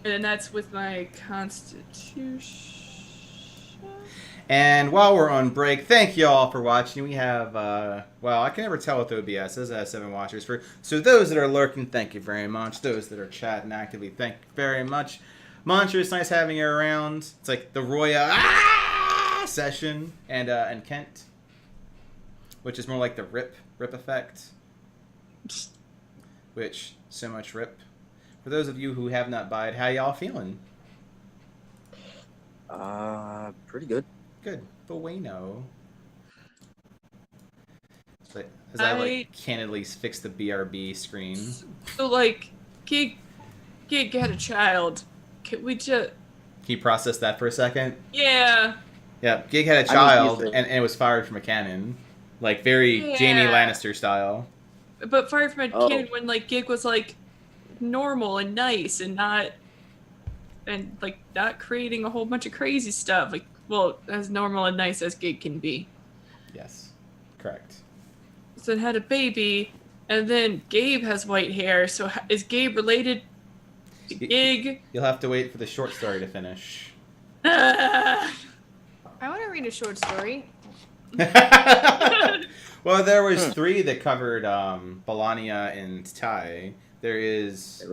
then that's with my constitution. And while we're on break, thank you all for watching. We have, well, I can never tell with OBS. Those have 7 watchers. So those that are lurking, thank you very much. Those that are chatting actively, thank you very much. Monster, it's nice having you around. It's like the Roya session, and Kent, which is more like the rip effect. Which, so much rip. For those of you who have not buyed, how y'all feeling? Pretty good. Good. Bueno. As I like candidly fix the BRB screen. So, like, Gig had a child. Can we just... Can you process that for a second? Yeah. Yeah, Gig had a child, and it was fired from a cannon. Like, very Jaime Lannister style. But fired from a cannon when, like, Gig was, like, normal and nice and not... And, like, not creating a whole bunch of crazy stuff. Like, well, as normal and nice as Gig can be. Yes. Correct. So then had a baby, and then Gabe has white hair, so is Gabe related to Gig? You'll have to wait for the short story to finish. I want to read a short story. Well, there was 3 that covered Balania and Tai. There is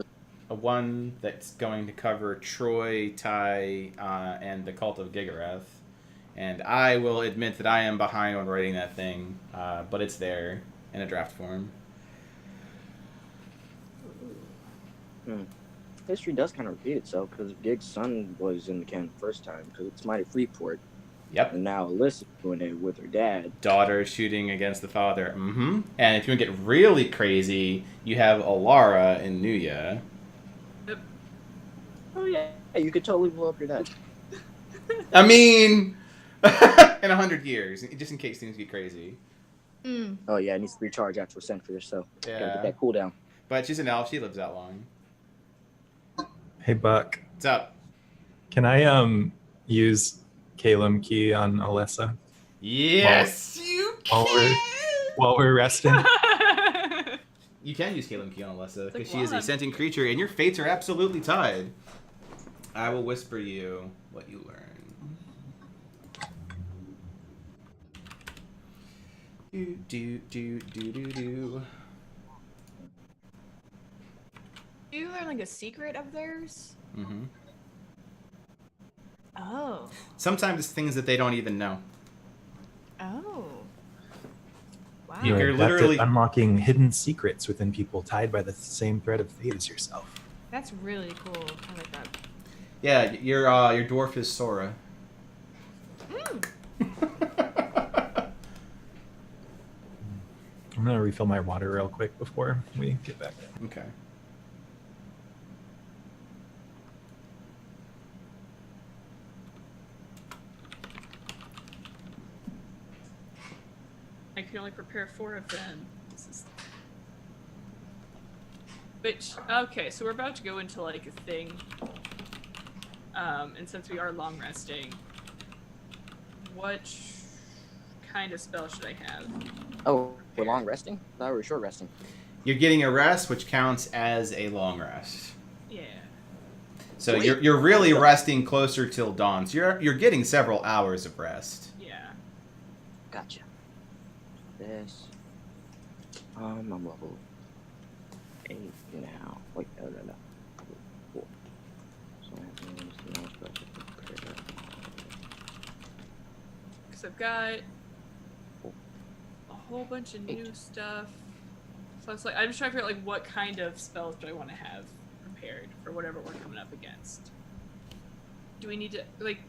a one that's going to cover Troy, Tai, and the Cult of Gigareth. And I will admit that I am behind on writing that thing, but it's there in a draft form. History does kind of repeat itself because Gig's son was in the canon the first time because it's Mighty Freeport. Yep. And now Alyssa's doing it with her dad. Daughter shooting against the father. Mm-hmm. And if you want to get really crazy, you have Alara in Nuya. Oh yeah, you could totally blow up your dad. I mean, in 100 years, just in case things get crazy. Mm. Oh yeah, it needs to recharge after a century or so. Yeah. Gotta get that cooldown. But she's an elf. She lives that long. Hey Buck, What's up? can I use Calum Key on Alessa Yes, you while can. while we're resting? You can use Caleb Key on Alessa because like she is a one. sentient creature, and your fates are absolutely tied. I will whisper you what you learn. Do do do do do do. Do you learn like a secret of theirs? Mm-hmm. Oh. Sometimes it's things that they don't even know. Oh. Wow. You- You're You're adept at literally- unlocking hidden secrets within people tied by the same thread of fate as yourself. That's really cool. I like that. Yeah, your dwarf is Sora. Mm. I'm gonna refill my water real quick before we get back. Okay. I can only prepare 4 of them. This is... Which, okay, so we're about to go into, like, a thing. And since we are long resting, what kind of spell should I have? Oh, we're long resting? I thought we were short resting. You're getting a rest, which counts as a long rest. Yeah. So Sweet. you're really resting closer till dawn. So you're getting several hours of rest. Yeah. Gotcha. This. I'm level 8 now. Wait, no. Cool. So that means no special prepare. Because I've got a whole bunch of new stuff. So it's like I'm just trying to figure out like what kind of spells do I want to have prepared for whatever we're coming up against. Do we need to like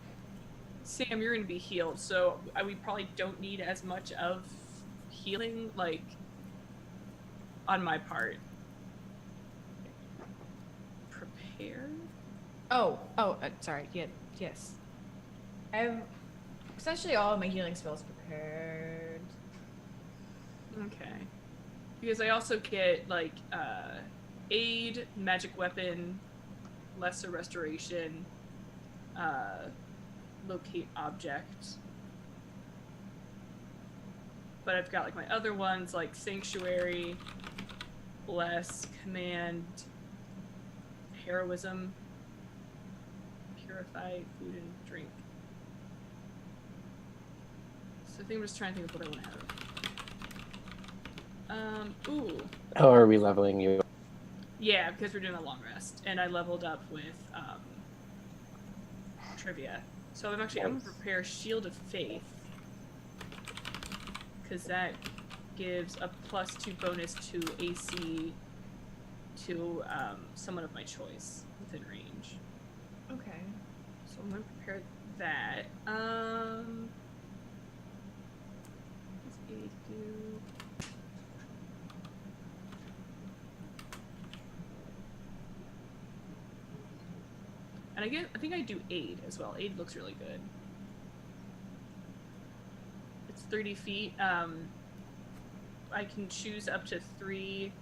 Sam, you're gonna be healed, so we probably don't need as much of healing, like on my part. Prepare? Sorry. Yeah, yes. I have essentially all of my healing spells prepared. Okay. Because I also get like aid, magic weapon, lesser restoration, locate object. But I've got like my other ones like sanctuary, bless, command, heroism, purify, food and drink. So I think I'm just trying to think of what I want to have. Ooh. How are we leveling you? Yeah, because we're doing a long rest, and I leveled up with trivia. So I'm gonna prepare Shield of Faith, because that gives a +2 bonus to AC to someone of my choice within range. Okay. So I'm gonna prepare that. What's aid do? And I think I do aid as well. Aid looks really good. It's 30 feet. I can choose up to 3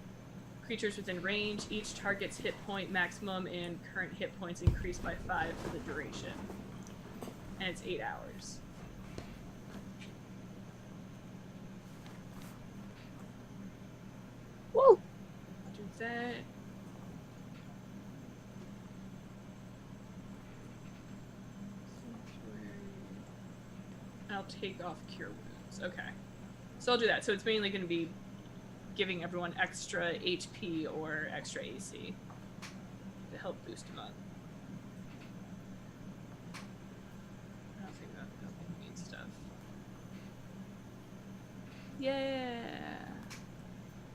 creatures within range. Each target's hit point maximum and current hit points increase by 5 for the duration. And it's 8 hours. Whoa! Do that. I'll take off Cure Wounds. Okay. So I'll do that. So it's mainly going to be giving everyone extra HP or extra AC to help boost them up. I'll think about the main stuff. Yeah.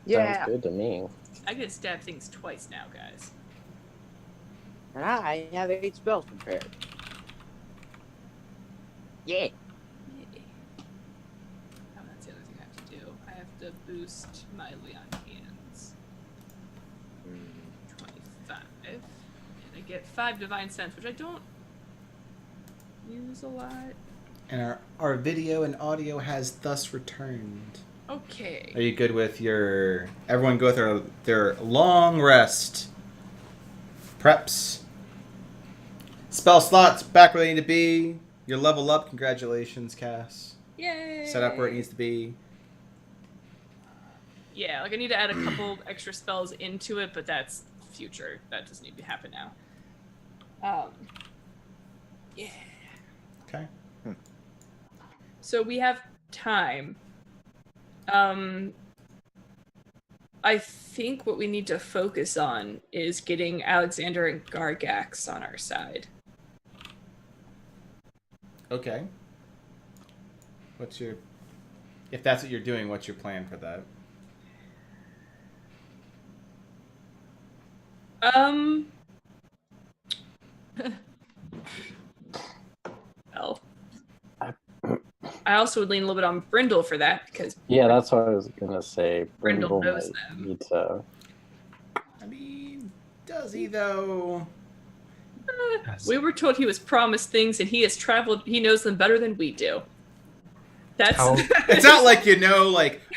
Yeah! Sounds good to me. I get to stab things twice now, guys. And I have 8 spells prepared. Yeah! Oh, that's the other thing I have to do. I have to boost my Leon hands. 25. And I get 5 Divine Sense, which I don't use a lot. And our video and audio has thus returned. Okay. Are you good with your... Everyone go with their long rest. Preps. Spell slots back where they need to be. Your level up. Congratulations, Cass. Yay! Set up where it needs to be. Yeah, like I need to add a couple extra spells into it, but that's future. That doesn't need to happen now. Yeah. Okay. So we have time. I think what we need to focus on is getting Alexander and Gargax on our side. Okay. If that's what you're doing, what's your plan for that? Well, I also would lean a little bit on Brindle for that because Yeah, that's what I was gonna say. Brindle knows might them. need to- I mean, does he though? We were told he was promised things and he has traveled. He knows them better than we do. That's How- It's not like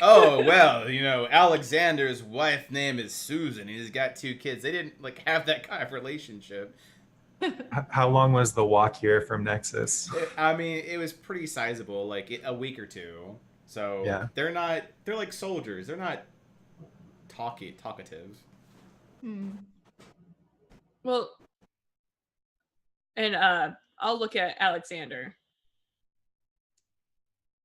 oh well, Alexander's wife's name is Susan. He's got 2 kids. They didn't have that kind of relationship. How long was the walk here from Nexus? I mean, it was pretty sizable, like a week or two. So Yeah. they're like soldiers. They're not talkative. Well, and I'll look at Alexander.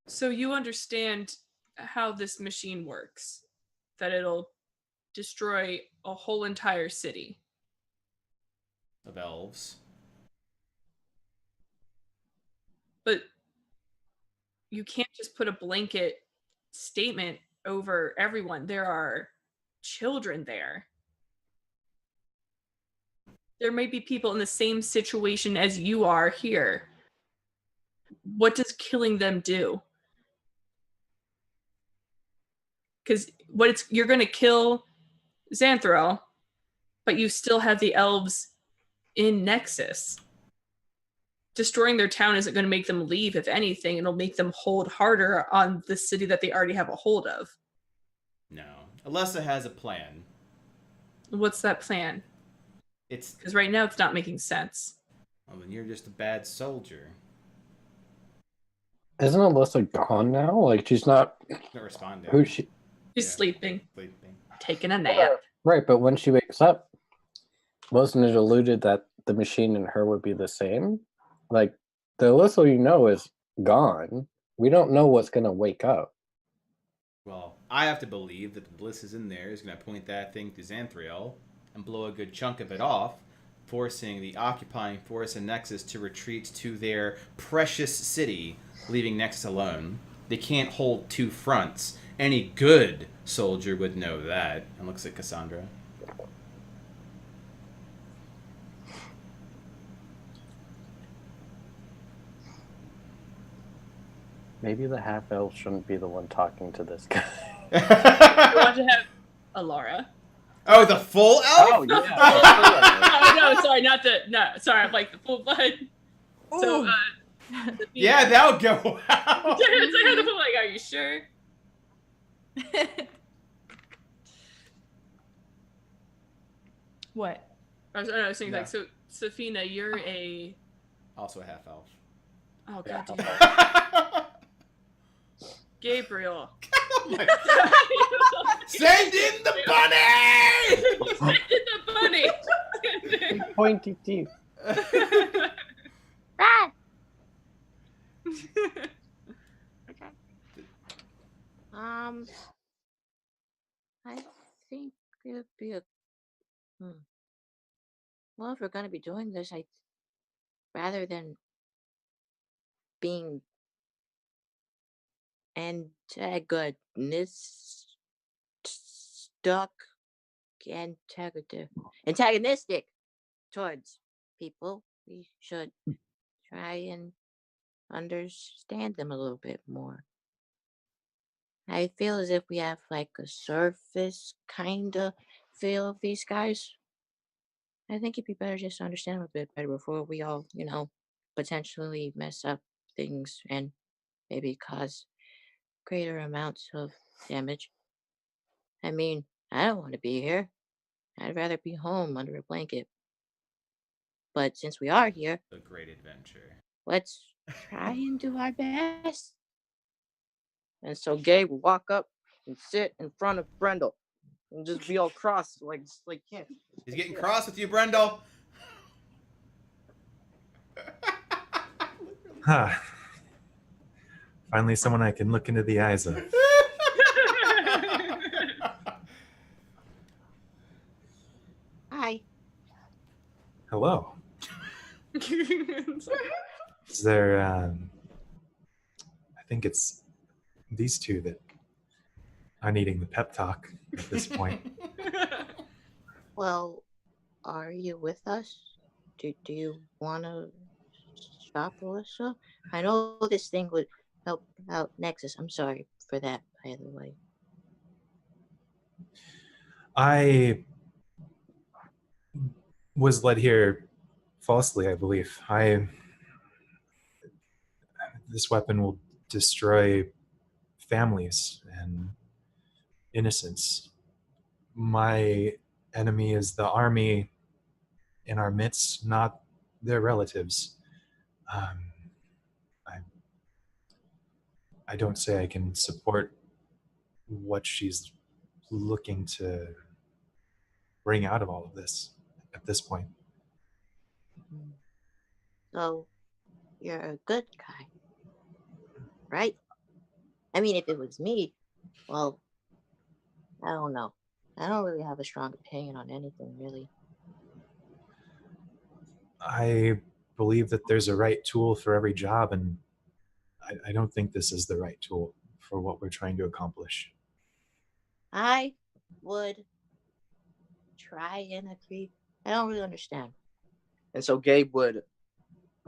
So you understand how this machine works, that it'll destroy a whole entire city Of elves. but you can't just put a blanket statement over everyone. There are children there. There may be people in the same situation as you are here. What does killing them do? Because you're going to kill Xanthril, but you still have the elves in Nexus. Destroying their town isn't going to make them leave. If anything, it'll make them hold harder on the city that they already have a hold of. No. Alessa has a plan. What's that plan? Because right now it's not making sense. Well, then you're just a bad soldier. Isn't Alyssa gone now? Like, she's not... Not responding. Who's she? She's sleeping. Sleeping. Taking a nap. Right, but when she wakes up, wasn't it alluded that the machine and her would be the same? Like, the Alyssa you know is gone. We don't know what's going to wake up. Well, I have to believe that the bliss is in there is going to point that thing to Xanthril and blow a good chunk of it off, forcing the occupying force in Nexus to retreat to their precious city, leaving Nexus alone. They can't hold two fronts. Any good soldier would know that. And looks at Cassandra. Maybe the half-elf shouldn't be the one talking to this guy. I want to have Alara. Oh, the full elf? Oh, yeah. Oh, no, sorry, not the... No, sorry, I'm like the full blood. So, yeah, that'll go out. It's like, the full, like, are you sure? What? I was saying, like, so, Safina, you're a... Also a half elf. Oh, god damn. Gabriel. Oh my God. Send in the bunny! Send in the bunny! Pointy teeth. Ah! I think it'd be a. Well, if we're gonna be doing this, rather than being antagonistic towards people, we should try and understand them a little bit more. I feel as if we have like a surface kind of feel of these guys. I think it'd be better just to understand them a bit better before we all, potentially mess up things and maybe cause greater amounts of damage. I mean, I don't want to be here. I'd rather be home under a blanket. But since we are here, A great adventure. let's try and do our best. And so Gabe will walk up and sit in front of Brendel and just be all cross like him. He's getting cross with you, Brendel. Huh. Finally, someone I can look into the eyes of. Hi. Hello. Is there, I think it's these two that are needing the pep talk at this point. Well, are you with us? Do you want to stop, Alyssa? I know this thing would help out Nexus. I'm sorry for that, by the way. I was led here falsely, I believe. This weapon will destroy families and innocents. My enemy is the army in our midst, not they're relatives. Um, I don't say I can support what she's looking to bring out of all of this at this point. So you're a good guy, right? I mean, if it was me, well, I don't know. I don't really have a strong opinion on anything, really. I believe that there's a right tool for every job, and I don't think this is the right tool for what we're trying to accomplish. I would try and agree. I don't really understand. And so Gabe would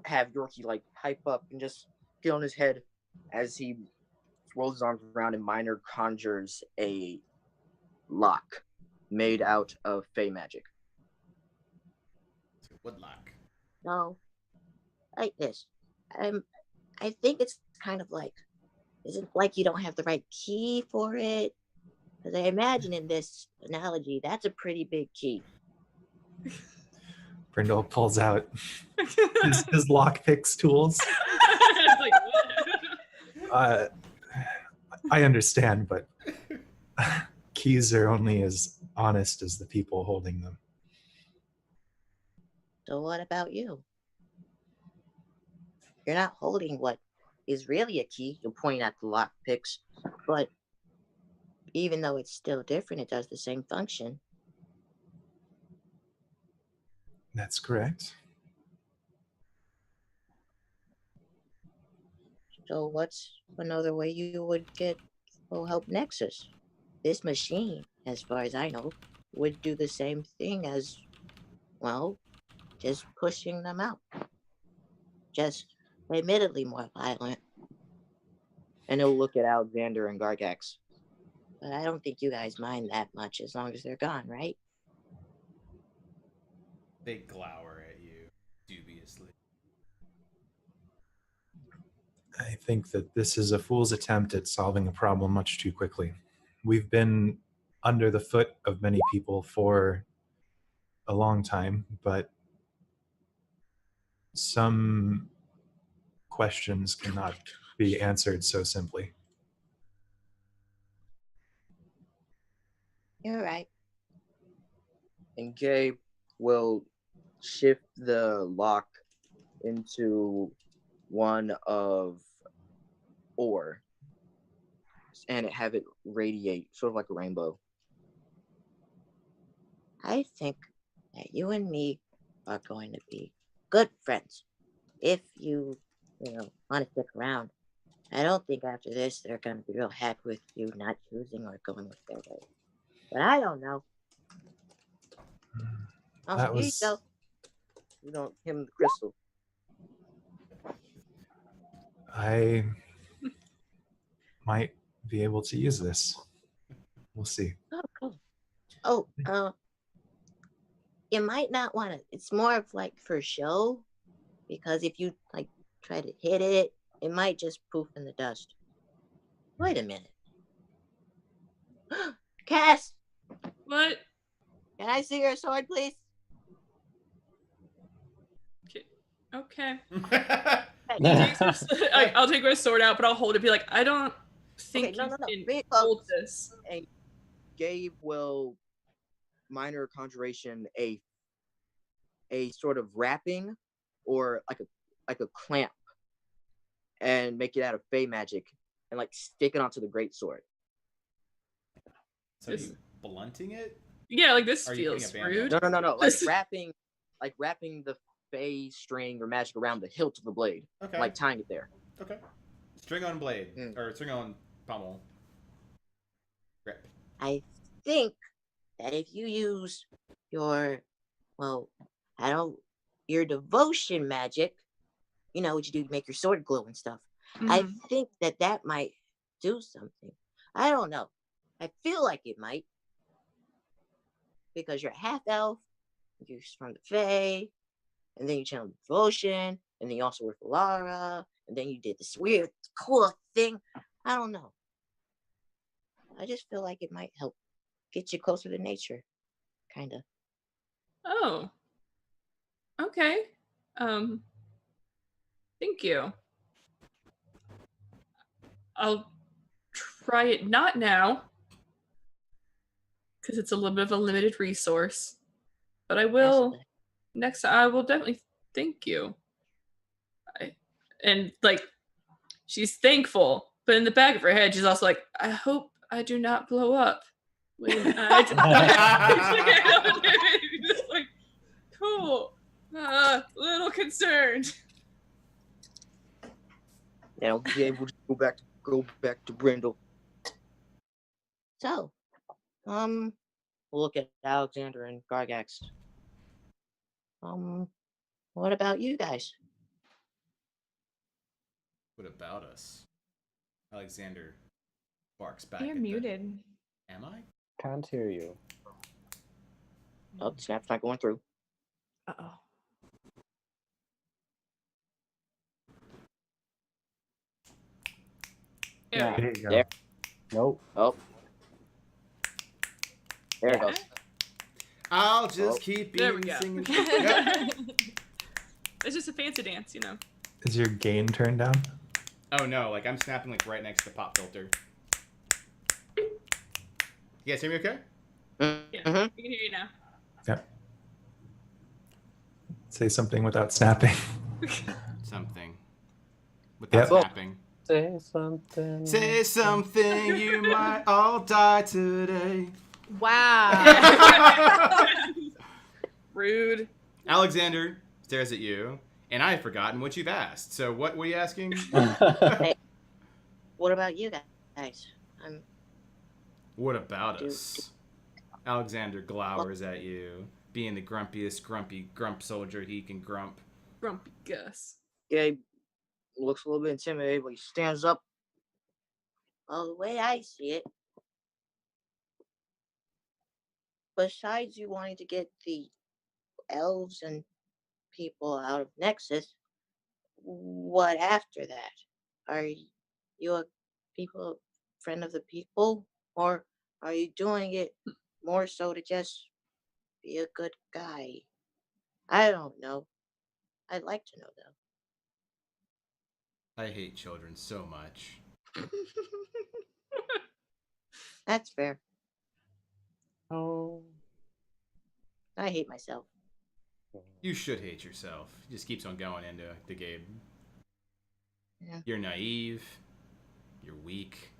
have Yorkie like hype up and just get on his head as he rolls his arms around and minor conjures a lock made out of fey magic. Woodlock. No, like this. I think it's kind of like, is it like you don't have the right key for it? Because I imagine in this analogy, that's a pretty big key. Brindle pulls out his lockpicks tools. It's like, what? I understand, but keys are only as honest as the people holding them. So what about you? You're not holding what is really a key. You're pointing at the lock picks, but even though it's still different, it does the same function. That's correct. So what's another way you would get help Nexus? This machine, as far as I know, would do the same thing as, well, just pushing them out. Just admittedly more violent. And he'll look at Alexander and Gargax. But I don't think you guys mind that much as long as they're gone, right? They glower at you dubiously. I think that this is a fool's attempt at solving a problem much too quickly. We've been under the foot of many people for a long time, but some questions cannot be answered so simply. You're right. And Gabe will shift the lock into one of ore and have it radiate sort of like a rainbow. I think that you and me are going to be good friends. If you want to stick around. I don't think after this they're going to be real happy with you not choosing or going with their way. But I don't know. Oh, That here you was go. You know, him, the crystal. I might be able to use this. We'll see. Oh, cool. Oh, you might not want to. It's more of like for show, because if you like try to hit it, it might just poof in the dust. Wait a minute. Cass, What? can I see your sword, please? Okay. Hey, I'll take my sword out, but I'll hold it. Be like, I don't think Okay, no. you Bring can it close. hold this. And Gabe will minor conjuration a sort of wrapping or like a clamp and make it out of fey magic and like stick it onto the greatsword. So are you blunting it? Yeah, like this Are you feels putting a band rude. on? No. Like wrapping the fey string or magic around the hilt of the blade. Okay. Like tying it there. Okay. String on blade. Mm. Or string on pommel. Grip. I think that if you use your, your devotion magic, what you do to make your sword glow and stuff. I Mhm. think that might do something. I don't know. I feel like it might. Because you're a half elf, you're from the Fae, and then you channel devotion, and then you also work for Lara, and then you did this weird, cool thing. I don't know. I just feel like it might help get you closer to nature. Kind of. Oh. Okay. Thank you. I'll try it not now, because it's a little bit of a limited resource. But I will next time. I will definitely thank you. And like, she's thankful, but in the back of her head, she's also like, I hope I do not blow up when I just like, cool. A little concerned. Now be able to go back to Brindle. So, we'll look at Alexander and Gargax. What about you guys? What about us? Alexander barks back. You're muted. Am I? Can't hear you. Oh, the snap's not going through. Uh-oh. Yeah. There you go. There. Nope. Oh. There it goes. I'll just Oh. keep There we being go. singing. Yeah. It's just a fancy dance, you know. Is your gain turned down? Oh no, like I'm snapping like right next to the pop filter. You guys hear me okay? Yeah, Mm-hmm. we can hear you now. Yep. Say something without snapping. Something. Without Yep. snapping. Say something. Say something, you might all die today. Wow. Rude. Alexander stares at you, and I've forgotten what you've asked. So what were you asking? What about you guys? What about us? Alexander glowers at you, being the grumpiest grump soldier he can grump. Grumpy Gus. Gabe looks a little bit intimidated, but he stands up. Well, the way I see it, besides you wanting to get the elves and people out of Nexus, what after that? Are you a friend of the people, or are you doing it more so to just be a good guy? I don't know. I'd like to know though. I hate children so much. That's fair. Oh. I hate myself. You should hate yourself. He just keeps on going into the Gabe. Yeah. You're naive. You're weak.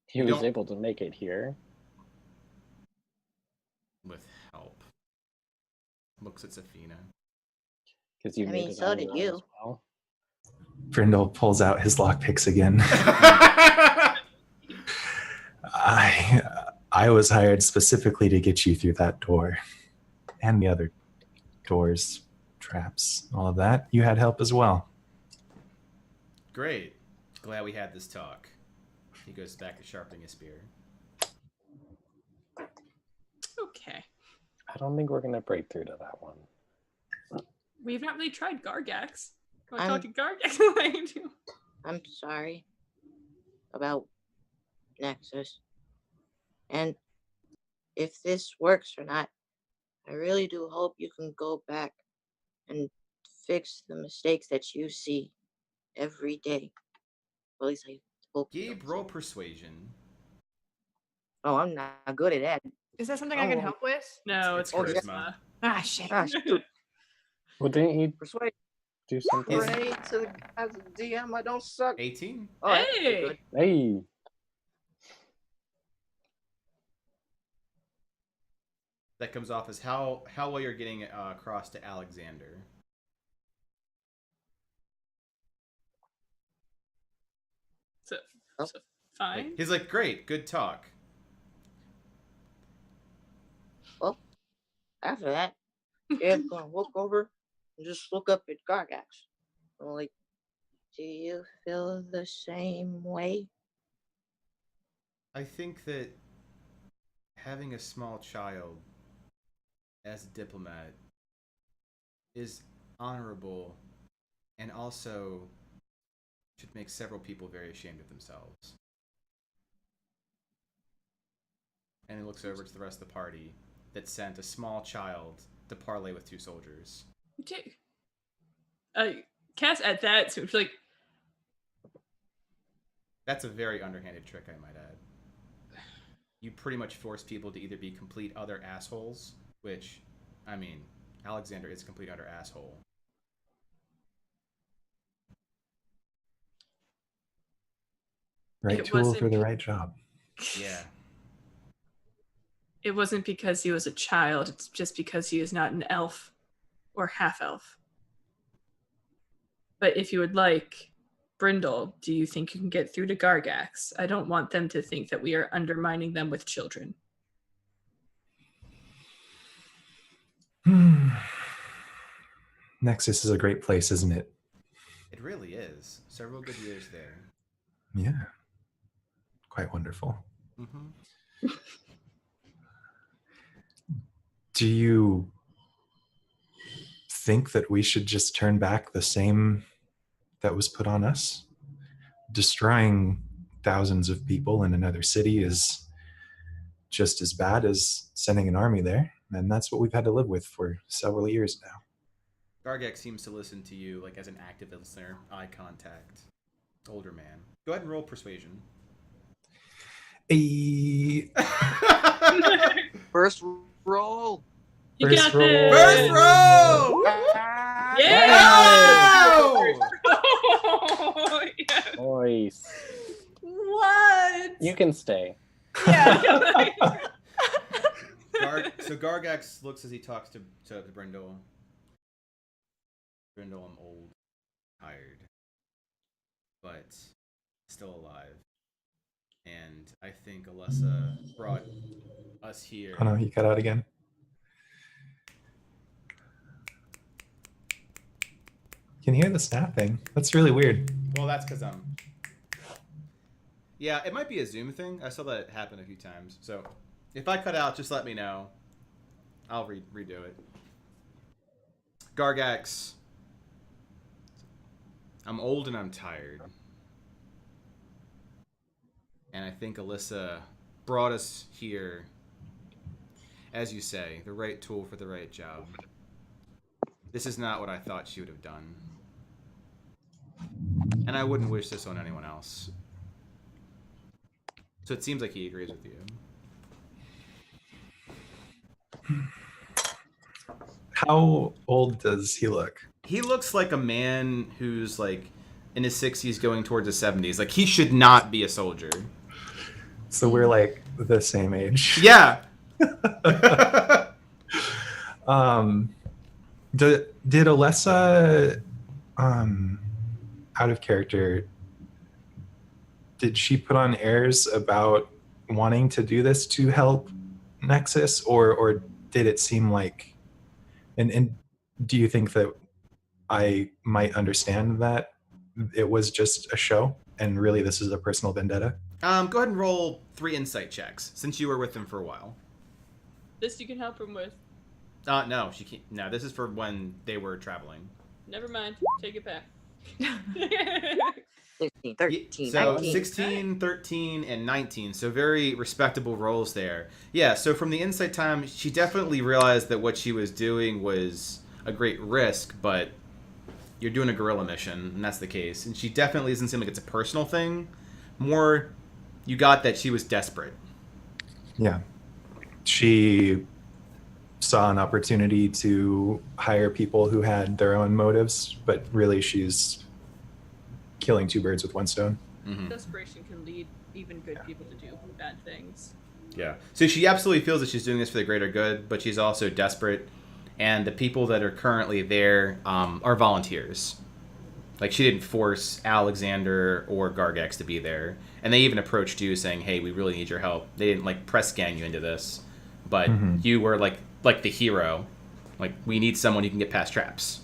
He You was don't- able to make it here. With help. Looks at Safina. Because you I made mean, it so on did your own you. as well. Brindle pulls out his lockpicks again. I was hired specifically to get you through that door and the other doors, traps, all of that. You had help as well. Great. Glad we had this talk. He goes back to sharpening his spear. Okay. I don't think we're going to break through to that one. We've not really tried Gargax. Want to I'm- talk to Gargax? I'm sorry about Nexus. And if this works or not, I really do hope you can go back and fix the mistakes that you see every day. Well, at least I hope. you Gabe, don't roll see. persuasion. Oh, I'm not good at that. Is that something I can help with? No, it's It's charisma. Ah, shit. Ah, shoot. Well, didn't you Persuade. do something? Hooray to the as a DM, I don't suck. 18? Oh, that's pretty Hey! good. Hey! That comes off as how well you're getting across to Alexander. So Oh. fine. He's like, great, good talk. After that, Gabe's gonna look over and just look up at Gargax. I'm like, do you feel the same way? I think that having a small child as a diplomat is honorable and also should make several people very ashamed of themselves. And he looks over to the rest of the party that sent a small child to parley with two soldiers. We do. Cass at that seems like That's a very underhanded trick, I might add. You pretty much force people to either be complete utter assholes, which, I mean, Alexander is a complete utter asshole. Right It tool for wasn't- the right job. Yeah. it wasn't because he was a child. It's just because he is not an elf or half elf. But if you would like, Brindle, do you think you can get through to Gargax? I don't want them to think that we are undermining them with children. Nexus is a great place, isn't it? It really is. Several good years there. Yeah. Quite wonderful. Mm-hmm. Do you think that we should just turn back the same that was put on us? Destroying thousands of people in another city is just as bad as sending an army there, and that's what we've had to live with for several years now. Gargax seems to listen to you like as an active listener, eye contact. Older man. Go ahead and roll persuasion. First roll. You First got roll. this! First roll! Yeah! Wow! Yeah. Boys, What? you can stay. Yeah. So Gargax looks as he talks to Brindle. Brindle, I'm old, tired, but still alive. And I think Alessa brought us here. Oh no, he cut out again. You can hear the snapping. That's really weird. Well, that's because yeah, it might be a Zoom thing. I saw that happen a few times. So if I cut out, just let me know. I'll redo it. Gargax, I'm old and I'm tired. And I think Alessa brought us here, as you say, the right tool for the right job. This is not what I thought she would have done. And I wouldn't wish this on anyone else. So it seems like he agrees with you. How old does he look? He looks like a man who's like in his 60s going towards his 70s. Like he should not be a soldier. So we're like the same age. Yeah. Did Alessa, out of character, did she put on airs about wanting to do this to help Nexus, or did it seem like, and do you think that I might understand that it was just a show and really this is a personal vendetta? Go ahead and roll 3 insight checks since you were with him for a while. This you can help him with. No, she can't. No, this is for when they were traveling. Never mind. Take it back. 16, 13, So 19. 16, 13, and 19. So very respectable rolls there. Yeah, so from the insight time, she definitely realized that what she was doing was a great risk, but you're doing a guerrilla mission, and that's the case. And she definitely doesn't seem like it's a personal thing. More, you got that she was desperate. Yeah. She saw an opportunity to hire people who had their own motives, but really she's killing 2 birds with 1 stone. Mm-hmm. Desperation can lead even good people to do bad things. Yeah. So she absolutely feels that she's doing this for the greater good, but she's also desperate. And the people that are currently there are volunteers. Like, she didn't force Alexander or Gargax to be there. And they even approached you saying, hey, we really need your help. They didn't, like, press gang you into this. But you were, like the hero. Like, we need someone who can get past traps.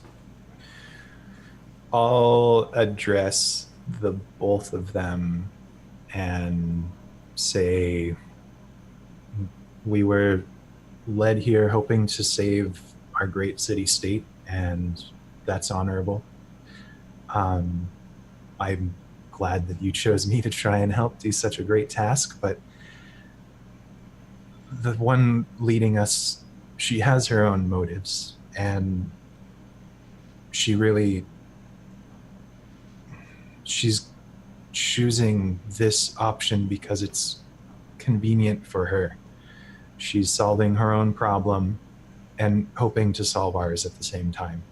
I'll address the both of them and say we were led here hoping to save our great city-state, and that's honorable. I'm glad that you chose me to try and help do such a great task, but the one leading us, she has her own motives, and she's choosing this option because it's convenient for her. She's solving her own problem and hoping to solve ours at the same time.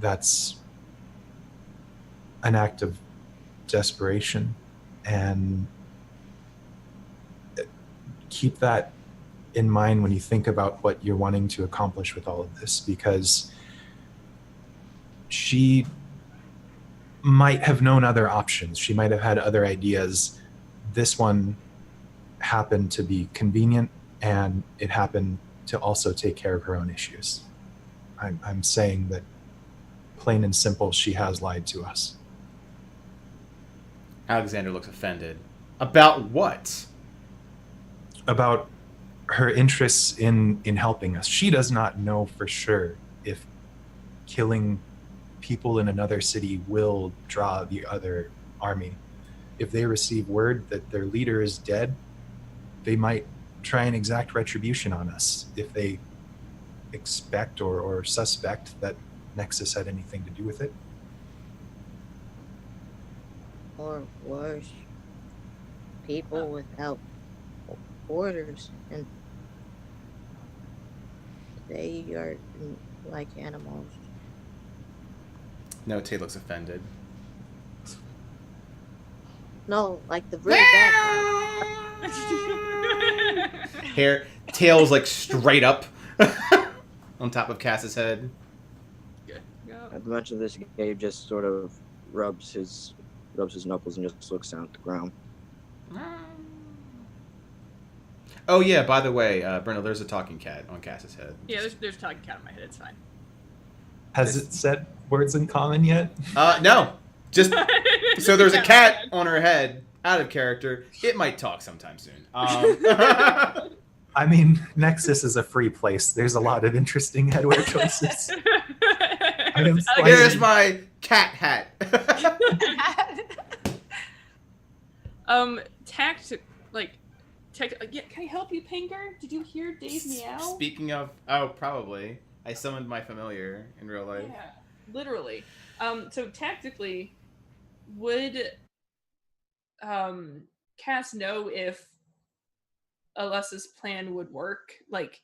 That's an act of desperation, and keep that in mind when you think about what you're wanting to accomplish with all of this, because she might have known other options. She might have had other ideas. This one happened to be convenient, and it happened to also take care of her own issues. I'm saying that plain and simple, she has lied to us. Alexander looks offended. About what? About her interests in helping us. She does not know for sure if killing people in another city will draw the other army. If they receive word that their leader is dead, they might try and exact retribution on us if they expect or suspect that Nexus had anything to do with it. Or worse, people without orders, and they are like animals. No, Tay looks offended. No, like the really bad kind. Hair, tail's like straight up on top of Cass's head. Good. Go. At the mention of this, Gabe just sort of rubs his knuckles and just looks down at the ground. Oh yeah, by the way, Brenda, there's a talking cat on Cass's head. Yeah, there's a talking cat on my head. It's fine. Has it said words in common yet? No. Just so there's a cat on her head, out of character. It might talk sometime soon. I mean, Nexus is a free place. There's a lot of interesting headwear choices. Here's my cat hat. Yeah, can I help you, Pinger? Did you hear Dave meow? Speaking of, probably. I summoned my familiar in real life. Yeah, literally. So tactically, would Cass know if Alessa's plan would work? Like,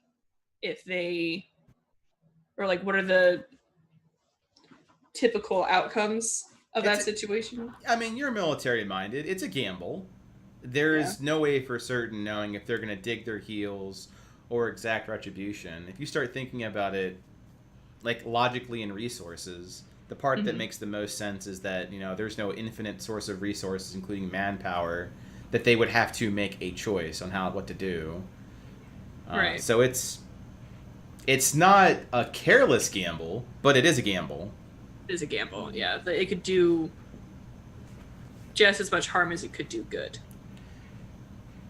if they, or like, what are the typical outcomes of that situation? I mean, you're military-minded. It's a gamble. There is no way for certain knowing if they're going to dig their heels or exact retribution. If you start thinking about it, like, logically in resources, the part that makes the most sense is that, you know, there's no infinite source of resources, including manpower, that they would have to make a choice on what to do. Right. So it's not a careless gamble, but it is a gamble. It is a gamble, yeah. It could do just as much harm as it could do good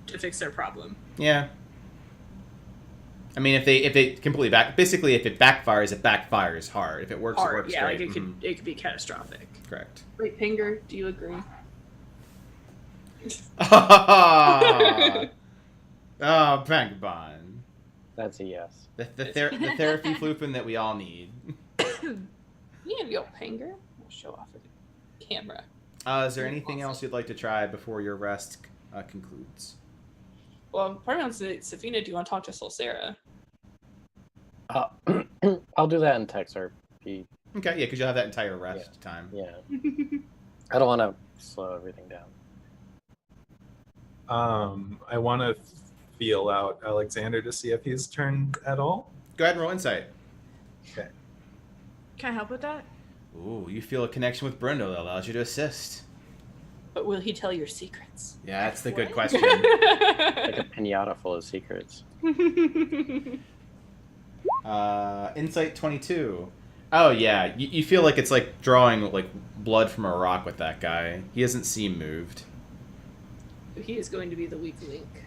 to fix their problem. Yeah. I mean, if they completely basically, if it backfires hard. If it works, Hard, it works yeah, great. like it could be catastrophic. Correct. Wait, Pinger, do you agree? Oh, Bankbon. That's a yes. The therapy flooping that we all need. Yeah, yo, Pinger. I'll show off the camera. Is there anything else you'd like to try before your rest concludes? Well, part of it, Safina, do you want to talk to Solsera? I'll do that in text RP. Okay, yeah, because you'll have that entire rest time. Yeah. I don't want to slow everything down. I want to feel out Alexander to see if he's turned at all. Go ahead and roll insight. Okay. Can I help with that? Ooh, you feel a connection with Brendo that allows you to assist. But will he tell your secrets? Yeah, that's the good question. Like a pinata full of secrets. Insight 22. Oh yeah, you feel like it's like drawing like blood from a rock with that guy. He doesn't seem moved. He is going to be the weak link.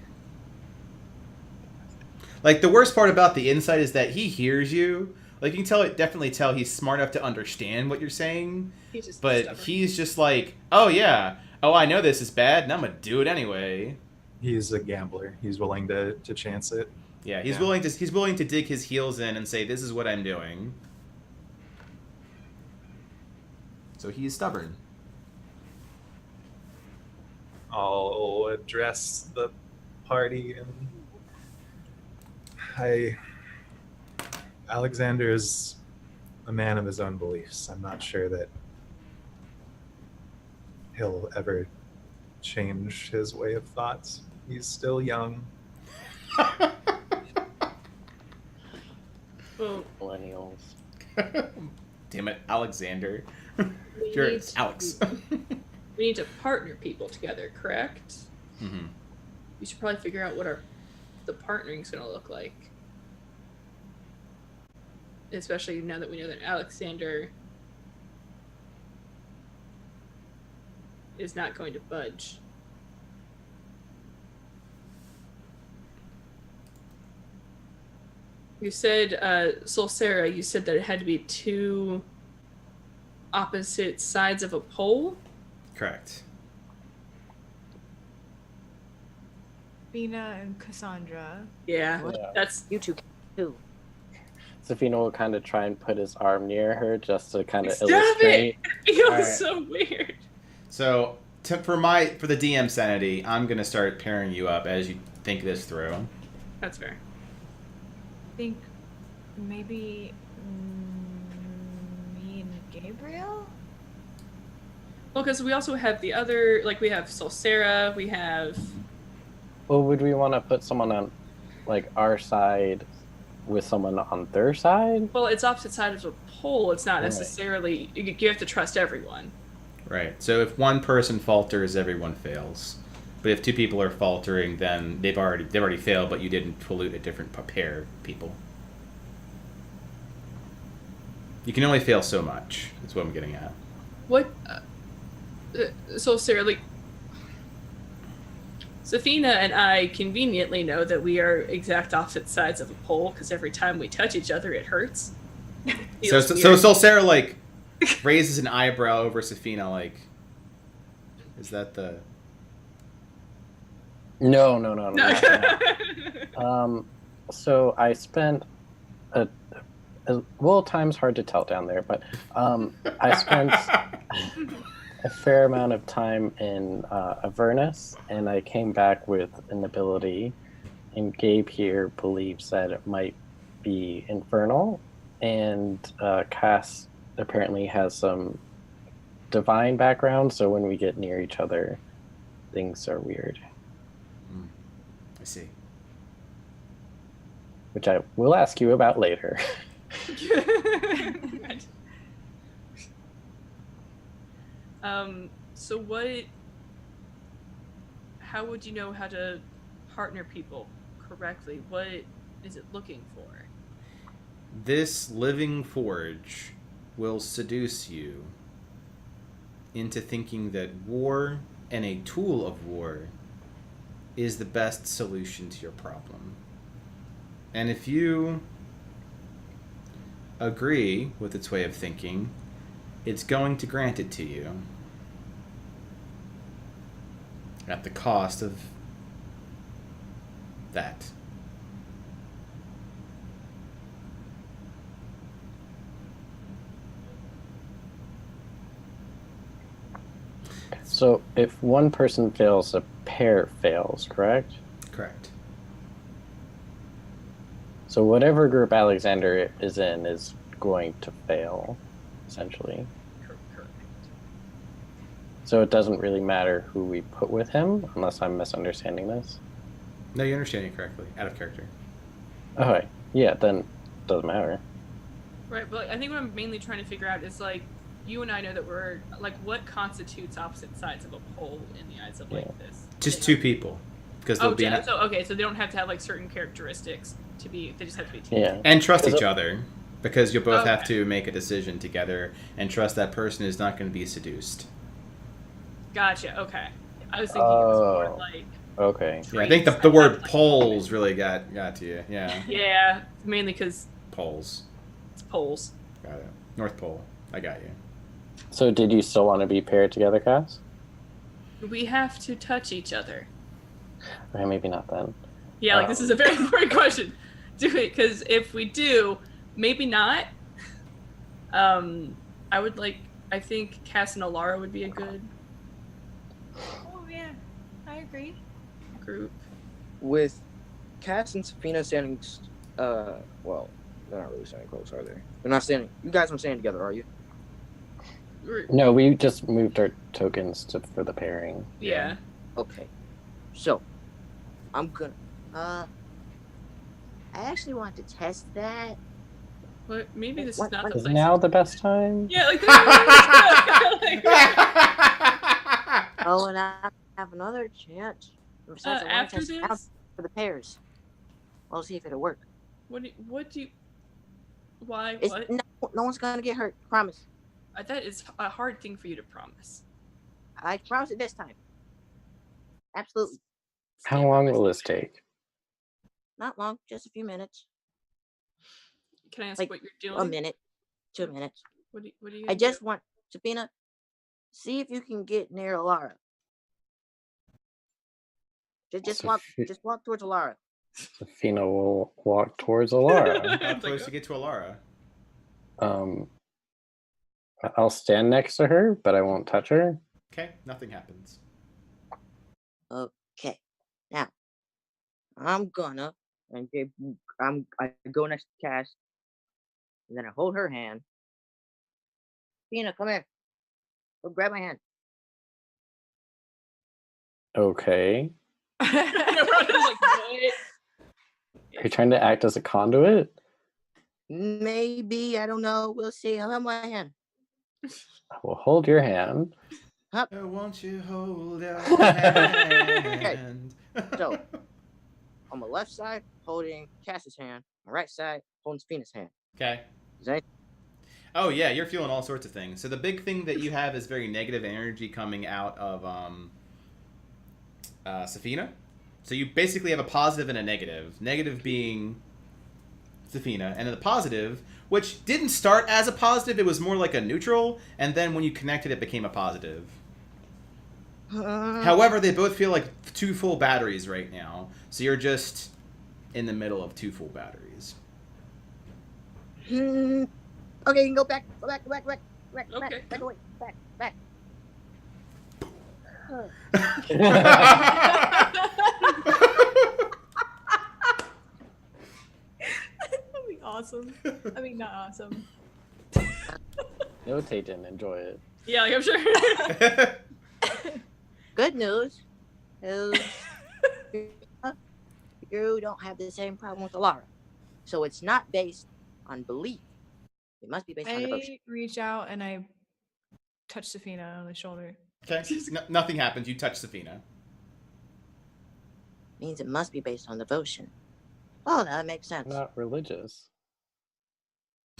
Like, the worst part about the insight is that he hears you. Like, you can definitely tell he's smart enough to understand what you're saying. He's just But stubborn. he's just like, oh yeah, oh I know this is bad, and I'm gonna do it anyway. He's a gambler. He's willing to chance it. Yeah, he's willing to dig his heels in and say, this is what I'm doing. So he is stubborn. I'll address the party and Alexander is a man of his own beliefs. I'm not sure that he'll ever change his way of thoughts. He's still young. Well, Millennials. Damn it, Alexander. we You're need to- Alex. we need to partner people together, correct? Mm-hmm. We should probably figure out what the partnering's gonna look like. Especially now that we know that Alexander is not going to budge. You said, Solsera, you said that it had to be two opposite sides of a pole? Correct. Bina and Cassandra. Yeah, Yeah. that's You two too. Safina will kind of try and put his arm near her just to kind of Stop illustrate. it feels Alright. so weird. So for the DM sanity, I'm gonna start pairing you up as you think this through. That's fair. I think maybe me and Gabriel? Well, because we also have the other, like we have Solsera, we have. Well, would we want to put someone on, like, our side with someone on their side? Well, it's opposite sides of a pole. It's not Right. necessarily. You have to trust everyone. Right. So if one person falters, everyone fails. But if two people are faltering, then they've already failed, but you didn't pollute a different pair of people. You can only fail so much. That's what I'm getting at. What? Solsera, like. Safina and I conveniently know that we are exact opposite sides of a pole because every time we touch each other, it hurts. So Feels weird. Sarah like raises an eyebrow over Safina, like, is that the? No. not that. So I spent well, time's hard to tell down there, but I spent a fair amount of time in Avernus, and I came back with an ability, and Gabe here believes that it might be infernal, and Cass apparently has some divine background, so when we get near each other, things are weird. I see. Which I will ask you about later. So how would you know how to partner people correctly? What is it looking for? This living forge will seduce you into thinking that war and a tool of war is the best solution to your problem. And if you agree with its way of thinking, it's going to grant it to you at the cost of that. So if one person fails, a pair fails, correct? Correct. So whatever group Alexander is in is going to fail, essentially. Correct. So it doesn't really matter who we put with him, unless I'm misunderstanding this. No, you understand it correctly. Out of character. Okay, yeah, then it doesn't matter. Right, but I think what I'm mainly trying to figure out is like you and I know that we're like what constitutes opposite sides of a pole in the eyes of like this. Just two people, because Oh, they'll be yeah. So they don't have to have like certain characteristics to be. They just have to be two. Yeah. and trust Because each other, because you'll both have Okay. to make a decision together and trust that person is not going to be seduced. Gotcha. Okay. I was thinking it was more Oh. like Okay. Yeah, I think the traits the that word have, like, poles really got to you. Yeah, Yeah, mainly because poles. it's poles. Got it. North Pole. I got you. So did you still want to be paired together, Cass? We have to touch each other. Okay, maybe not then. Yeah, like this is a very important question. Do it because if we do, maybe not. I would like I think Cass and Alara would be a good Oh yeah, I agree. group. With Cass and Safina standing, well, they're not really standing close, are they? They're not standing. You guys aren't standing together, are you? No, we just moved our tokens for the pairing. Yeah. Okay. So, I'm gonna. I actually want to test that. But maybe this is What- not what the Is place. now the best time? Yeah, like Oh, and I have another chance. Besides, I want after to test it out this, for the pairs. We'll see if it'll work. what do you why It's, what? no one's gonna get hurt. Promise. That is a hard thing for you to promise. I promise it this time. Absolutely. How long will this take? Not long. Just a few minutes. Can I ask Like, what you're doing? A minute. 2 minutes. What do you I just want Sabina. See if you can get near Alara. Just walk towards Alara. Safina will walk towards Alara. How close to get to Alara? I'll stand next to her, but I won't touch her. Okay, nothing happens. Okay. Now, I'm gonna I go next to Cass, and then I hold her hand. Sabina, come here. Go grab my hand. Okay. Everyone's like, what? Are you trying to act as a conduit? Maybe, I don't know. We'll see. I'll have my hand. I will hold your hand. Oh, won't you hold out your hand? So, on my left side, holding Cass's hand. My right side, holding Sabina's hand. Okay. Is that Oh yeah, you're feeling all sorts of things. So the big thing that you have is very negative energy coming out of Safina. So you basically have a positive and a negative. Negative being Safina, and then the positive, which didn't start as a positive, it was more like a neutral, and then when you connected it became a positive. However, they both feel like 2 full batteries right now. So you're just in the middle of 2 full batteries. Okay, you can go back. Back Okay. away. Back. That'd be awesome. I mean, not awesome. Notate and enjoy it. Yeah, like, I'm sure. Good news is you don't have the same problem with Alara. So it's not based on belief. It must be based on devotion. I reach out and I touch Safina on the shoulder. Okay, nothing happens. You touch Safina. Means it must be based on devotion. Oh, that makes sense. Not religious.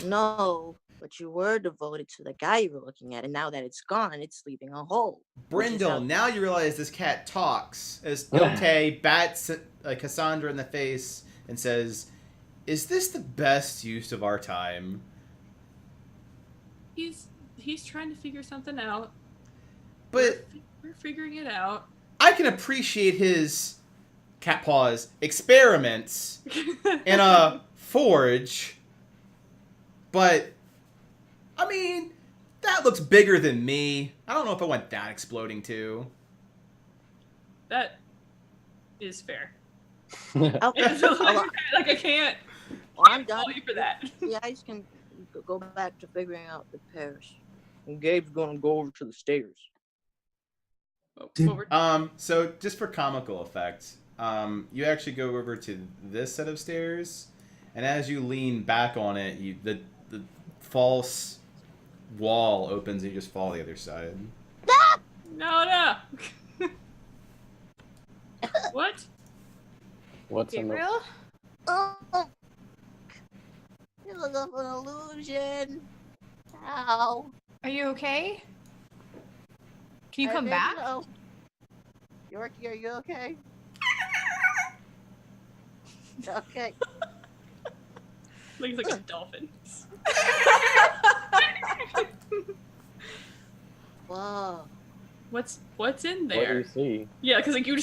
No, but you were devoted to the guy you were looking at, and now that it's gone, it's leaving a hole. Brindle, now you realize this cat talks as Ilte bats Cassandra in the face and says, "Is this the best use of our time?" He's trying to figure something out. But We're figuring it out. I can appreciate his cat paws experiments in a forge, but I mean, that looks bigger than me. I don't know if I want that exploding too. That is fair. Okay. Like I can't Well, I'm done. fault you for that. You guys can go back to figuring out the pairs. And Gabe's gonna go over to the stairs. So just for comical effect, you actually go over to this set of stairs, and as you lean back on it, the false wall opens and you just fall the other side. No. What? What's in the... Gabriel? Oh, it was an illusion. Ow. Are you okay? Can you come I back? didn't know. Yorkie, are you okay? Okay. Looks like a dolphin. Whoa. What's in What do there? you see? Yeah, because like you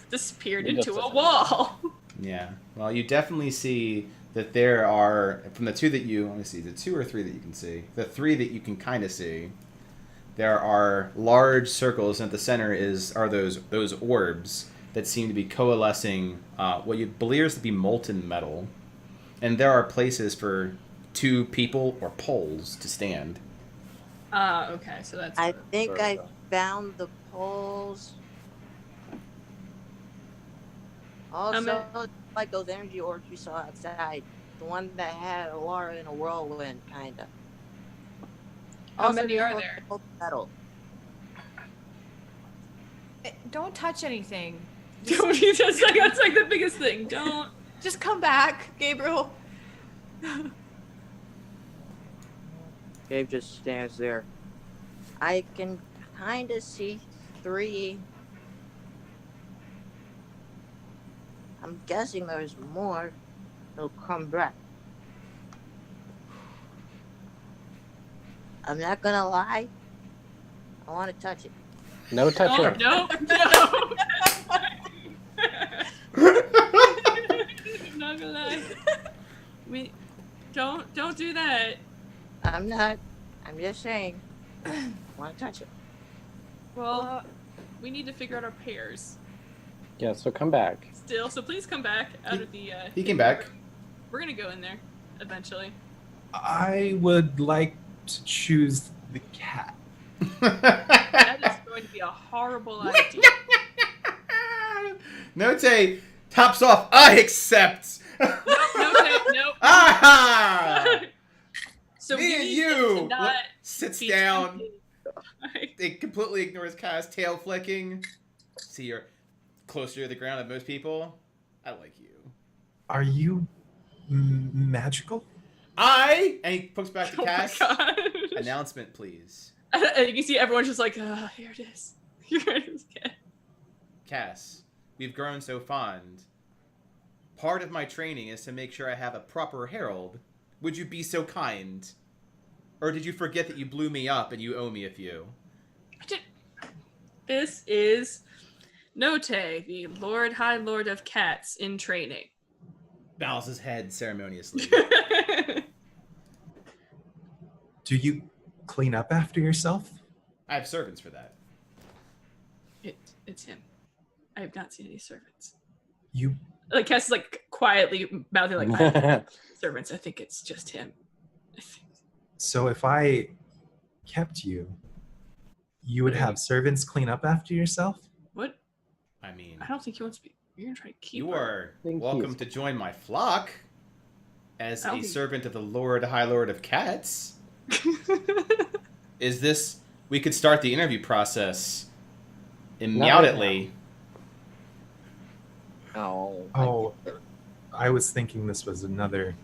disappeared You into just- a wall. Yeah. Well, you definitely see that there are, from the 2 that you, let me see, the 2 or 3 that you can see, the 3 that you can kind of see, there are large circles, and at the center are those orbs that seem to be coalescing what you believe is to be molten metal. And there are places for 2 people or poles to stand. Okay, so that's. I think I found the poles. Also, like those energy orbs we saw outside, the one that had Alara in a whirlwind, kind of. How many are there? Metal. Don't touch anything. Don't you just like that's like the biggest thing. Don't. Just come back, Gabriel. Gabe just stands there. I can kind of see 3. I'm guessing there's more. They'll come back. I'm not gonna lie. I want to touch it. No touching. No. I'm not gonna lie. Don't do that. I'm not. I'm just saying. I want to touch it. Well, we need to figure out our pairs Yeah, so come back. still. So please come back out of the. He came back. We're gonna go in there eventually. I would like to choose the cat. That is going to be a horrible idea. Note tops off. I accept. Nope. Aha! So Me we and need you. to not Sits be down. tempted. Right. It completely ignores Kai's tail flicking. See, you're closer to the ground than most people. I like you. Are you magical? And he pokes back to Oh my Cass. God. Announcement, please. And you can see everyone's just like, here it is. Here it is again. Cass, we've grown so fond. Part of my training is to make sure I have a proper herald. Would you be so kind? Or did you forget that you blew me up and you owe me a few? This is Note, the High Lord of Cats in training. Bows his head ceremoniously. Do you clean up after yourself? I have servants for that. It's him. I have not seen any servants. You Like Cass is like quietly mouthing like, I don't have servants. I think it's just him. So if I kept you, you would have servants clean up after yourself? What? I mean, I don't think he wants to be. You're gonna try to keep you her. are Think welcome he's- to join my flock as I a don't think- servant of the High Lord of Cats. Is this... We could start the interview process immediately. Oh, I was thinking this was another.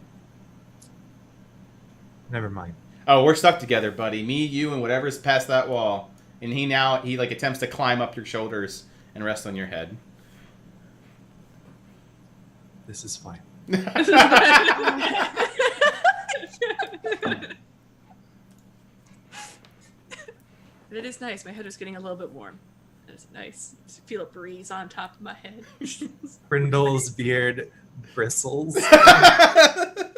Never mind. Oh, we're stuck together, buddy. Me, you, and whatever's past that wall. And he like attempts to climb up your shoulders and rest on your head. This is fine. It is nice. My head is getting a little bit warm. It's nice. Just feel a breeze on top of my head. Brindle's beard bristles. That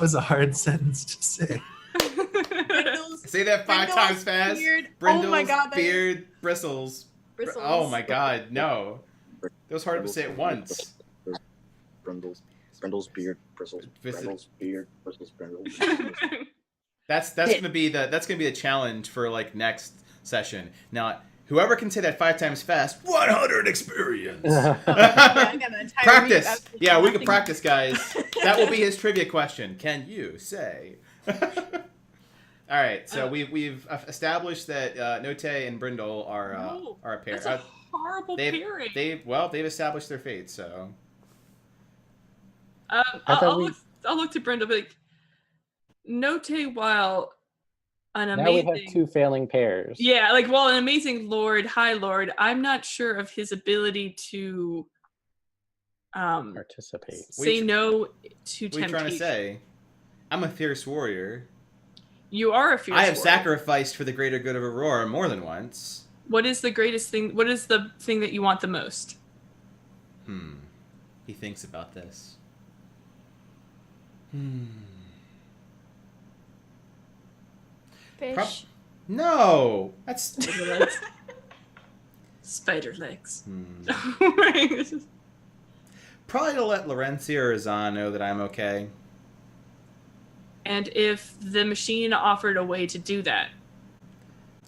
was a hard sentence to say. Say that 5 times fast. Beard. Brindle's Oh my God, that is- beard bristles. Bristles. Oh my God, no. It was hard to say it once. Brindle's beard, bristles, Brindle's beard, bristles, Brindle's. That's gonna be the challenge for like next session. Now, whoever can say that 5 times fast, 100 experience. Yeah, I got an entire Practice. week of Yeah, we can laughing. practice, guys. That will be his trivia question. Can you say? All right, so we've established that Note and Brindle are No, a pair. That's a horrible pairing. They've established their fate. So I'll look to Brindle, be like, Note, while an Now amazing, we have 2 failing pairs. yeah, like while an amazing High Lord, I'm not sure of his ability to Participate. say no to what are you temptation. trying to say? I'm a fierce warrior. You are a fierce I have warrior. sacrificed for the greater good of Aurora more than once. What is the greatest thing? What is the thing that you want the most? He thinks about this. Fish. No! That's... Spider legs. Spider legs. Probably to let Laurencia or Zahn know that I'm okay. And if the machine offered a way to do that,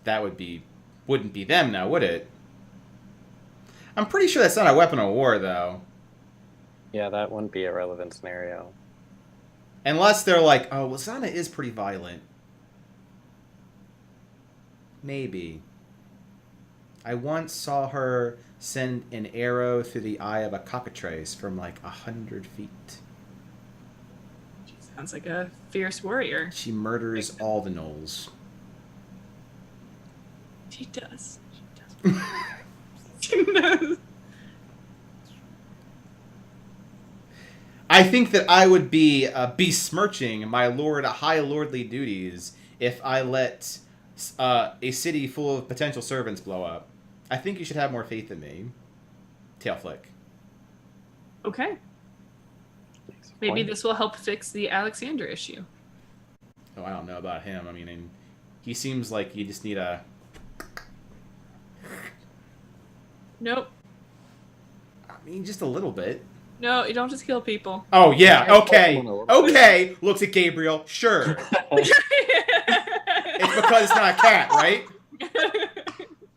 That wouldn't be them now, would it? I'm pretty sure that's not a weapon of war, though. Yeah, that wouldn't be a relevant scenario. Unless they're like, oh, well, Zana is pretty violent. Maybe. I once saw her send an arrow through the eye of a cockatrice from like 100 feet. she sounds like a fierce warrior. She murders all the gnolls. She does. She does. She does. I think that I would be besmirching my high lordly duties if I let a city full of potential servants blow up. I think you should have more faith in me. Tail flick. Okay. Maybe this will help fix the Alexander issue. Oh, I don't know about him. I mean, he seems like you just need a... Nope. I mean, just a little bit. No, you don't just kill people. Oh, yeah, okay. Okay, looks at Gabriel. Sure. It's because it's not a cat, right?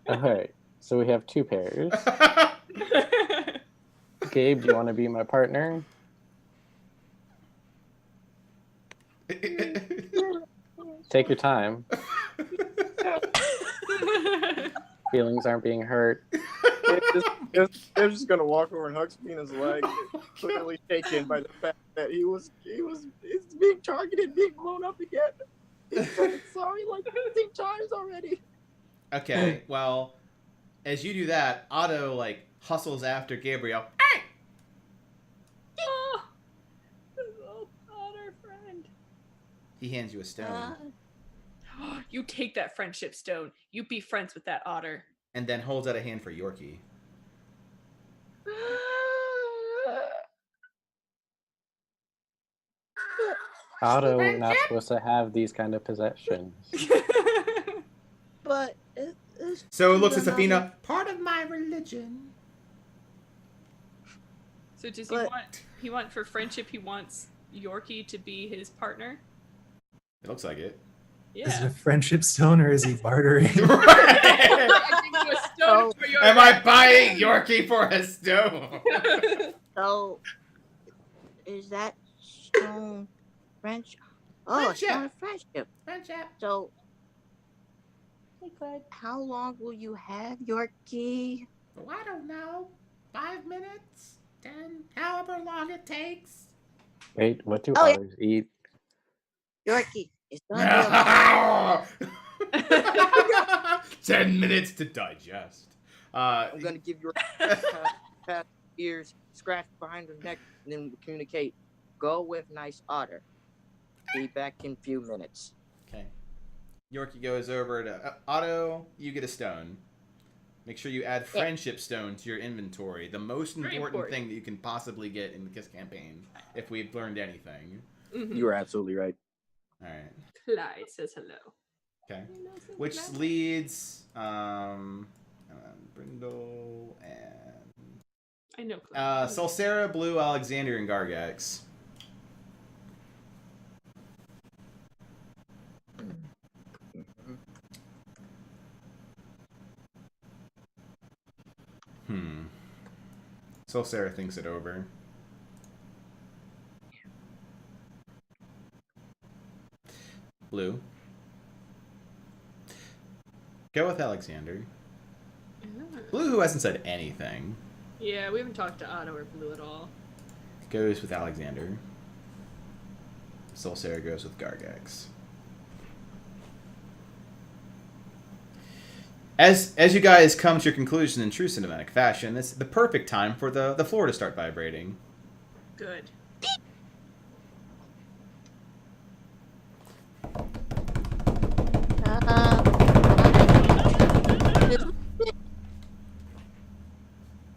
Alright, so we have two pairs. Gabe, do you want to be my partner? Take your time. Feelings aren't being hurt. They're just gonna walk over and hug Spina's leg, clearly shaken by the fact that he's being targeted, being blown up again. He's sorry like 15 times already. Okay, well, as you do that, Otto, like, hustles after Gabriel. Hey! Oh, this old otter friend. He hands you a stone. You take that friendship stone. You be friends with that otter. And then holds out a hand for Yorkie. Otto not supposed to have these kind of possessions. But it's So it looks at Safina, part of my religion. So does But- he want for friendship, he wants Yorkie to be his partner? It looks like it. Is it Yeah. a friendship stone or is he bartering? I give you a stone for your Am I buying Yorkie for a stone? so. Is that stone French? Oh, it's stone of friendship. Friendship. So. How long will you have your key? Oh, I don't know. 5 minutes? 10? However long it takes. Wait, what do Oh, yeah. otters eat? Yorkie, it's gonna be a 10 minutes to digest. I'm gonna give your past ears scratched behind her neck, and then we'll communicate. Go with nice otter. Be back in few minutes. Okay. Yorkie goes over to Otto. You get a stone. Make sure you add friendship stone to your inventory. The most Very important important. thing that you can possibly get in the KISS campaign, if we've learned anything. Mhm. You are absolutely right. All right. Clyde says hello. Okay. Which leads Brindle and I know Clyde. Solsera, Blue, Alexander, and Gargax. Solsera thinks it over. Blue. Go with Alexander. Blue, who hasn't said anything, Yeah, we haven't talked to Otto or Blue at all. goes with Alexander. Solsera goes with Gargax. As you guys come to your conclusion in true cinematic fashion, it's the perfect time for the floor to start vibrating. Good.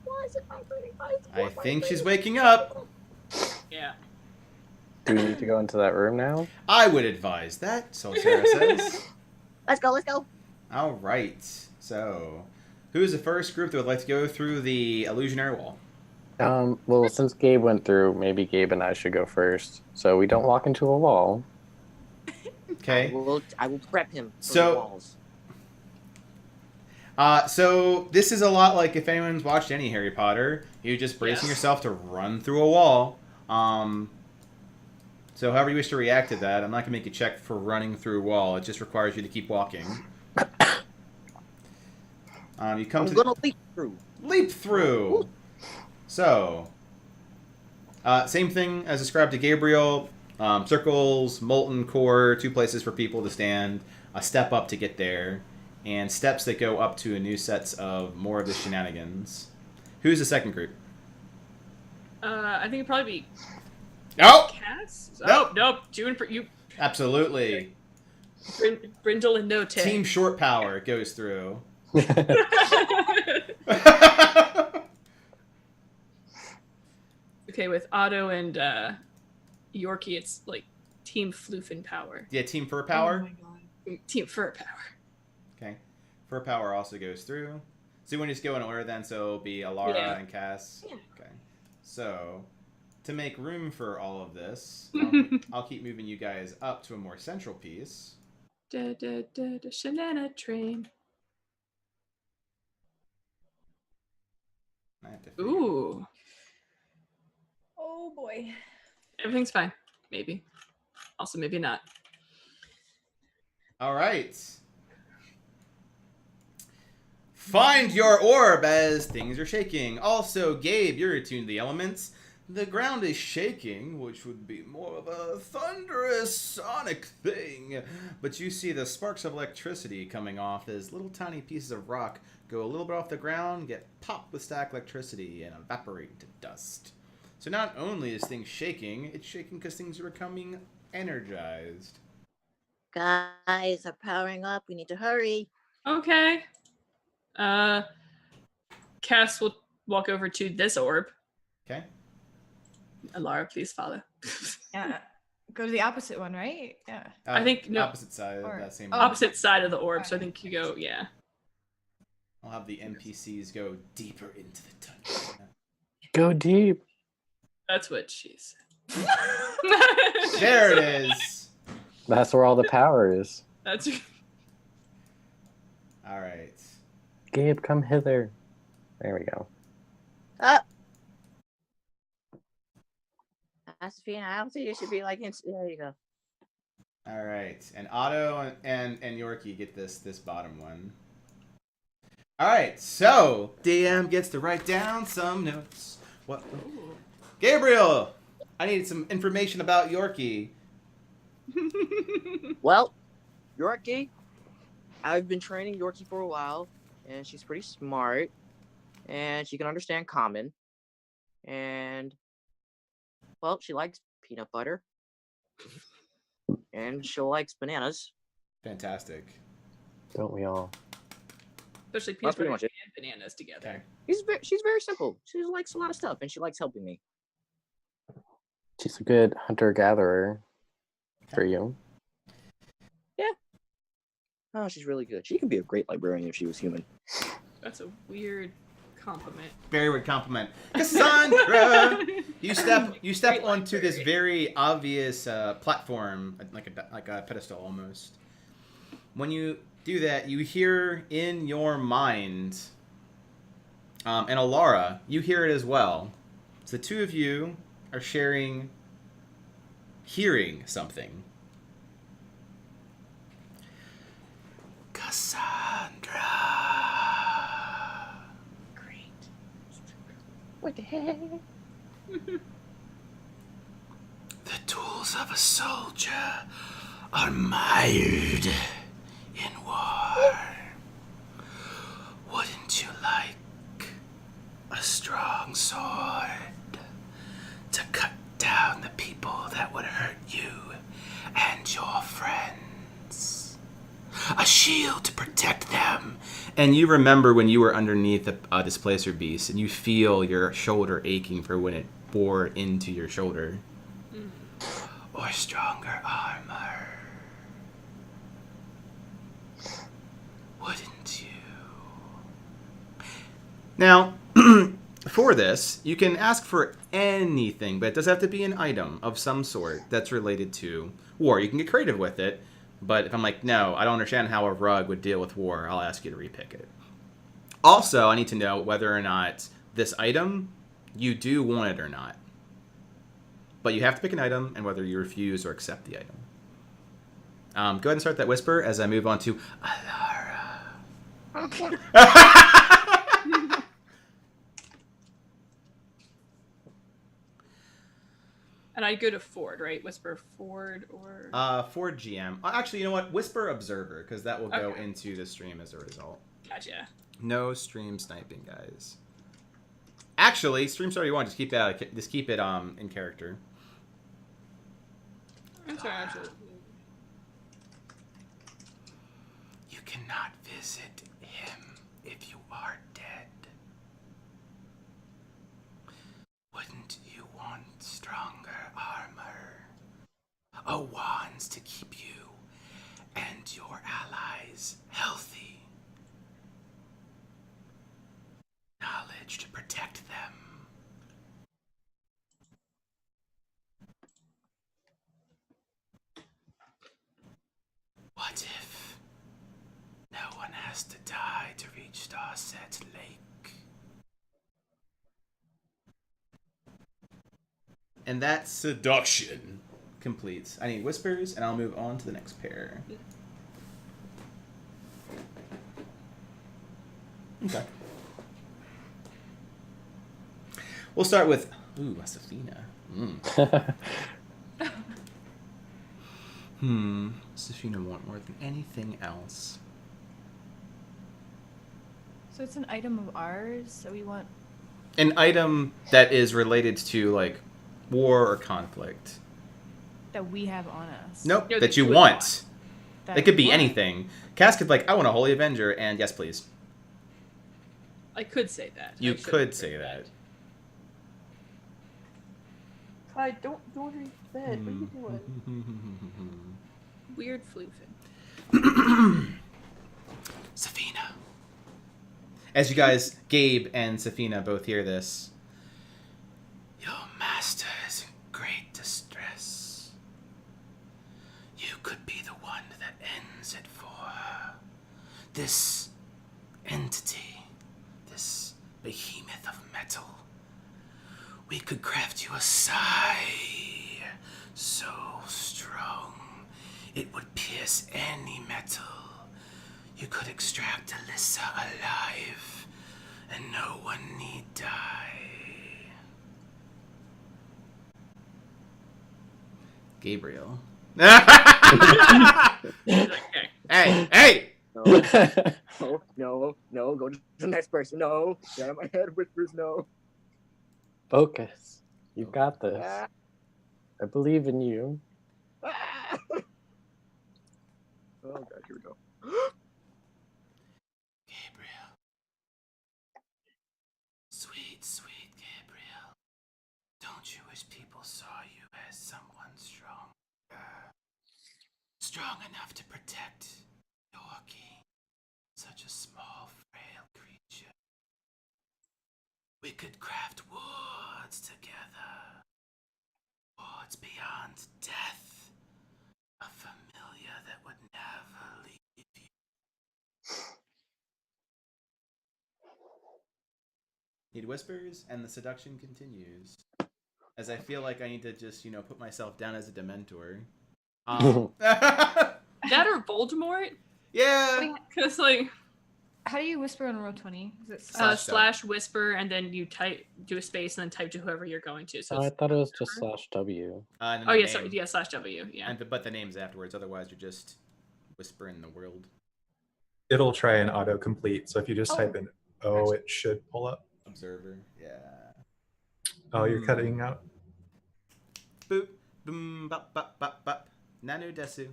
Why is it vibrating? I think she's waking up. Yeah. Do we need to go into that room now? I would advise that, Solsera says. Let's go. Let's go. All right. So, who's the first group that would like to go through the illusionary wall? Well, since Gabe went through, maybe Gabe and I should go first, so we don't walk into a wall. Okay. I will prep him for So- the walls. So this is a lot like if anyone's watched any Harry Potter, you're just bracing yourself to run through a wall. So however you wish to react to that, I'm not going to make you check for running through a wall. It just requires you to keep walking. You come I'm to gonna leap through. leap through. So, same thing as described to Gabriel. Circles, molten core, 2 places for people to stand, a step up to get there, and steps that go up to a new sets of more of the shenanigans. Who's the second group? I think it'd probably be Oh! Cass. Nope. Nope. Juniper, you. Absolutely. Brindle and No Tay. Team short power goes through. Okay, with Otto and Yorkie, it's like Team Floofin power. Yeah, team fur Oh power. my god. Team Fur power. Okay. Fur power also goes through. So you want to just go in order then, so it'll be Alara Yeah. and Cass. Yeah. Okay. So, to make room for all of this, I'll keep moving you guys up to a more central piece. Da da da da shenana train. I have to figure- Ooh, Oh boy. everything's fine. Maybe. Also, maybe not. All right. Find your orb as things are shaking. Also, Gabe, you're attuned to the elements. The ground is shaking, which would be more of a thunderous sonic thing. But you see the sparks of electricity coming off as little tiny pieces of rock go a little bit off the ground, get popped with static electricity, and evaporate to dust. So not only is things shaking, it's shaking because things are becoming energized. Guys are powering up. We need to hurry. Okay. Cass will walk over to this orb. Okay? Alara, please follow. Yeah. Go to the opposite one, right? Yeah. I think- no. Opposite side of Or- that same. oh. Opposite side of the orb, so I think you go, yeah. I'll have the NPCs go deeper into the dungeon. Go deep. That's what she said. There it is. That's where all the power is. That's All right. Gabe, come hither. There we go. Up. Josephine, I don't think it should be like there you go. All right. And Otto and Yorkie get this bottom one. All right. So DM gets to write down some notes. What? Gabriel, I need some information about Yorkie. Well, Yorkie, I've been training Yorkie for a while, and she's pretty smart, and she can understand common, and, well, she likes peanut butter, and she likes bananas. Fantastic. Don't we all? especially That's peanut pretty butter much and bananas together. Okay. She's very simple. She likes a lot of stuff, and she likes helping me. She's a good hunter-gatherer for you. Oh, she's really good. She could be a great librarian if she was human. That's a weird compliment. Very weird compliment. Cassandra! You step onto this very obvious platform, like a pedestal almost. When you do that, you hear in your mind, and Alara, you hear it as well. So the two of you are hearing something. Cassandra. Great. What the heck? The tools of a soldier are mired in war. Wouldn't you like a strong sword to cut down the people that would hurt you and your friends? A shield to protect them. And you remember when you were underneath the displacer beast and you feel your shoulder aching for when it bore into your shoulder. Or stronger armor. Now, for this, you can ask for anything, but it does have to be an item of some sort that's related to war. You can get creative with it, but if I'm like, no, I don't understand how a rug would deal with war, I'll ask you to repick it. Also, I need to know whether or not this item, you do want it or not. But you have to pick an item and whether you refuse or accept the item. Go ahead and start that whisper as I move on to Arhor'ha. And I go to Ford, right? Whisper Ford or... Ford GM. Actually, you know what? Whisper Observer, because that will go Okay. into the stream as a result. Gotcha. No stream sniping, guys. Actually, stream start you want. Just keep that. Just keep it in character. I'm sorry, actually. You cannot visit him if you are dead. Wouldn't you want stronger armor? Wands to keep you and your allies healthy. Knowledge to protect them. What if no one has to die to reach Starset Lake? And that seduction completes. I need whispers, and I'll move on to the next pair. Okay. We'll start with Safina. Safina want more than anything else. So it's an item of ours that we want. An item that is related to like war or conflict. That we have on us. Nope, No, that that you you would want. That It could we be want. anything. Cass could like, I want a Holy Avenger, and yes, please. I could say that. You I should've could heard say that. Clyde, don't read bed. What are you doing? Weird floofing. Safina. As you guys, Gabe and Safina, both hear this. Your master is in great distress. You could be the one that ends it for her. This entity, this behemoth of metal. We could craft you a sigh so strong it would pierce any metal. You could extract Alyssa alive, and no one need die. Gabriel. Okay. Hey! No, no, go to the next person. No, get out of my head, whispers. No. Focus. You got this. Ah, I believe in you. ah. Oh god, here we go. Gabriel. Sweet, sweet Gabriel. Don't you wish people saw you as someone strong? Strong enough to protect Yorkie, such a small, frail creature. We could craft wards together. Wards beyond death. A familiar that would never leave you. Need whispers, and the seduction continues. As I feel like I need to just, put myself down as a Dementor. That or Voldemort? Yeah. Because, like, How do you whisper on roll 20? Is it slash whisper, and then you do a space, and then type to whoever you're going to. So Oh, I it's, thought it was just /W. And then oh the yeah, sorry, name. yeah, slash W, yeah. But the name's afterwards. Otherwise, you're just whispering the world. It'll try and autocomplete. So if you just type in O, it should pull up. Observer. Yeah. Oh, you're cutting out. Boop. Boom. Bop. Bop. Bop. Bop. Nanu desu.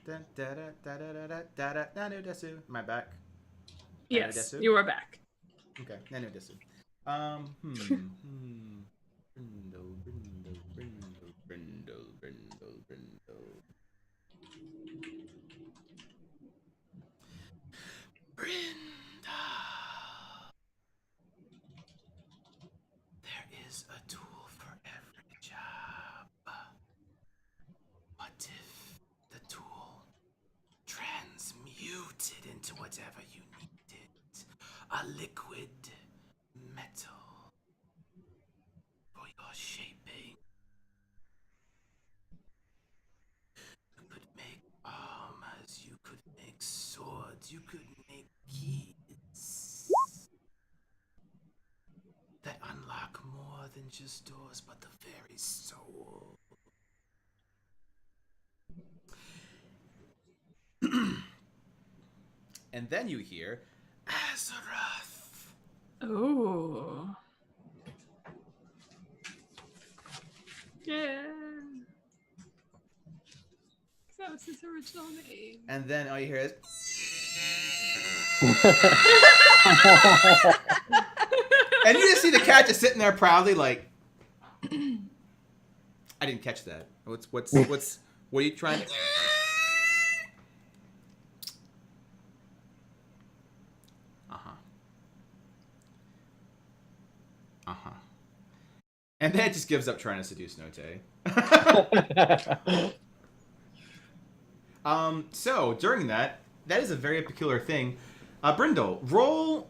Da da da da da da da da. Nanu desu. Am I back? Yes, Desu? you are back. Okay. Nanu desu. Brindle. whatever you needed. A liquid metal for your shaping. You could make armors, you could make swords, you could make keys that unlock more than just doors, but the very soul. And then you hear Azeroth. Ooh. Yeah. That was his original name. And then all you hear is. And you just see the cat just sitting there proudly, like. I didn't catch that. What are you trying to? And then it just gives up trying to seduce Note. So during that is a very peculiar thing. Brindle, roll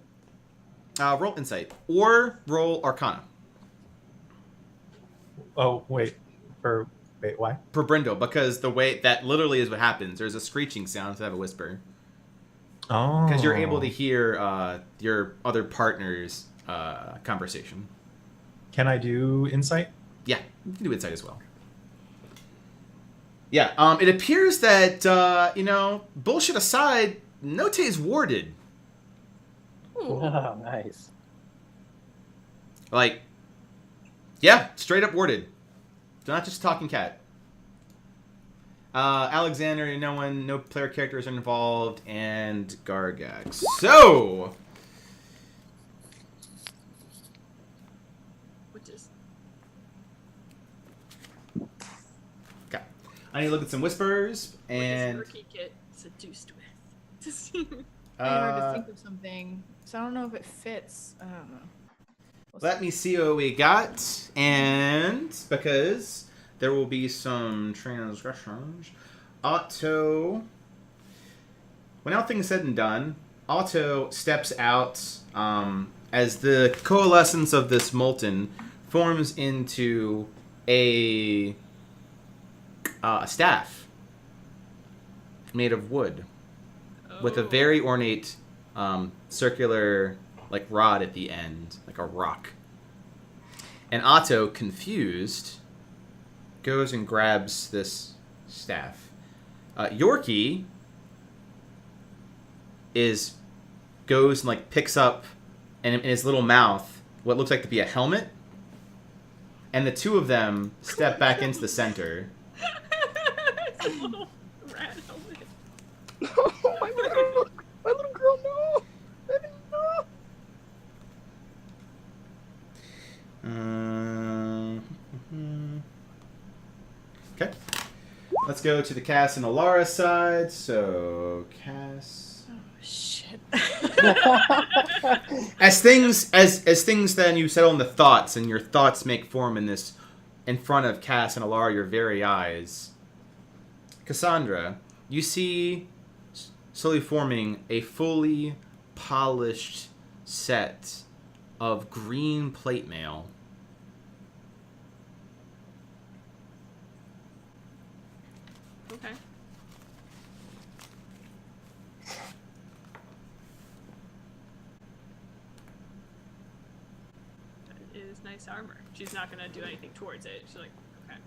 insight or roll Arcana. Oh, wait. Why? For Brindle, because the way that literally is what happens. There's a screeching sound instead of a whisper. Oh. Because you're able to hear your other partner's conversation. Can I do insight? Yeah, you can do insight as well. Yeah, it appears that, bullshit aside, Note is warded. Ooh. Oh, nice. Like, yeah, straight up warded. Not just a talking cat. Alexander, no player characters are involved, and Gargax. So, Which is okay. I need to look at some whispers, and what does Urki get seduced with? It's hard to think of something, so I don't know if it fits. I don't know. let me see what we got, and because there will be some transgressions, Otto, when all things said and done, Otto steps out as the coalescence of this molten forms into a staff made of wood with a very ornate circular rod at the end, like a rock. And Otto, confused, goes and grabs this staff. Yorkie goes and picks up in his little mouth what looks like to be a helmet, and the two of them step back into the center. It's a little rat helmet. Oh, my little girl, no! I didn't know. Okay. Let's go to the Cass and Alara side. So, Cass. Oh shit. As things then you settle into thoughts, and your thoughts make form in front of Cass and Alara, your very eyes. Cassandra, you see slowly forming a fully polished set of green plate mail. Okay. That is nice armor. She's not gonna do anything towards it. She's like, okay.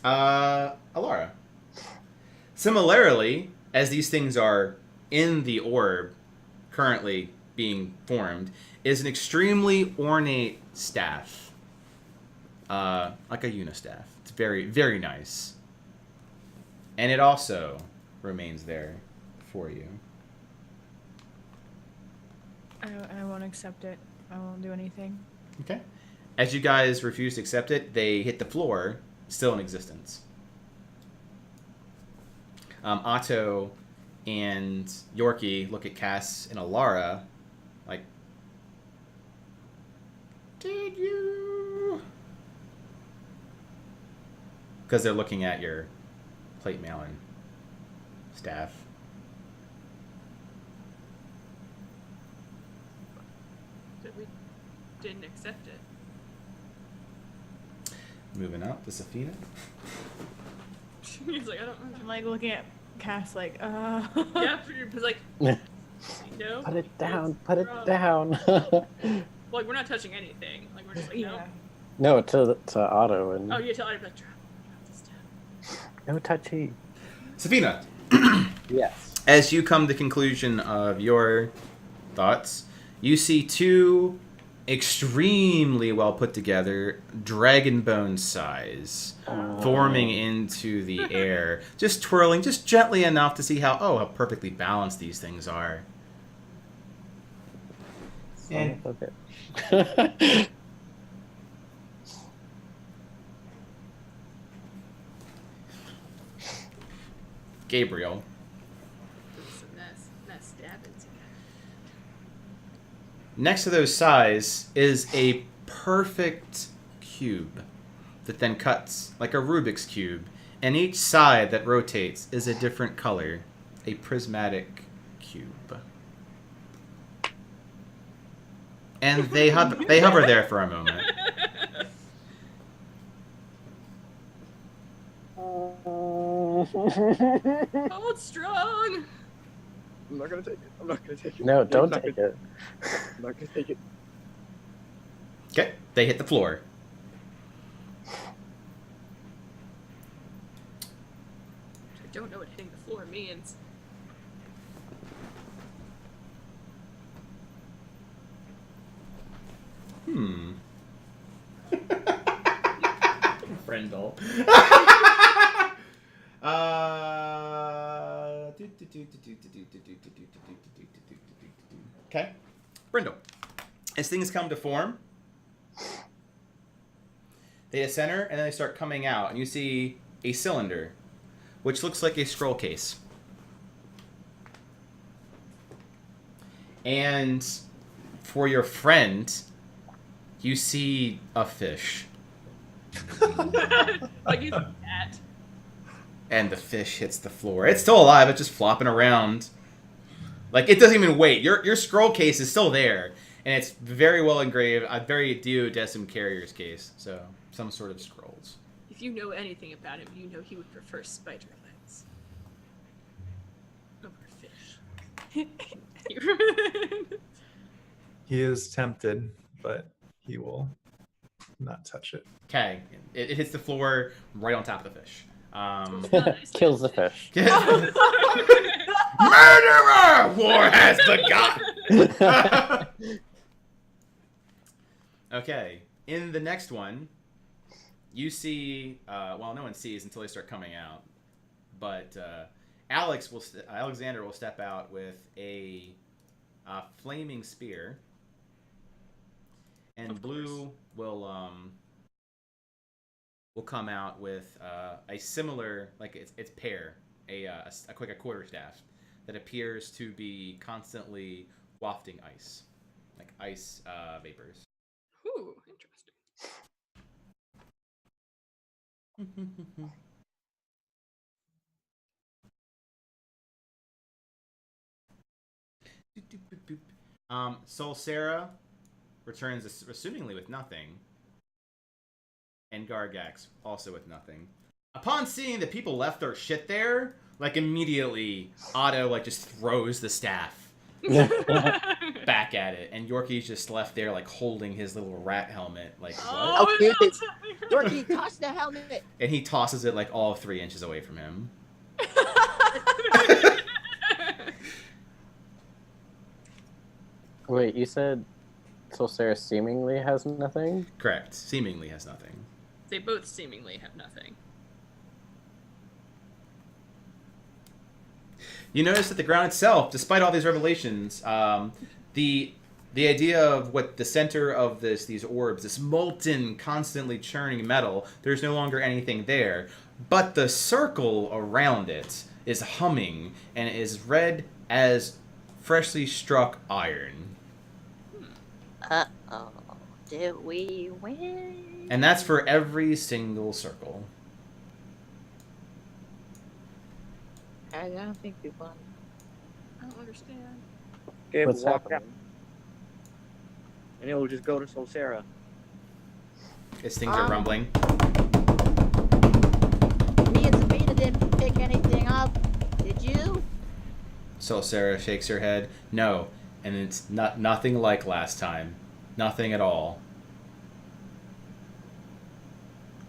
Alara. Similarly, as these things are in the orb currently being formed, is an extremely ornate staff. Like a unistaff. It's very, very nice. And it also remains there for you. I won't accept it. I won't do anything. Okay. As you guys refuse to accept it, they hit the floor, still in existence. Otto and Yorkie look at Cass and Alara like, did you? Because they're looking at your plate mail and staff. We didn't accept it. Moving up to Safina. He's like, I don't I'm like looking at Cass like, Yeah, but like, Yeah. no. Put it down. it's Put it wrong. down. Like, we're not touching anything. Like, we're just like, no. Yeah. No, to Otto and Oh, you tell Otto, like, drop this down. no touchy. Safina, Yes. as you come to the conclusion of your thoughts, you see two extremely well put together dragon bone size forming into the air, just twirling just gently enough to see how perfectly balanced these things are. Son of a bitch. Gabriel, It's a nice stabbing together. next to those size is a perfect cube that then cuts like a Rubik's cube, and each side that rotates is a different color, a prismatic cube. And they hover there for a moment. Hold strong. I'm not gonna take it. I'm not gonna take it. No, I'm don't not take gonna- it. I'm not gonna take it. Okay, they hit the floor. I don't know what hitting the floor means. Friendle. Okay. Brindle. As things come to form, they center and then they start coming out, and you see a cylinder, which looks like a scroll case. And for your friend, you see a fish. Like he's a cat. And the fish hits the floor. It's still alive. It's just flopping around. Like, it doesn't even wait. Your scroll case is still there. And it's very well engraved. A very Duodecim carrier's case. So, some sort of scrolls. If you know anything about him, you know he would prefer spider legs over fish. He is tempted, but he will not touch it. Okay. It hits the floor right on top of the fish. Kills the fish. Murderer! War has begun! Okay. In the next one, you see... well, no one sees until they start coming out. But Alexander will step out with a flaming spear. And Blue will come out with a similar, like its pair, a quarterstaff that appears to be constantly wafting ice, like ice vapors. Ooh, interesting. Soul Sarah returns assumingly with nothing, and Gargax also with nothing. Upon seeing that people left their shit there, like immediately Otto like just throws the staff back at it, and Yorkie's just left there like holding his little rat helmet, like what? Oh, cute no, is- Dorky, toss the helmet. And he tosses it like all 3 inches away from him. Wait, you said Solsera seemingly has nothing? Correct. Seemingly has nothing. They both seemingly have nothing. You notice that the ground itself, despite all these revelations, the idea of what the center of these orbs, this molten, constantly churning metal, there's no longer anything there. But the circle around it is humming and is red as freshly struck iron. Uh-oh. Did we win? And that's for every single circle. I don't think we won. I don't understand. Okay, What's walk happening? and it'll just go to Solsera. As things are rumbling. Me and Sabina didn't pick anything up. Did you? So Sarah shakes her head. No, and it's nothing like last time. Nothing at all.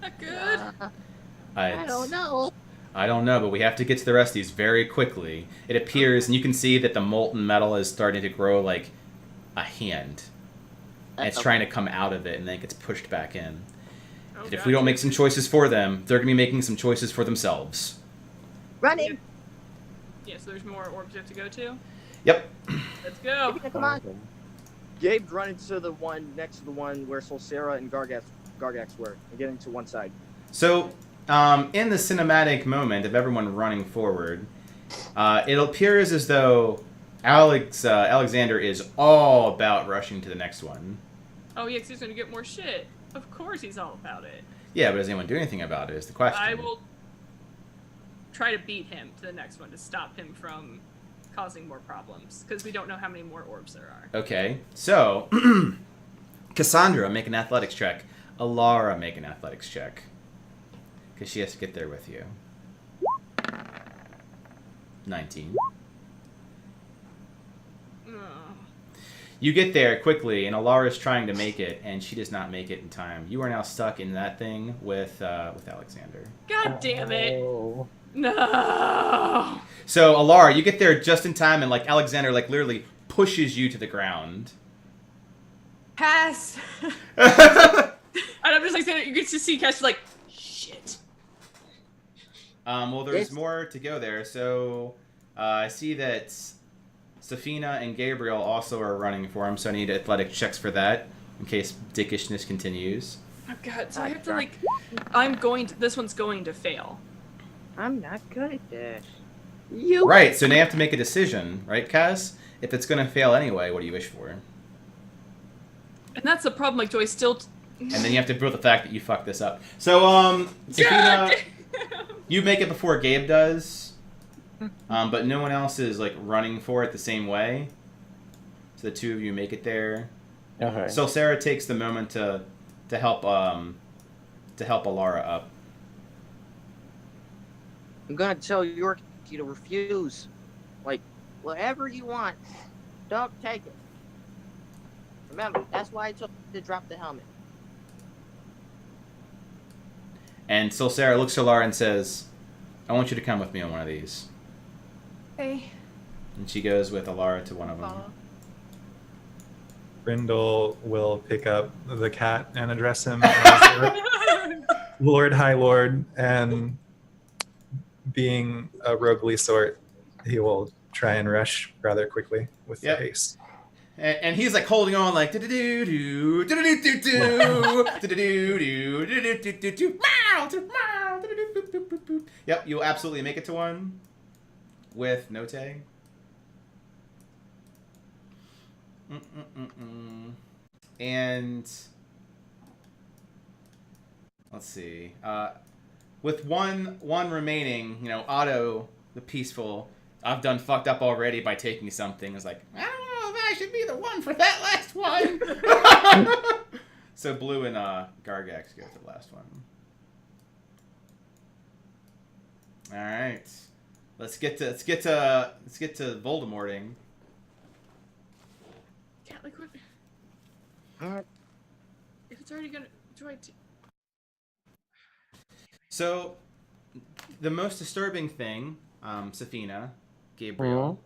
Not good. I don't know. I don't know, but we have to get to the rest of these very quickly. It appears, and you can see that the molten metal is starting to grow like a hand. And it's trying to come out of it, and then it gets pushed back in. Oh, And if we don't make some choices for them, they're going to be making some choices for themselves. Running. Yeah, so there's more orbs we have to go to. Yep. Let's go. Sabina, come on. Gabe's running to the one next to the one where Solsera and Gargax were, and getting to one side. So, in the cinematic moment of everyone running forward, it appears as though Alexander is all about rushing to the next one. Oh yeah, 'cause he's gonna get more shit. Of course he's all about it. Yeah, but does anyone do anything about it is the question. I will try to beat him to the next one to stop him from causing more problems, because we don't know how many more orbs there are. Okay, so Cassandra, make an athletics check. Alara, make an athletics check. Because she has to get there with you. 19. Ugh. You get there quickly, and Alara's trying to make it, and she does not make it in time. You are now stuck in that thing with Alexander. God damn it! Oh. No. So Alara, you get there just in time, and like Alexander, like literally pushes you to the ground. Pass. And I'm just like saying, you get to see Cash like, shit. Well, there's It's- more to go there. So I see that Safina and Gabriel also are running for him, so I need athletic checks for that in case dickishness continues. Oh god, so I have to God. like, this one's going to fail. I'm not good at this. Right, so now you have to make a decision, right, Kaz? If it's going to fail anyway, what do you wish for? And that's the problem, like, do I still... And then you have to deal with the fact that you fucked this up. So, Safina, God! you make it before Gabe does, but no one else is, like, running for it the same way. So the two of you make it there. Okay. So Sarah takes the moment to help Alara up. I'm gonna tell Yorkie to refuse. Like, whatever you want, don't take it. Remember, that's why I told you to drop the helmet. And so Sarah looks at Alara and says, I want you to come with me on one of these. Okay. And she goes with Alara to one of them. Follow. Brindle will pick up the cat and address him as Lord, High Lord, and being a roguely sort, he will try and rush rather quickly with Yep. the haste. And he's like holding on like do-do-do-do, do-do-do-do-do, do-do-do-do, do-do-do-do-do, meow, meow, do-do-do-do-do-do. Yep, you'll absolutely make it to one with no tag. And let's see. With one remaining, you know, Otto the Peaceful, I've done fucked up already by taking something. It's like, I don't know if I should be the one for that last one. So Blue and Gargax go for the last one. All right, let's get to Voldemorting. Yeah, like, what? Alright. If it's already gonna... So the most disturbing thing, Safina, Gabriel,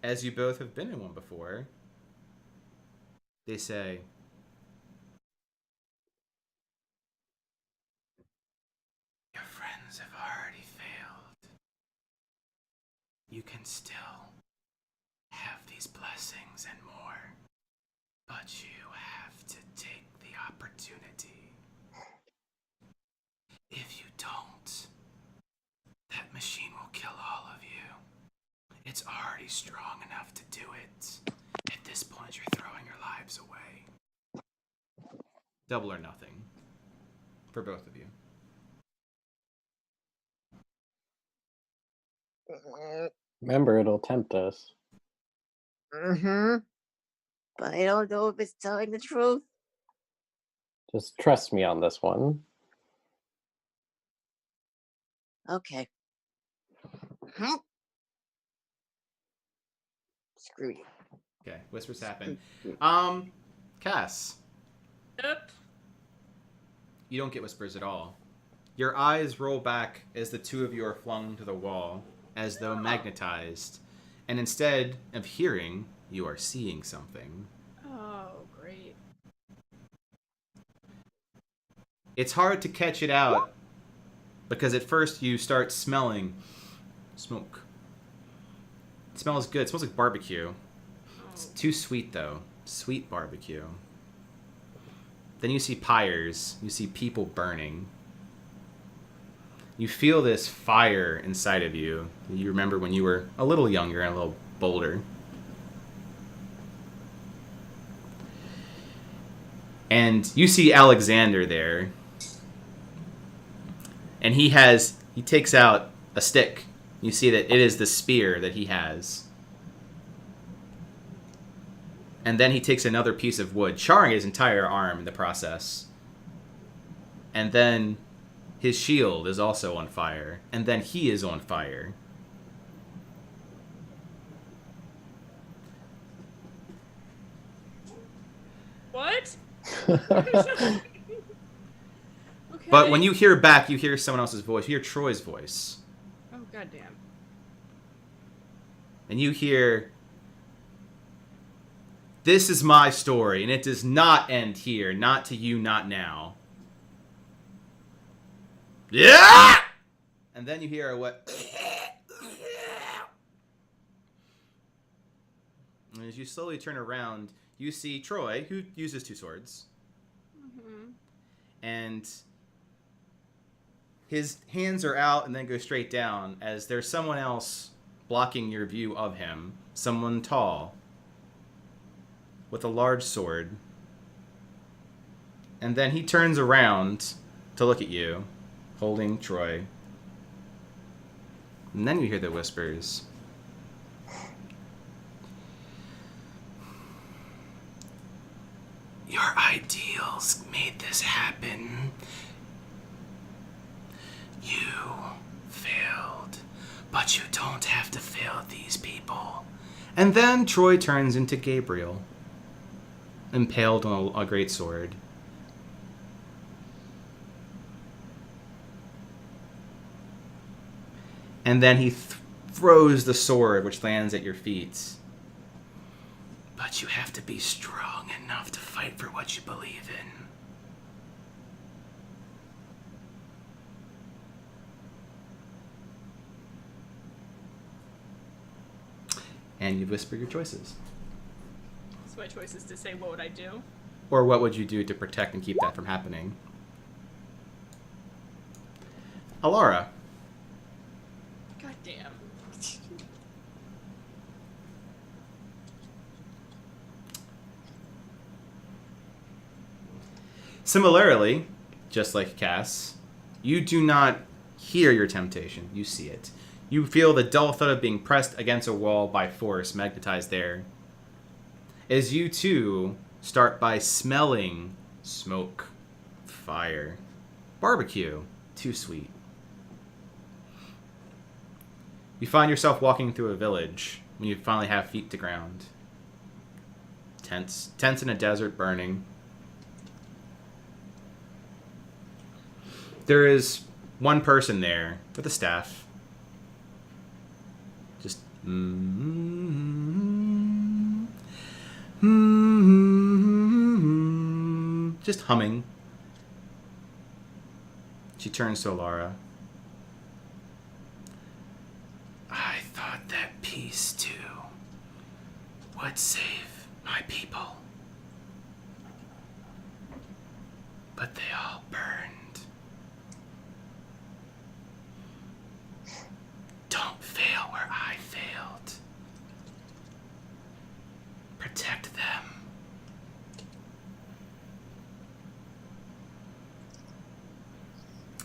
as you both have been in one before, they say, your friends have already failed. You can still have these blessings and more, but you have to take the opportunity. If you don't, that machine will kill all of you. It's already strong enough to do it. At this point, you're throwing your lives away. Double or nothing. For both of you. Remember, it'll tempt us. Mm-hmm. but I don't know if it's telling the truth. Just trust me on this one. Okay. Screw you. Okay, whispers happen. Cass, Yep. you don't get whispers at all. Your eyes roll back as the two of you are flung to the wall, as though magnetized. And instead of hearing, you are seeing something. Oh, great. It's hard to catch it out, because at first you start smelling smoke. It smells good. It smells like barbecue. It's too sweet, though. Sweet barbecue. Then you see pyres. You see people burning. You feel this fire inside of you. You remember when you were a little younger and a little bolder. And you see Alexander there. And he takes out a stick. You see that it is the spear that he has. And then he takes another piece of wood, charring his entire arm in the process. And then his shield is also on fire. And then he is on fire. What? Okay. But when you hear back, you hear someone else's voice. You hear Troy's voice. Oh, goddamn. And you hear, "This is my story, and it does not end here. Not to you, not now." Yeah! And then you hear what? And as you slowly turn around, you see Troy, who uses two swords. Mm-hmm. And his hands are out and then go straight down as there's someone else blocking your view of him. Someone tall with a large sword. And then he turns around to look at you, holding Troy. And then you hear the whispers. Your ideals made this happen. You failed, but you don't have to fail these people. And then Troy turns into Gabriel, impaled on a great sword. And then he throws the sword, which lands at your feet. But you have to be strong enough to fight for what you believe in. And you whisper your choices. So my choice is to say, what would I do? Or what would you do to protect and keep that from happening? Alara. Goddamn. Similarly, just like Cass, you do not hear your temptation. You see it. You feel the dull thud of being pressed against a wall by force, magnetized there. As you too start by smelling smoke, fire, barbecue, too sweet. You find yourself walking through a village when you finally have feet to ground. Tents in a desert burning. There is one person there with a staff. Just just humming. She turns to Alara. I thought that peace too would save my people. But they all burned. Don't fail where I failed. Protect them.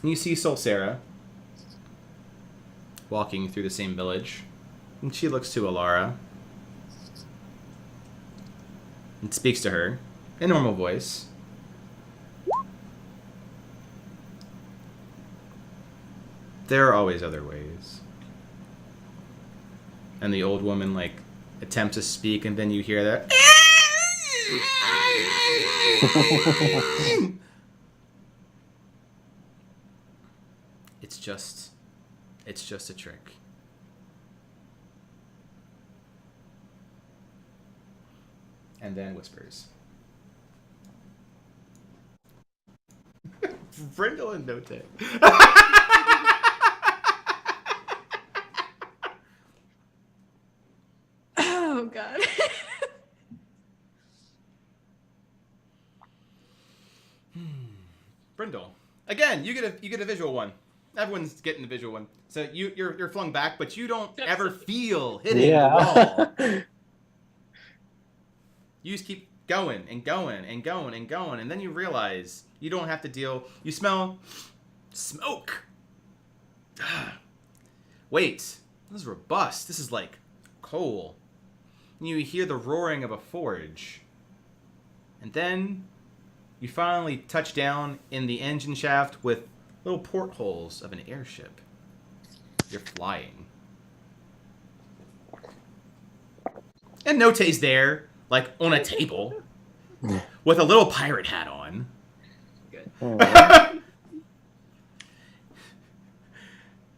And you see Solsera walking through the same village. And she looks to Alara. and speaks to her in normal voice. There are always other ways. And the old woman, like, attempts to speak, and then you hear that. It's just a trick. And then whispers. Brindle and Note. Oh god. Brindle. Again, you get a visual one. Everyone's getting the visual one. So you're flung back, but you don't ever feel hitting the wall. You just keep going and going and going and going, and then you realize you don't have to deal. You smell smoke. Wait, this is robust. This is like coal. And you hear the roaring of a forge. And then you finally touch down in the engine shaft with little portholes of an airship. You're flying. And Note's there, like on a table, with a little pirate hat on. Good.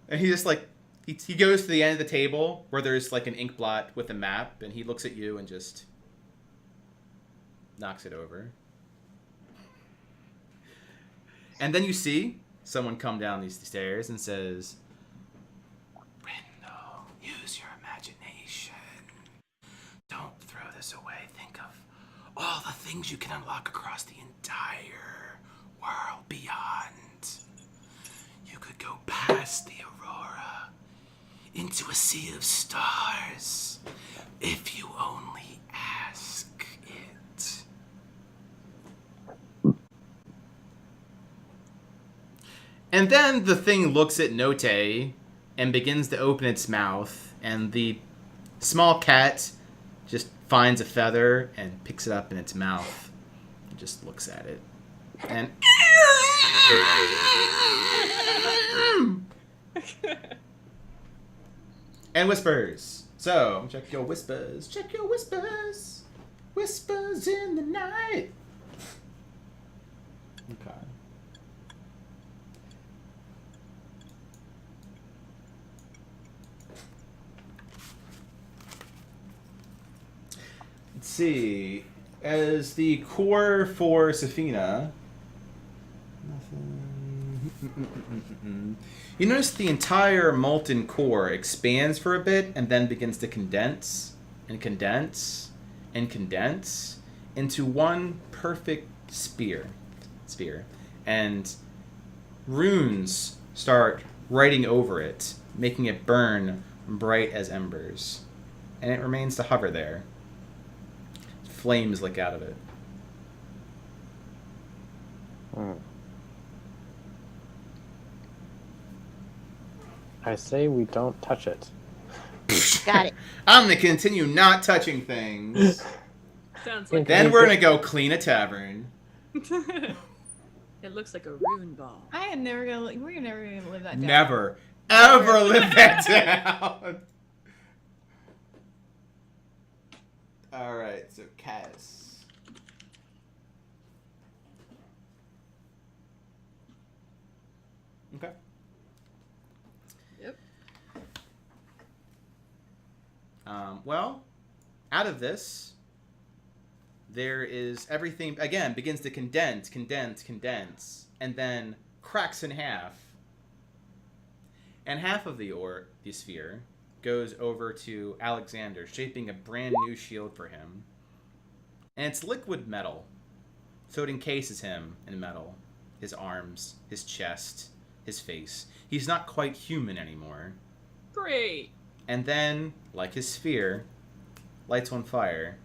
And he just like, he goes to the end of the table where there's like an ink blot with a map, and he looks at you and just knocks it over. And then you see someone come down these stairs and says, Brindle, use your imagination. Don't throw this away. Think of all the things you can unlock across the entire world beyond. You could go past the Arhor'ha into a sea of stars if you only ask it. And then the thing looks at Note and begins to open its mouth, and the small cat just finds a feather and picks it up in its mouth and just looks at it. And and whispers. So, check your whispers. Check your whispers. Whispers in the night. Okay. Let's see. As the core for Safina, nothing. You notice the entire molten core expands for a bit and then begins to condense and condense and condense into one perfect sphere. And runes start writing over it, making it burn bright as embers. And it remains to hover there. Flames lick out of it. I say we don't touch it. Got it. I'm gonna continue not touching things. Sounds like Then we're gonna go clean a tavern. it looks like a rune ball. We're never gonna live that down. Never, ever live that down. All right, so Cass. Okay. Yep. Well, out of this, there is everything, again, begins to condense, and then cracks in half. And half of the sphere goes over to Alexander, shaping a brand new shield for him. And it's liquid metal, so it encases him in metal. His arms, his chest, his face. He's not quite human anymore. Great. And then, like his sphere, lights on fire.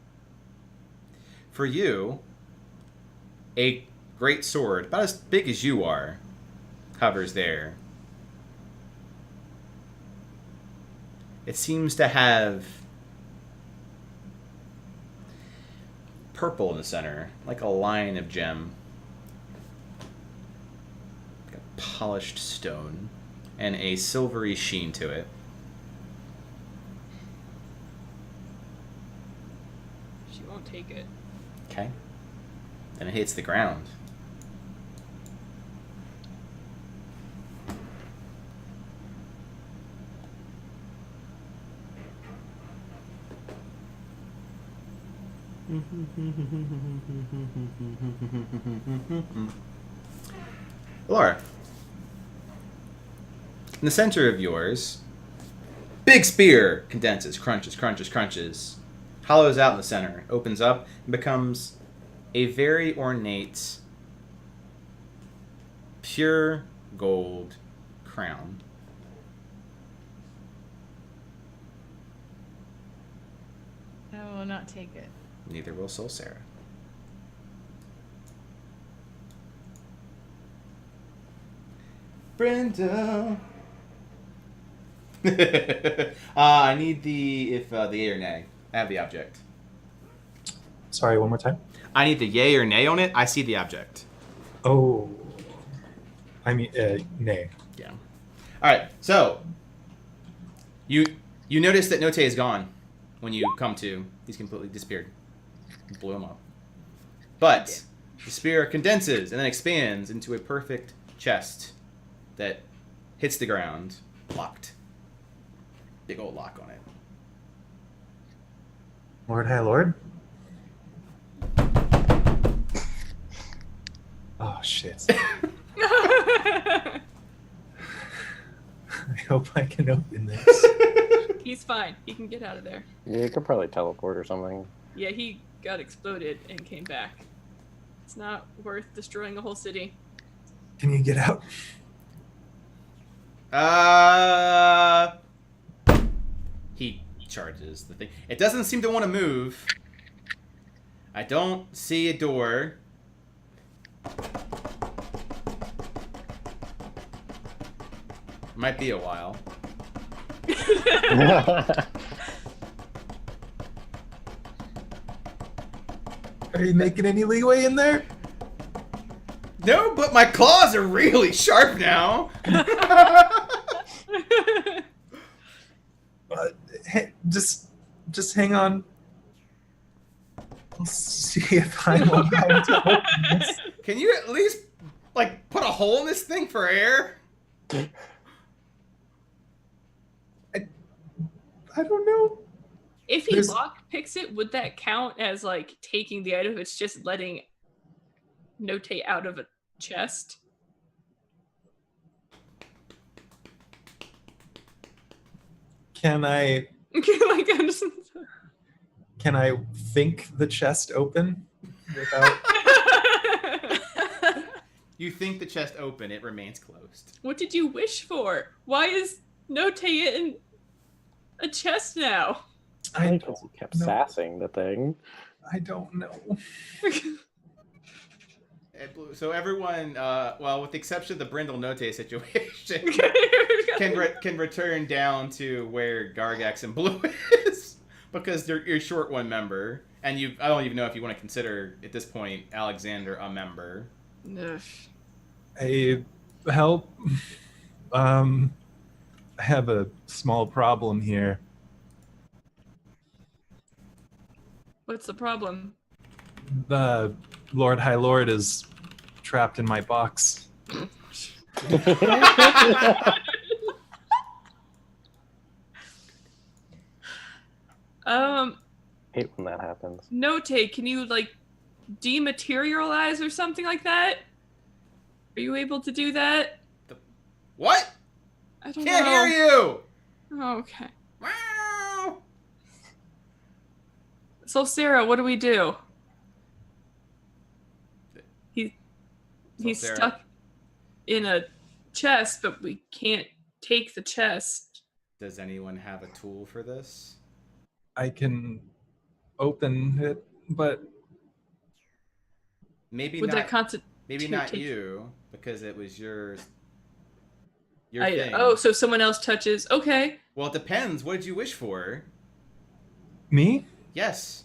For you, a great sword, about as big as you are, hovers there. It seems to have purple in the center, like a line of gem. Like a polished stone, and a silvery sheen to it. She won't take it. Okay. Then it hits the ground. Laura, in the center of yours, big spear condenses, crunches, crunches, crunches, hollows out in the center, opens up, and becomes a very ornate, pure gold crown. I will not take it. Neither will Soul Sarah. Brenda. I need the yay or nay. I have the object. Sorry, one more time. I need the yay or nay on it. I see the object. Oh, I mean, nay. Yeah. All right. So you notice that Note is gone when you come to. He's completely disappeared. You blew him up. But the spear condenses and then expands into a perfect chest that hits the ground, locked. Big old lock on it. Lord, hi, Lord. Oh, shit. I hope I can open this. He's fine. He can get out of there. Yeah, you could probably teleport or something. Yeah, he got exploded and came back. It's not worth destroying a whole city. Can you get out? He charges the thing. It doesn't seem to want to move. I don't see a door. Might be a while. Are you making any leeway in there? No, but my claws are really sharp now. Just hang on. I'll see if I'm allowed to open this. Can you at least, like, put a hole in this thing for air? I don't know. If he There's- lock picks it, would that count as like taking the item? It's just letting Note out of a chest. Can I Like, I'm just... think the chest open without? You think the chest open, it remains closed. What did you wish for? Why is Note in a chest now? I Because don't you kept know. sassing the thing. I don't know. So everyone, well, with the exception of the Brindle Note situation, can return down to where Gargax and Blue is, because you're a short one member, and I don't even know if you want to consider at this point Alexander a member. Hey, help. I have a small problem here. What's the problem? The Lord High Lord is trapped in my box. Hate when that happens. Note, can you like dematerialize or something like that? Are you able to do that? What? I don't Can't know. hear you! Oh, okay. Meow. So Sarah, what do we do? He's Sarah. stuck in a chest, but we can't take the chest. Does anyone have a tool for this? I can open it, but Maybe Would not. that constitute? Maybe to not take- you, because it was your thing. Oh, so someone else touches. Okay. Well, it depends. What did you wish for? me? Yes.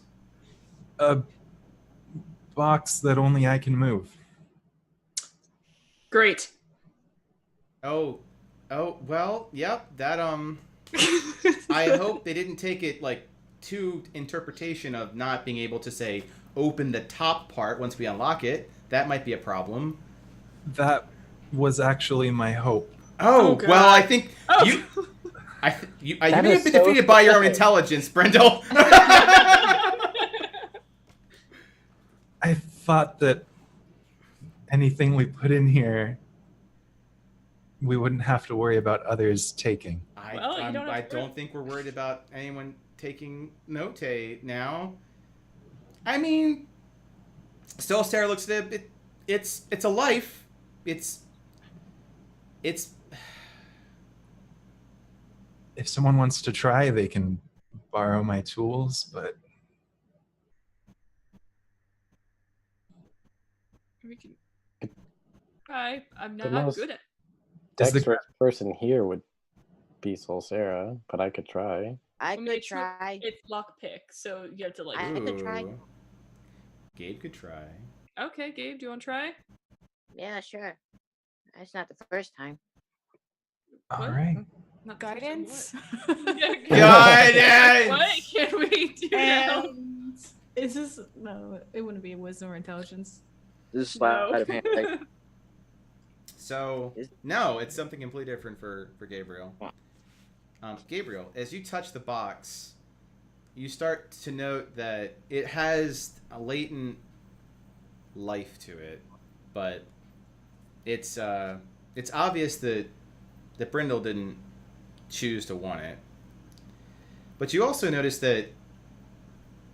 box that only I can move. Great. Oh, well, yep. That I hope they didn't take it like to interpretation of not being able to say open the top part once we unlock it. That might be a problem. That was actually my hope. Oh, God. well, I think Oh. you may That have is been so defeated by your own specific. intelligence, Brendel. I thought that anything we put in here, we wouldn't have to worry about others taking. Well, you don't have I to don't think we're worried about anyone taking Note now. I mean, still, Sarah looks at it. It's a life. It's. If someone wants to try, they can borrow my tools, but We can try. I'm The not most- good at. Does the- Dexterous person here would be Solsera, but I could try. I Well, could make sure try. It's lockpick, so you have to like. I could try. Ooh. Gabe could try. Okay, Gabe, do you want to try? Yeah, sure. It's not the first time. all What? right. Not the first time, Guidance. what? Guidance! What can we do now? And is this no? It wouldn't be wisdom or intelligence. This is sleight No. of hand. Like, So no, it's something completely different for Gabriel. Gabriel, as you touch the box, you start to note that it has a latent life to it, but it's obvious that Brindle didn't choose to want it. But you also notice that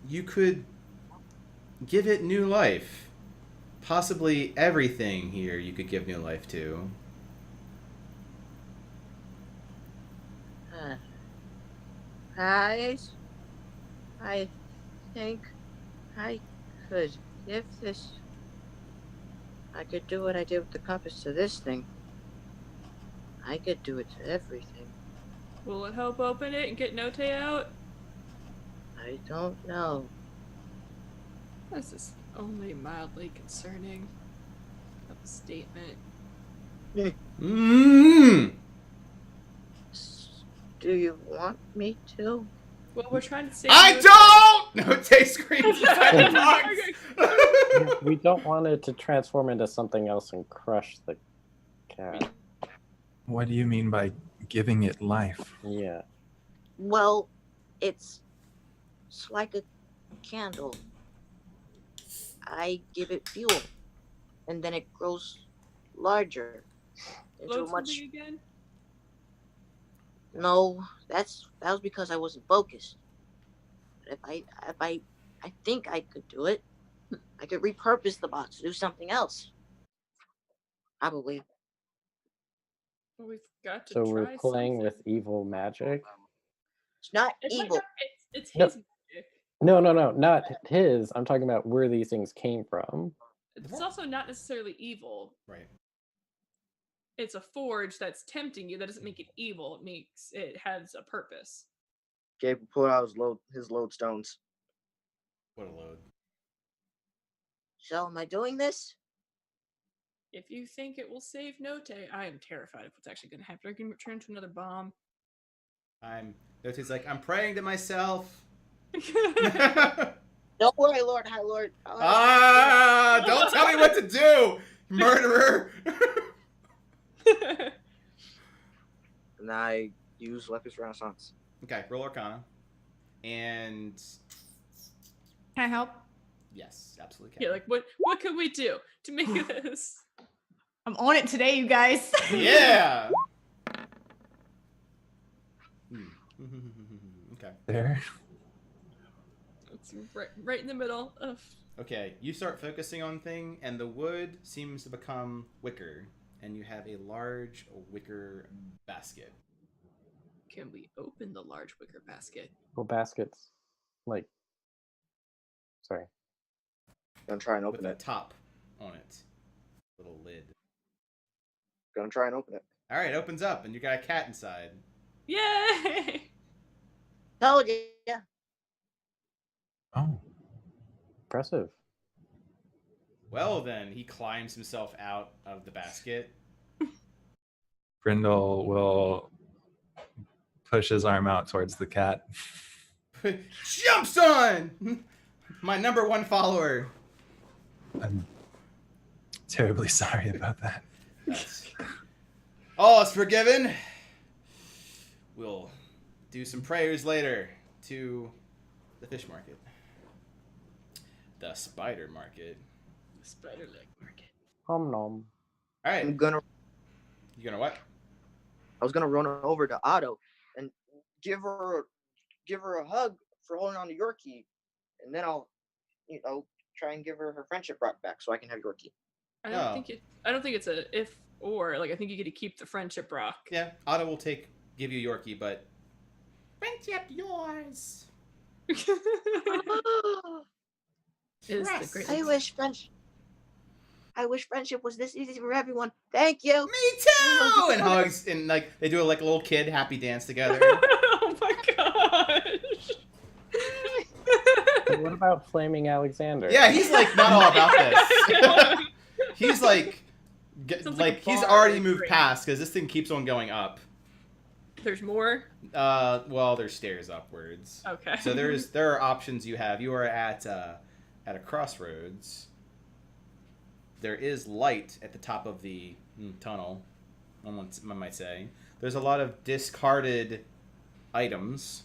you could give it new life. Possibly everything here you could give new life to. Guys, I think I could give this. I could do what I did with the compass to this thing. I could do it to everything. Will it help open it and get Note out? I don't know. This is only mildly concerning of a statement. Mmm. Do you want me to? Well, we're trying to save. I Note. don't. No, Tay screams inside the box. We don't want it to transform into something else and crush the cat. What do you mean by giving it life? Yeah. Well, it's like a candle. I give it fuel, and then it grows larger into Load a much. something again? No, that was because I wasn't focused. If I think I could do it. I could repurpose the box to do something else. Probably. Well, we've got to So try we're playing something. with evil magic? It's not It might evil. not- it's No. his magic. No, not his. I'm talking about where these things came from. It's also not necessarily evil. Right. It's a forge that's tempting you. That doesn't make it evil. It has a purpose. Gabe pulled out his lodestones. What a load. So am I doing this? If you think it will save Note, I am terrified of what's actually going to happen. Are you going to turn into another bomb? Note's like, I'm praying to myself. Don't worry, Lord, High Lord. Don't tell me what to do, murderer. And I use Lepus Renaissance. Okay, roll Arcana. And Can I help? yes, absolutely. Yeah, like what could we do to make this? I'm on it today, you guys. Yeah. Okay. There. It's right in the middle of. Okay, you start focusing on thing, and the wood seems to become wicker, and you have a large wicker basket. Can we open the large wicker basket? Well, baskets, like, sorry. Gonna try and With open a it. top on it. Little lid. Gonna try and open it. All right, it opens up, and you got a cat inside. Yay! Told you. Oh. Impressive. Well, then, he climbs himself out of the basket. Brindle will push his arm out towards the cat. Jumps on! My number one follower. I'm terribly sorry about that. All is forgiven. We'll do some prayers later to the fish market. The spider market. The spider leg market. Nom nom. All right. I'm gonna. You gonna what? I was gonna run over to Otto and give her a hug for holding on to Yorkie, and then I'll, try and give her her friendship rock back so I can have Yorkie. I don't think it's a if or. Like, I think you get to keep the friendship rock. Yeah, Otto will give you Yorkie, but friendship yours. Is the great. I wish friendship was this easy for everyone. Thank you. Me too. And hugs and like they do like a little kid happy dance together. Oh my gosh. What about Flaming Alexander? Yeah, he's like not all about this. He's like, he's already moved past because this thing keeps on going up. There's more. Well, there's stairs upwards. Okay. So there are options you have. You are at a crossroads. There is light at the top of the tunnel. One might say there's a lot of discarded items.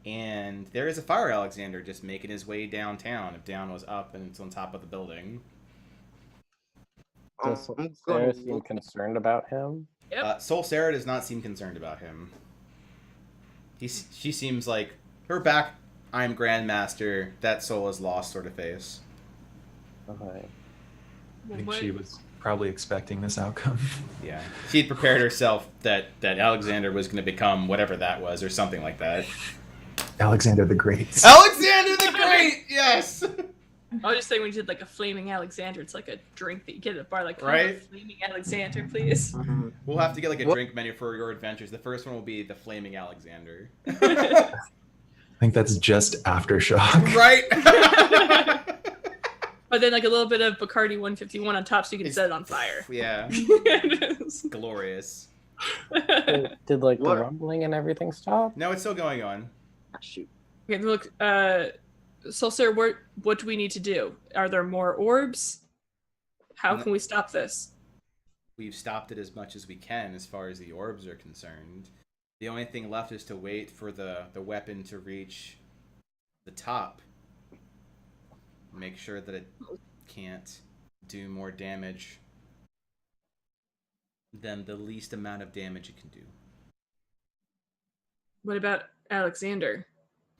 And there is a fire Alexander just making his way downtown. If down was up and it's on top of the building. Does Sarah seem concerned about him? Yep. Soul Sarah does not seem concerned about him. She seems like her back, I'm Grandmaster, that soul is lost sort of face. Okay. I think she was probably expecting this outcome. Yeah. She'd prepared herself that Alexander was going to become whatever that was or something like that. Alexander the Great. Alexander the Great! Yes! I was just saying when you did like a Flaming Alexander, it's like a drink that you get at a bar, like, right? Flaming Alexander, please. We'll have to get like a drink menu for your adventures. The first one will be the Flaming Alexander. I think that's just Aftershock. Right? But then like a little bit of Bacardi 151 on top so you can set it on fire. Yeah. Glorious. Did like the rumbling and everything stop? No, it's still going on. Shoot. Okay, look, so sir, what do we need to do? Are there more orbs? How can we stop this? We've stopped it as much as we can as far as the orbs are concerned. The only thing left is to wait for the weapon to reach the top. Make sure that it can't do more damage than the least amount of damage it can do. What about Alexander?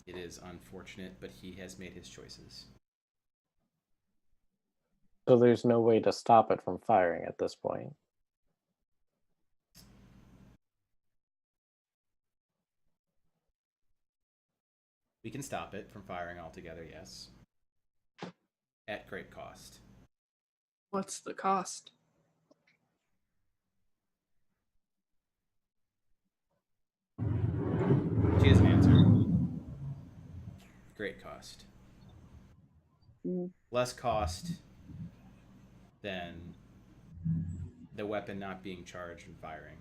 It is unfortunate, but he has made his choices. So there's no way to stop it from firing at this point. We can stop it from firing altogether, yes. At great cost. What's the cost? She has an answer. Great cost. Less cost than the weapon not being charged and firing.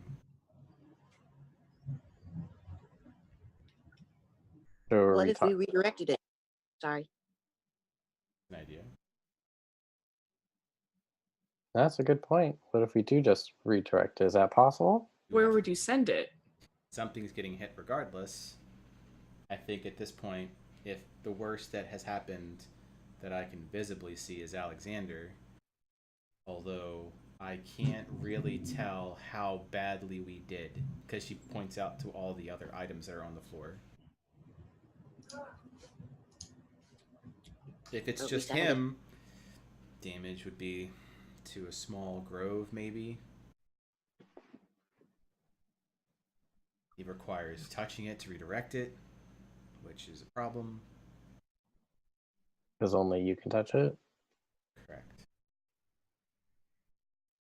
So What if we redirected it? Sorry. An idea. That's a good point. What if we do just redirect? Is that possible? Where would you send it? Something's getting hit regardless. I think at this point, if the worst that has happened that I can visibly see is Alexander, although I can't really tell how badly we did, because she points out to all the other items that are on the floor. If it's just him, damage would be to a small grove, maybe. He requires touching it to redirect it, which is a problem. Because only you can touch it? Correct.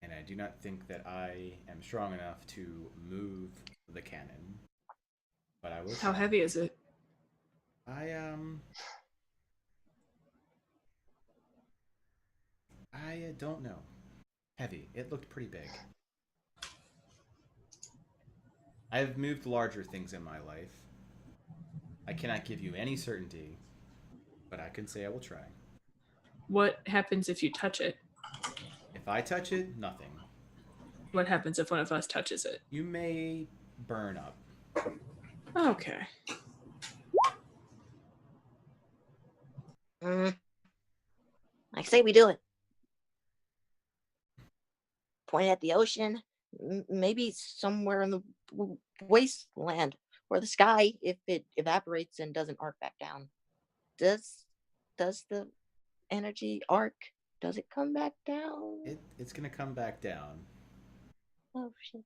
And I do not think that I am strong enough to move the cannon. But I will. How heavy is it? I don't know. Heavy. It looked pretty big. I've moved larger things in my life. I cannot give you any certainty, but I can say I will try. What happens if you touch it? If I touch it, nothing. What happens if one of us touches it? You may burn up. Okay. I say we do it. Point at the ocean, maybe somewhere in the wasteland or the sky if it evaporates and doesn't arc back down. Does the energy arc? Does it come back down? It's gonna come back down. Oh shit.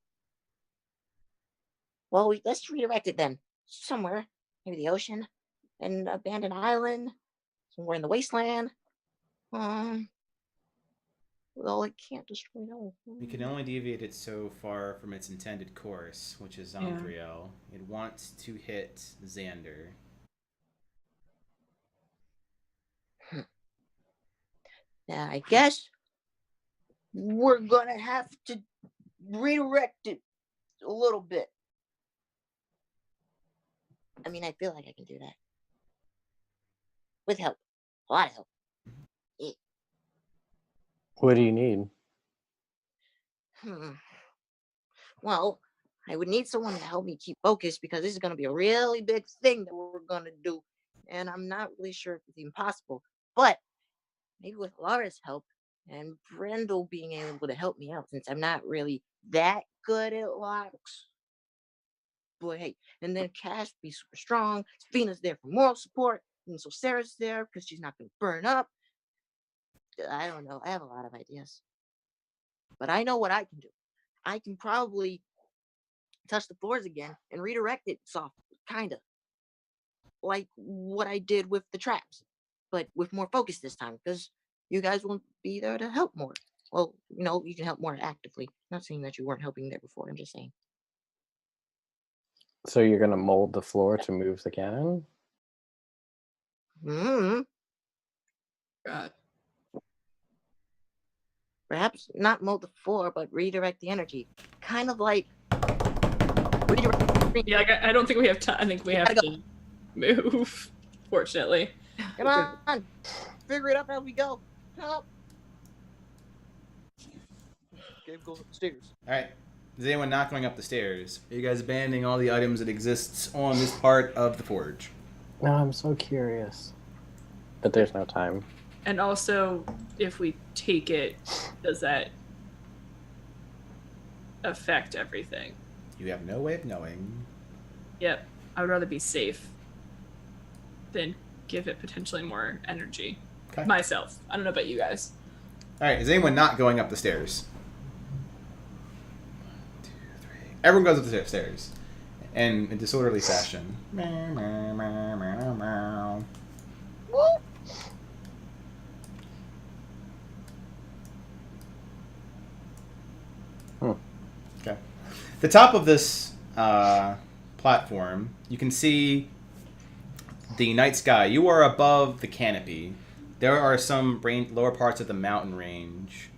Well, let's redirect it then. Somewhere, maybe the ocean, an abandoned island, somewhere in the wasteland. Well, it can't destroy all. We can only deviate it so far from its intended course, which is Zomthriel. It wants to hit Xander. Yeah, I guess we're gonna have to redirect it a little bit. I mean, I feel like I can do that. With help. A lot of help. Yeah. What do you need? Well, I would need someone to help me keep focused because this is going to be a really big thing that we're going to do. And I'm not really sure if it's even possible. But maybe with Laura's help and Brendel being able to help me out since I'm not really that good at locks. Boy, hey, and then Cash be super strong. Spina's there for moral support. And so Sarah's there because she's not going to burn up. I don't know. I have a lot of ideas. But I know what I can do. I can probably touch the floors again and redirect it soft, kind of. Like what I did with the traps. But with more focus this time because you guys won't be there to help more. Well, you can help more actively. Not saying that you weren't helping there before. I'm just saying. So you're gonna mold the floor to move the cannon? God. Perhaps not mold the floor, but redirect the energy. Kind of like redirect. Yeah, I don't think we have time. I think we have to move, fortunately. Come on. Figure it out as we go. Help. Gabe goes up the stairs. Alright. Is anyone not going up the stairs? Are you guys abandoning all the items that exists on this part of the forge? No, I'm so curious. But there's no time. And also, if we take it, does that affect everything? You have no way of knowing. Yep. I would rather be safe than give it potentially more energy. Okay. Myself. I don't know about you guys. Alright, is anyone not going up the stairs? 1, 2, 3. Everyone goes up the stairs. And in disorderly fashion. Okay. The top of this platform, you can see the night sky. You are above the canopy. There are some lower parts of the mountain range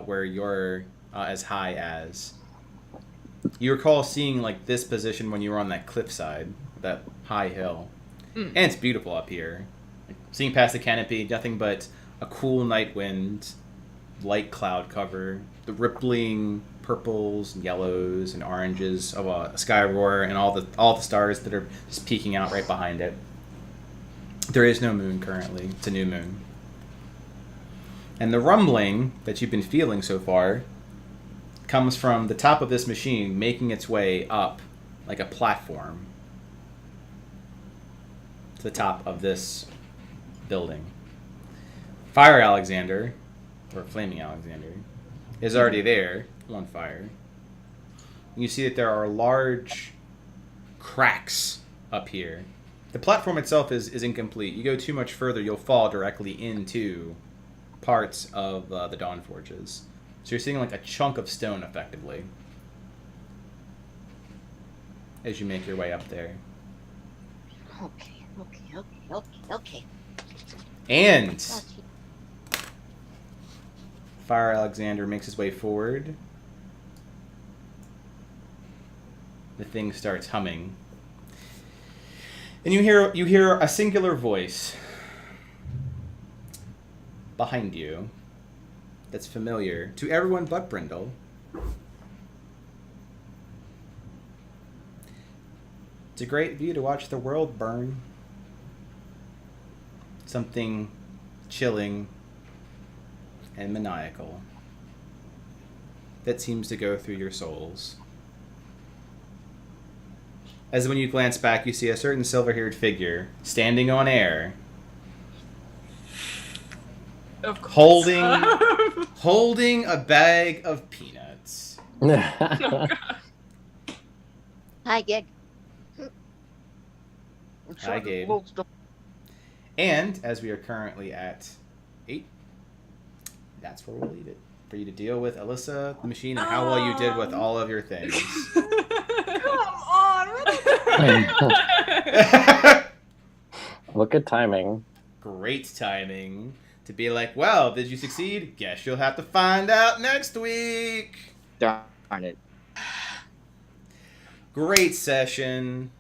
where you're as high as. You recall seeing like this position when you were on that cliffside, that high hill. And it's beautiful up here. Seeing past the canopy, nothing but a cool night wind, light cloud cover, the rippling purples and yellows and oranges of a sky aurora, and all the stars that are just peeking out right behind it. There is no moon currently. It's a new moon. And the rumbling that you've been feeling so far comes from the top of this machine making its way up like a platform to the top of this building. Fire Alexander, or Flaming Alexander, is already there on fire. You see that there are large cracks up here. The platform itself is incomplete. You go too much further, you'll fall directly into parts of the Dawn Forges. So you're seeing like a chunk of stone, effectively, as you make your way up there. Okay. And Fire Alexander makes his way forward. The thing starts humming. And you hear a singular voice behind you that's familiar to everyone but Brindle. It's a great view to watch the world burn. Something chilling and maniacal that seems to go through your souls. As when you glance back, you see a certain silver-haired figure standing on air, Of course. holding a bag of peanuts. Oh, God. Hi, Gig. Hi, Gabe. And as we are currently at 8, that's where we'll leave it. For you to deal with Alyssa, the machine, and how well you did with all of your things. Come on. Look at timing. Great timing to be like, well, did you succeed? Guess you'll have to find out next week. Darn it. Great session.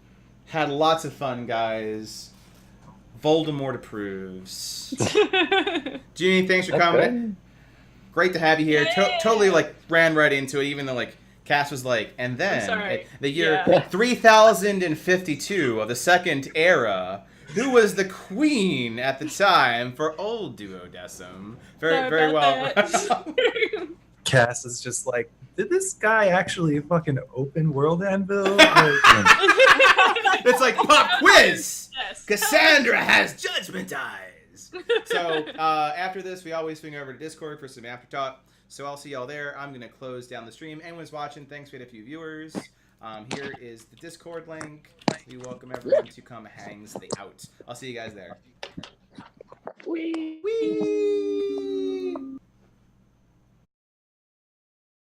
Had lots of fun, guys. Voldemort approves. Jeannie, thanks for That's coming. good. Great to have you here. Yeah. Totally ran right into it, even though Cass was and then sorry. the year Yeah. 3052 of the Second Era, who was the queen at the time for Old Duodecim. Very, Sorry very well. about that. Cass is just like, did this guy actually fucking open World Anvil? It's like pop quiz. Yes. Cassandra has judgment eyes. So after this, we always swing over to Discord for some after talk. So I'll see y'all there. I'm gonna close down the stream. Anyone's watching, thanks. We had a few viewers. Here is the Discord link. We welcome everyone to come hang out. I'll see you guys there. Whee! Whee!